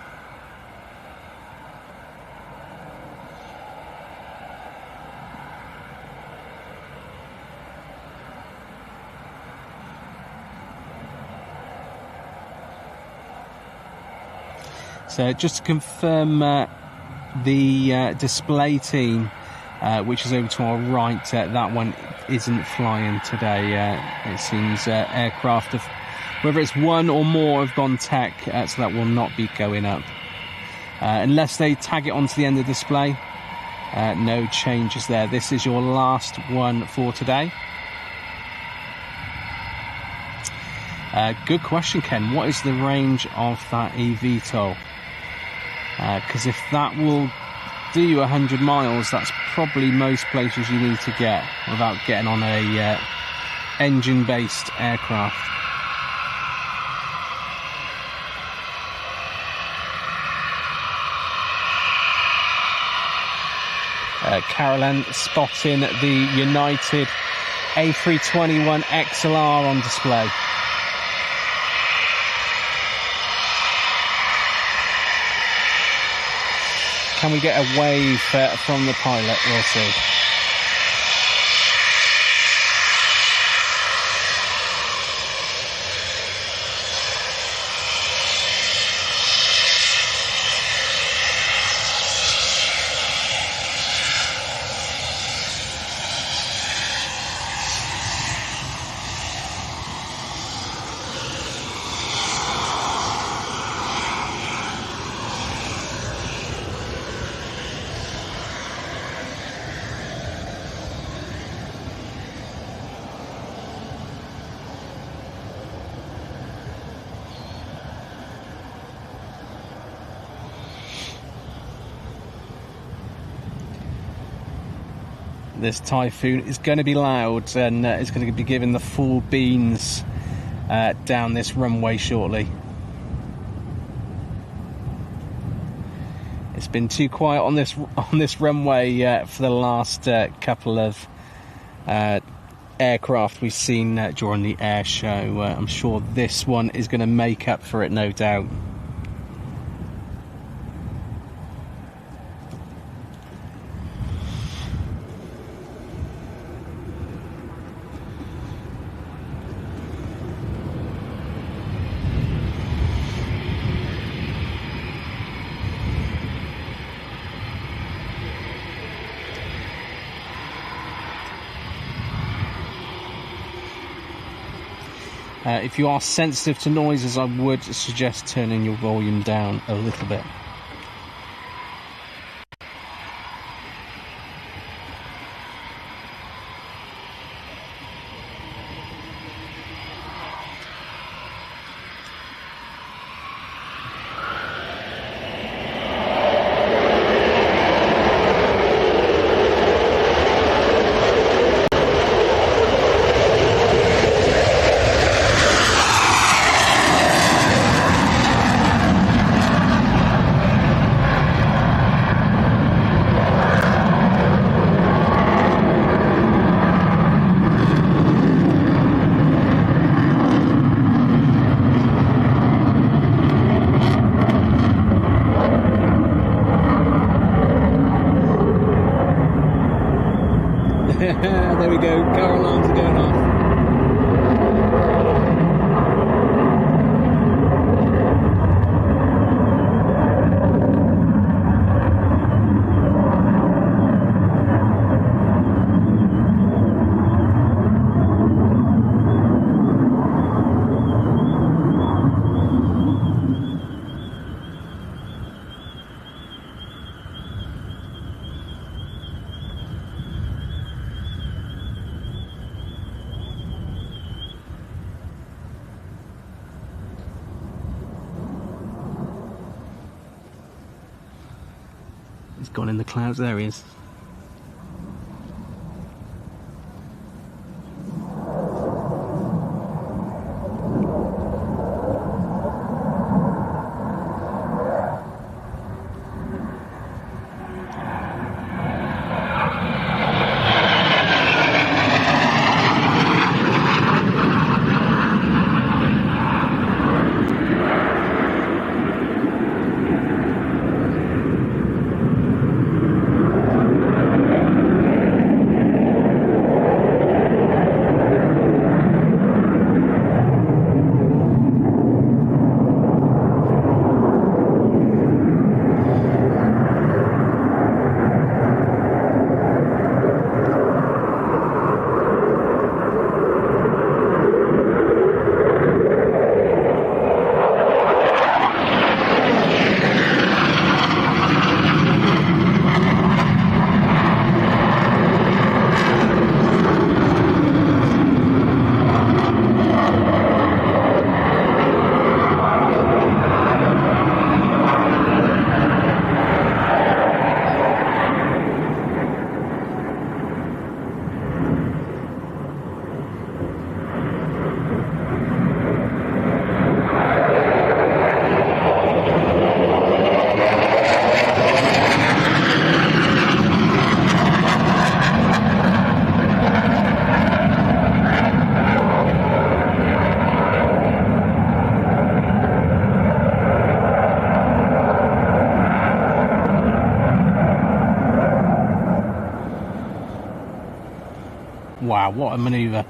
So just to confirm, the display team, which is over to our right, that one isn't flying today. It seems aircraft, whether it's one or more, have gone tech, so that will not be going up. Unless they tag it onto the end of the display, no changes there. This is your last one for today. Good question, Ken. What is the range of that eVTOL? Because if that will do you 100 miles, that's probably most places you need to get without getting on a engine-based aircraft. Carolyn spotting the United A321 XLR on display. Can we get a wave from the pilot? We'll see. this Typhoon is going to be loud, and it's going to be giving the full beans down this runway shortly. It's been too quiet on this runway for the last couple of aircraft we've seen during the air show. I'm sure this one is going to make up for it, no doubt. If you are sensitive to noises, I would suggest turning your volume down a little bit. There we go, car alarms are going off. He's gone in the clouds, there he is. Wow, what a manoeuvre.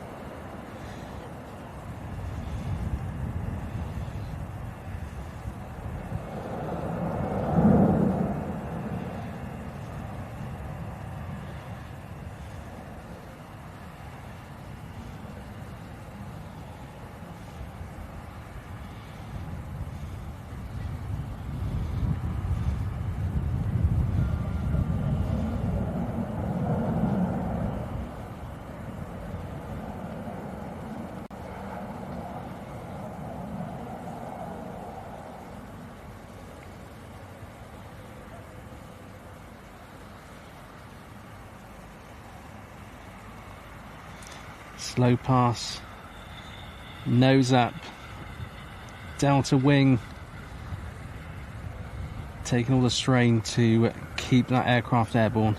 slow pass, nose up, delta wing, taking all the strain to keep that aircraft airborne.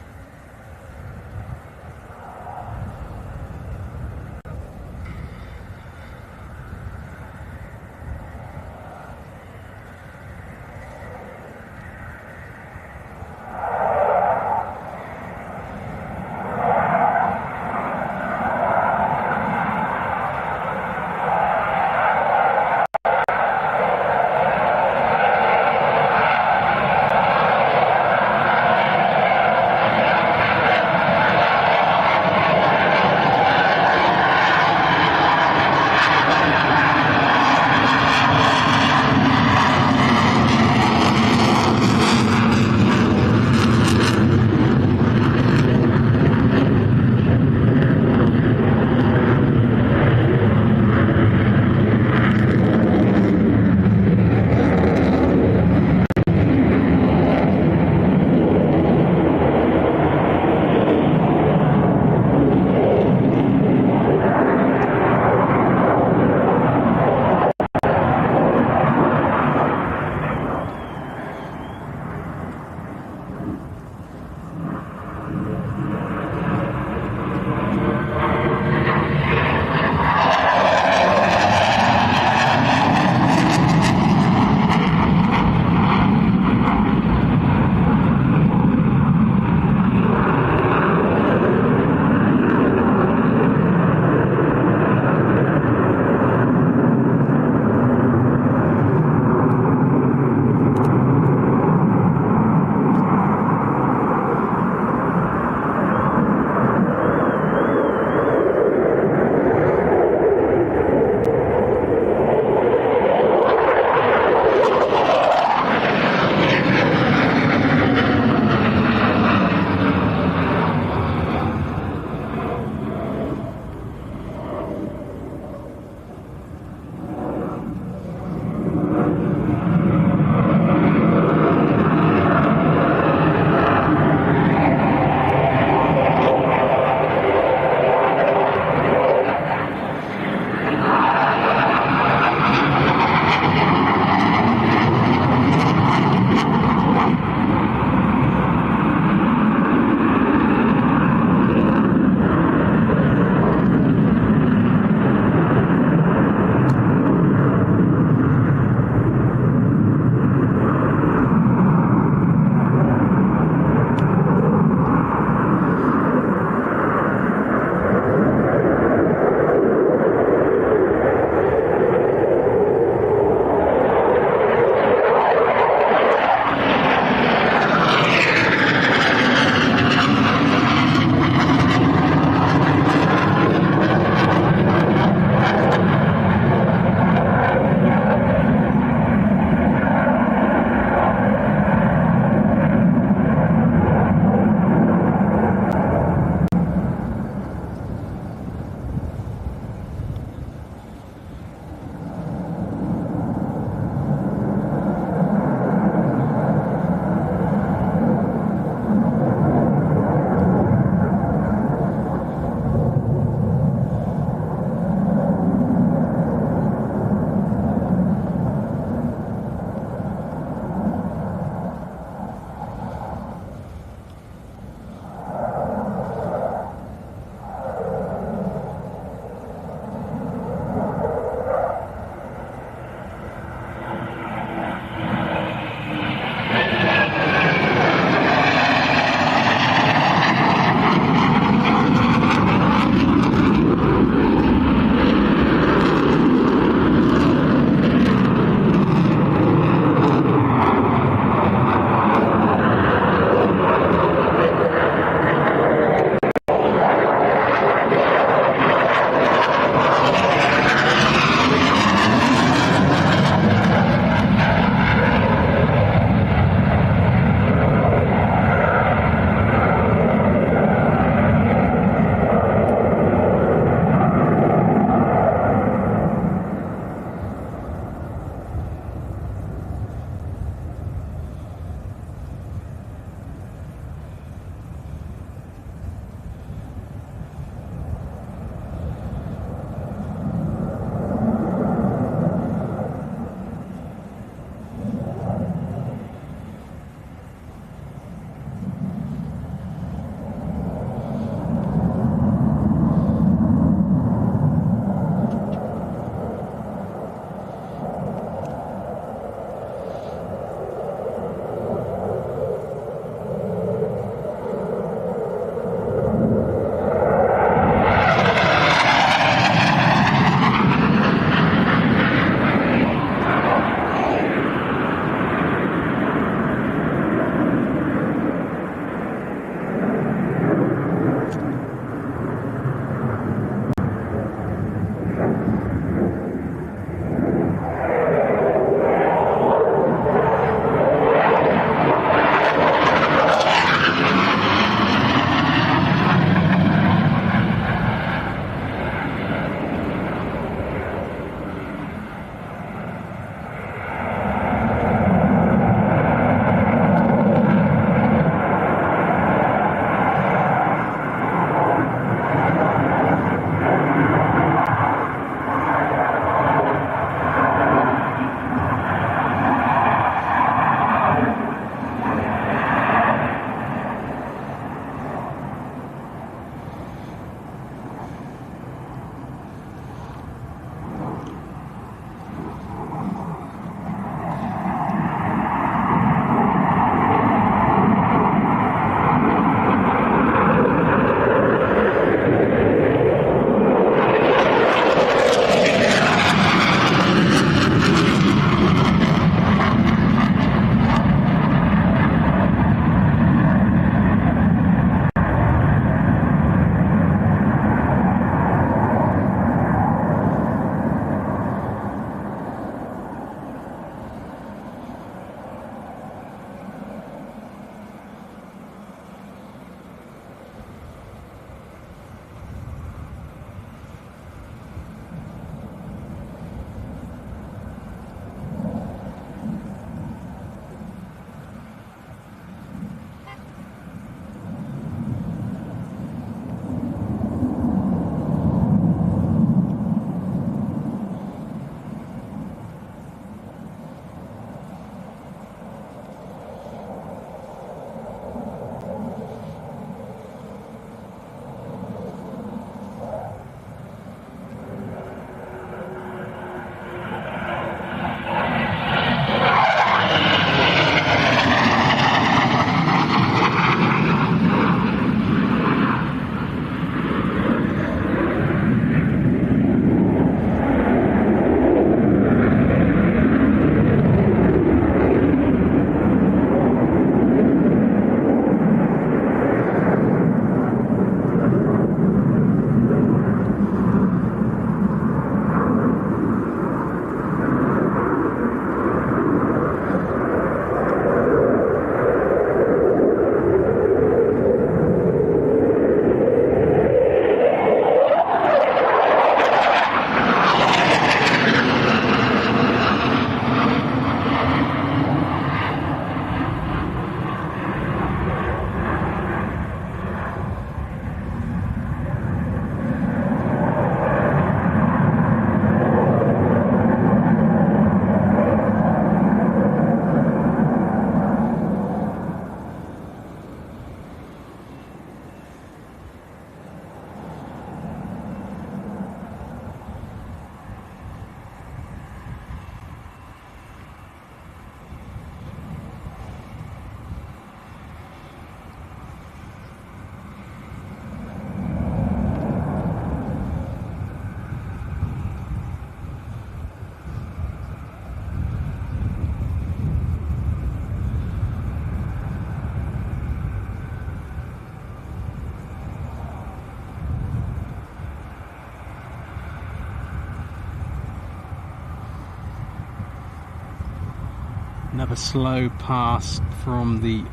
Another slow pass from the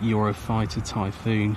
Eurofighter Typhoon.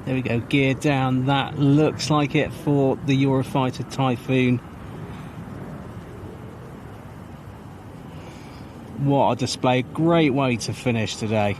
There we go, gear down. That looks like it for the Eurofighter Typhoon. What a display, great way to finish today.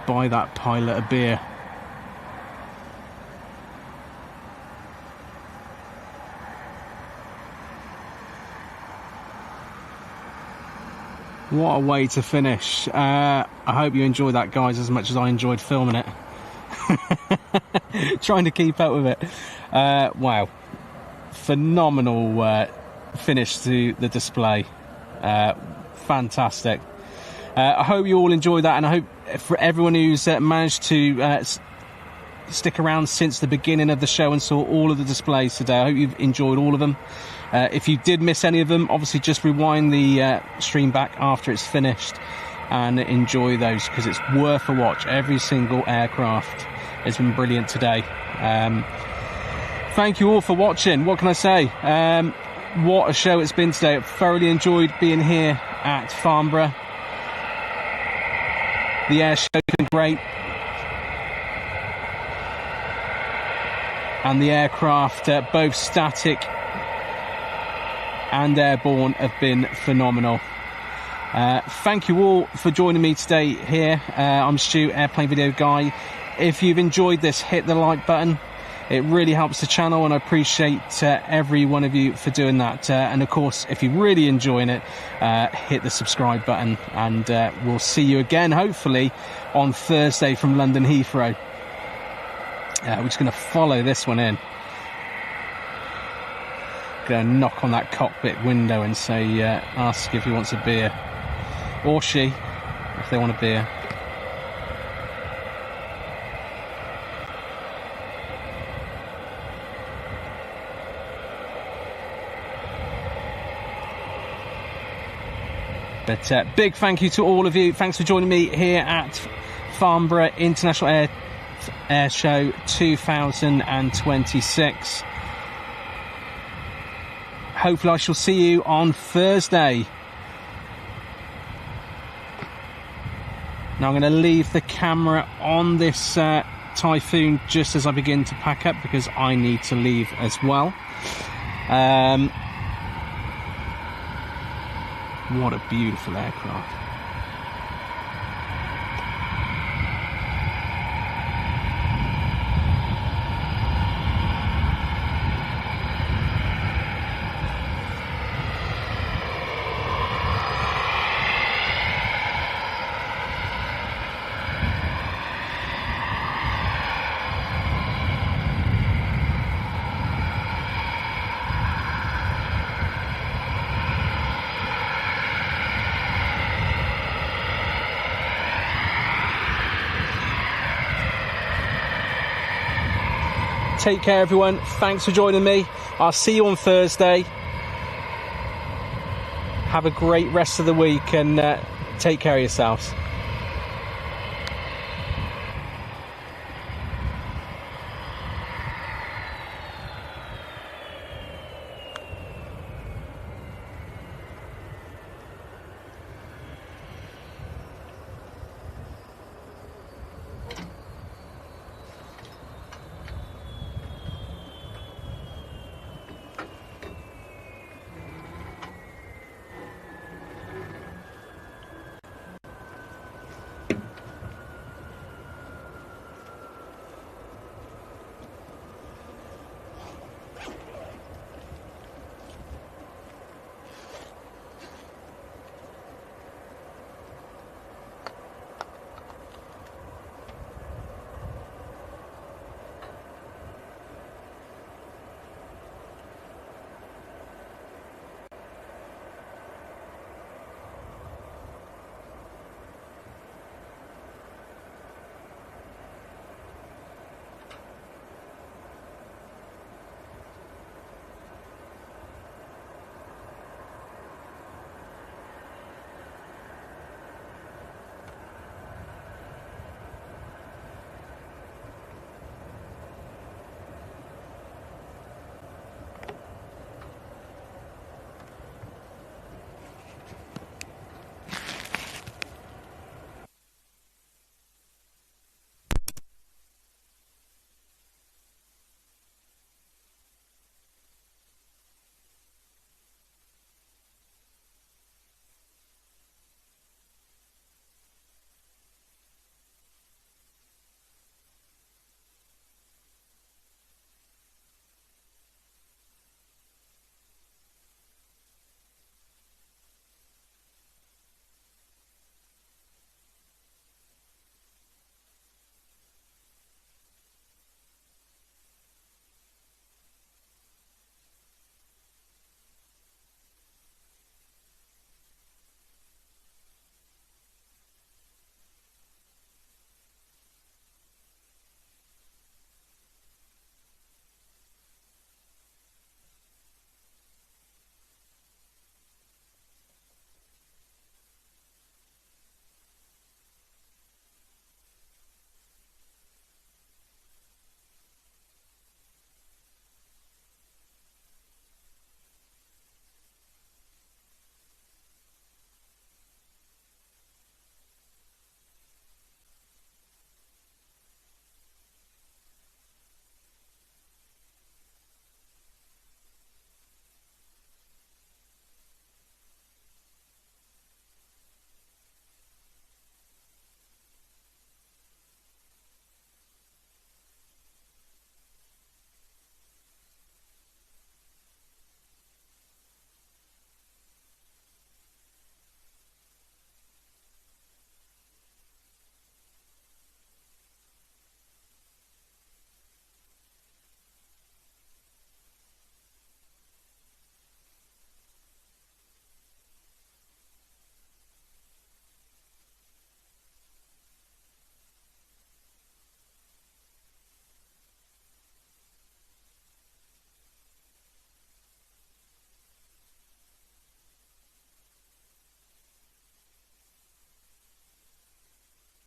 Buy that pilot a beer. What a way to finish. I hope you enjoyed that, guys, as much as I enjoyed filming it. trying to keep up with it. Wow, phenomenal finish to the display. Fantastic. I hope you all enjoyed that, and I hope for everyone who's managed to stick around since the beginning of the show and saw all of the displays today, I hope you've enjoyed all of them. If you did miss any of them, obviously just rewind the stream back after it's finished and enjoy those, because it's worth a watch. Every single aircraft has been brilliant today. Thank you all for watching. What can I say? What a show it's been today. I've thoroughly enjoyed being here at Farnborough. The air show's been great. And the aircraft, both static and airborne, have been phenomenal. Thank you all for joining me today here. I'm Stu, Airplane Video Guy. If you've enjoyed this, hit the like button. It really helps the channel, and I appreciate every one of you for doing that. And of course, if you're really enjoying it, hit the subscribe button, and we'll see you again, hopefully, on Thursday from London Heathrow. We're just going to follow this one in. Going to knock on that cockpit window and say, ask if he wants a beer. Or she, if they want a beer. But big thank you to all of you. Thanks for joining me here at Farnborough International Airshow 2026. Hopefully I shall see you on Thursday. Now I'm going to leave the camera on this Typhoon just as I begin to pack up, because I need to leave as well. What a beautiful aircraft. Take care, everyone. Thanks for joining me. I'll see you on Thursday. Have a great rest of the week, and take care of yourselves.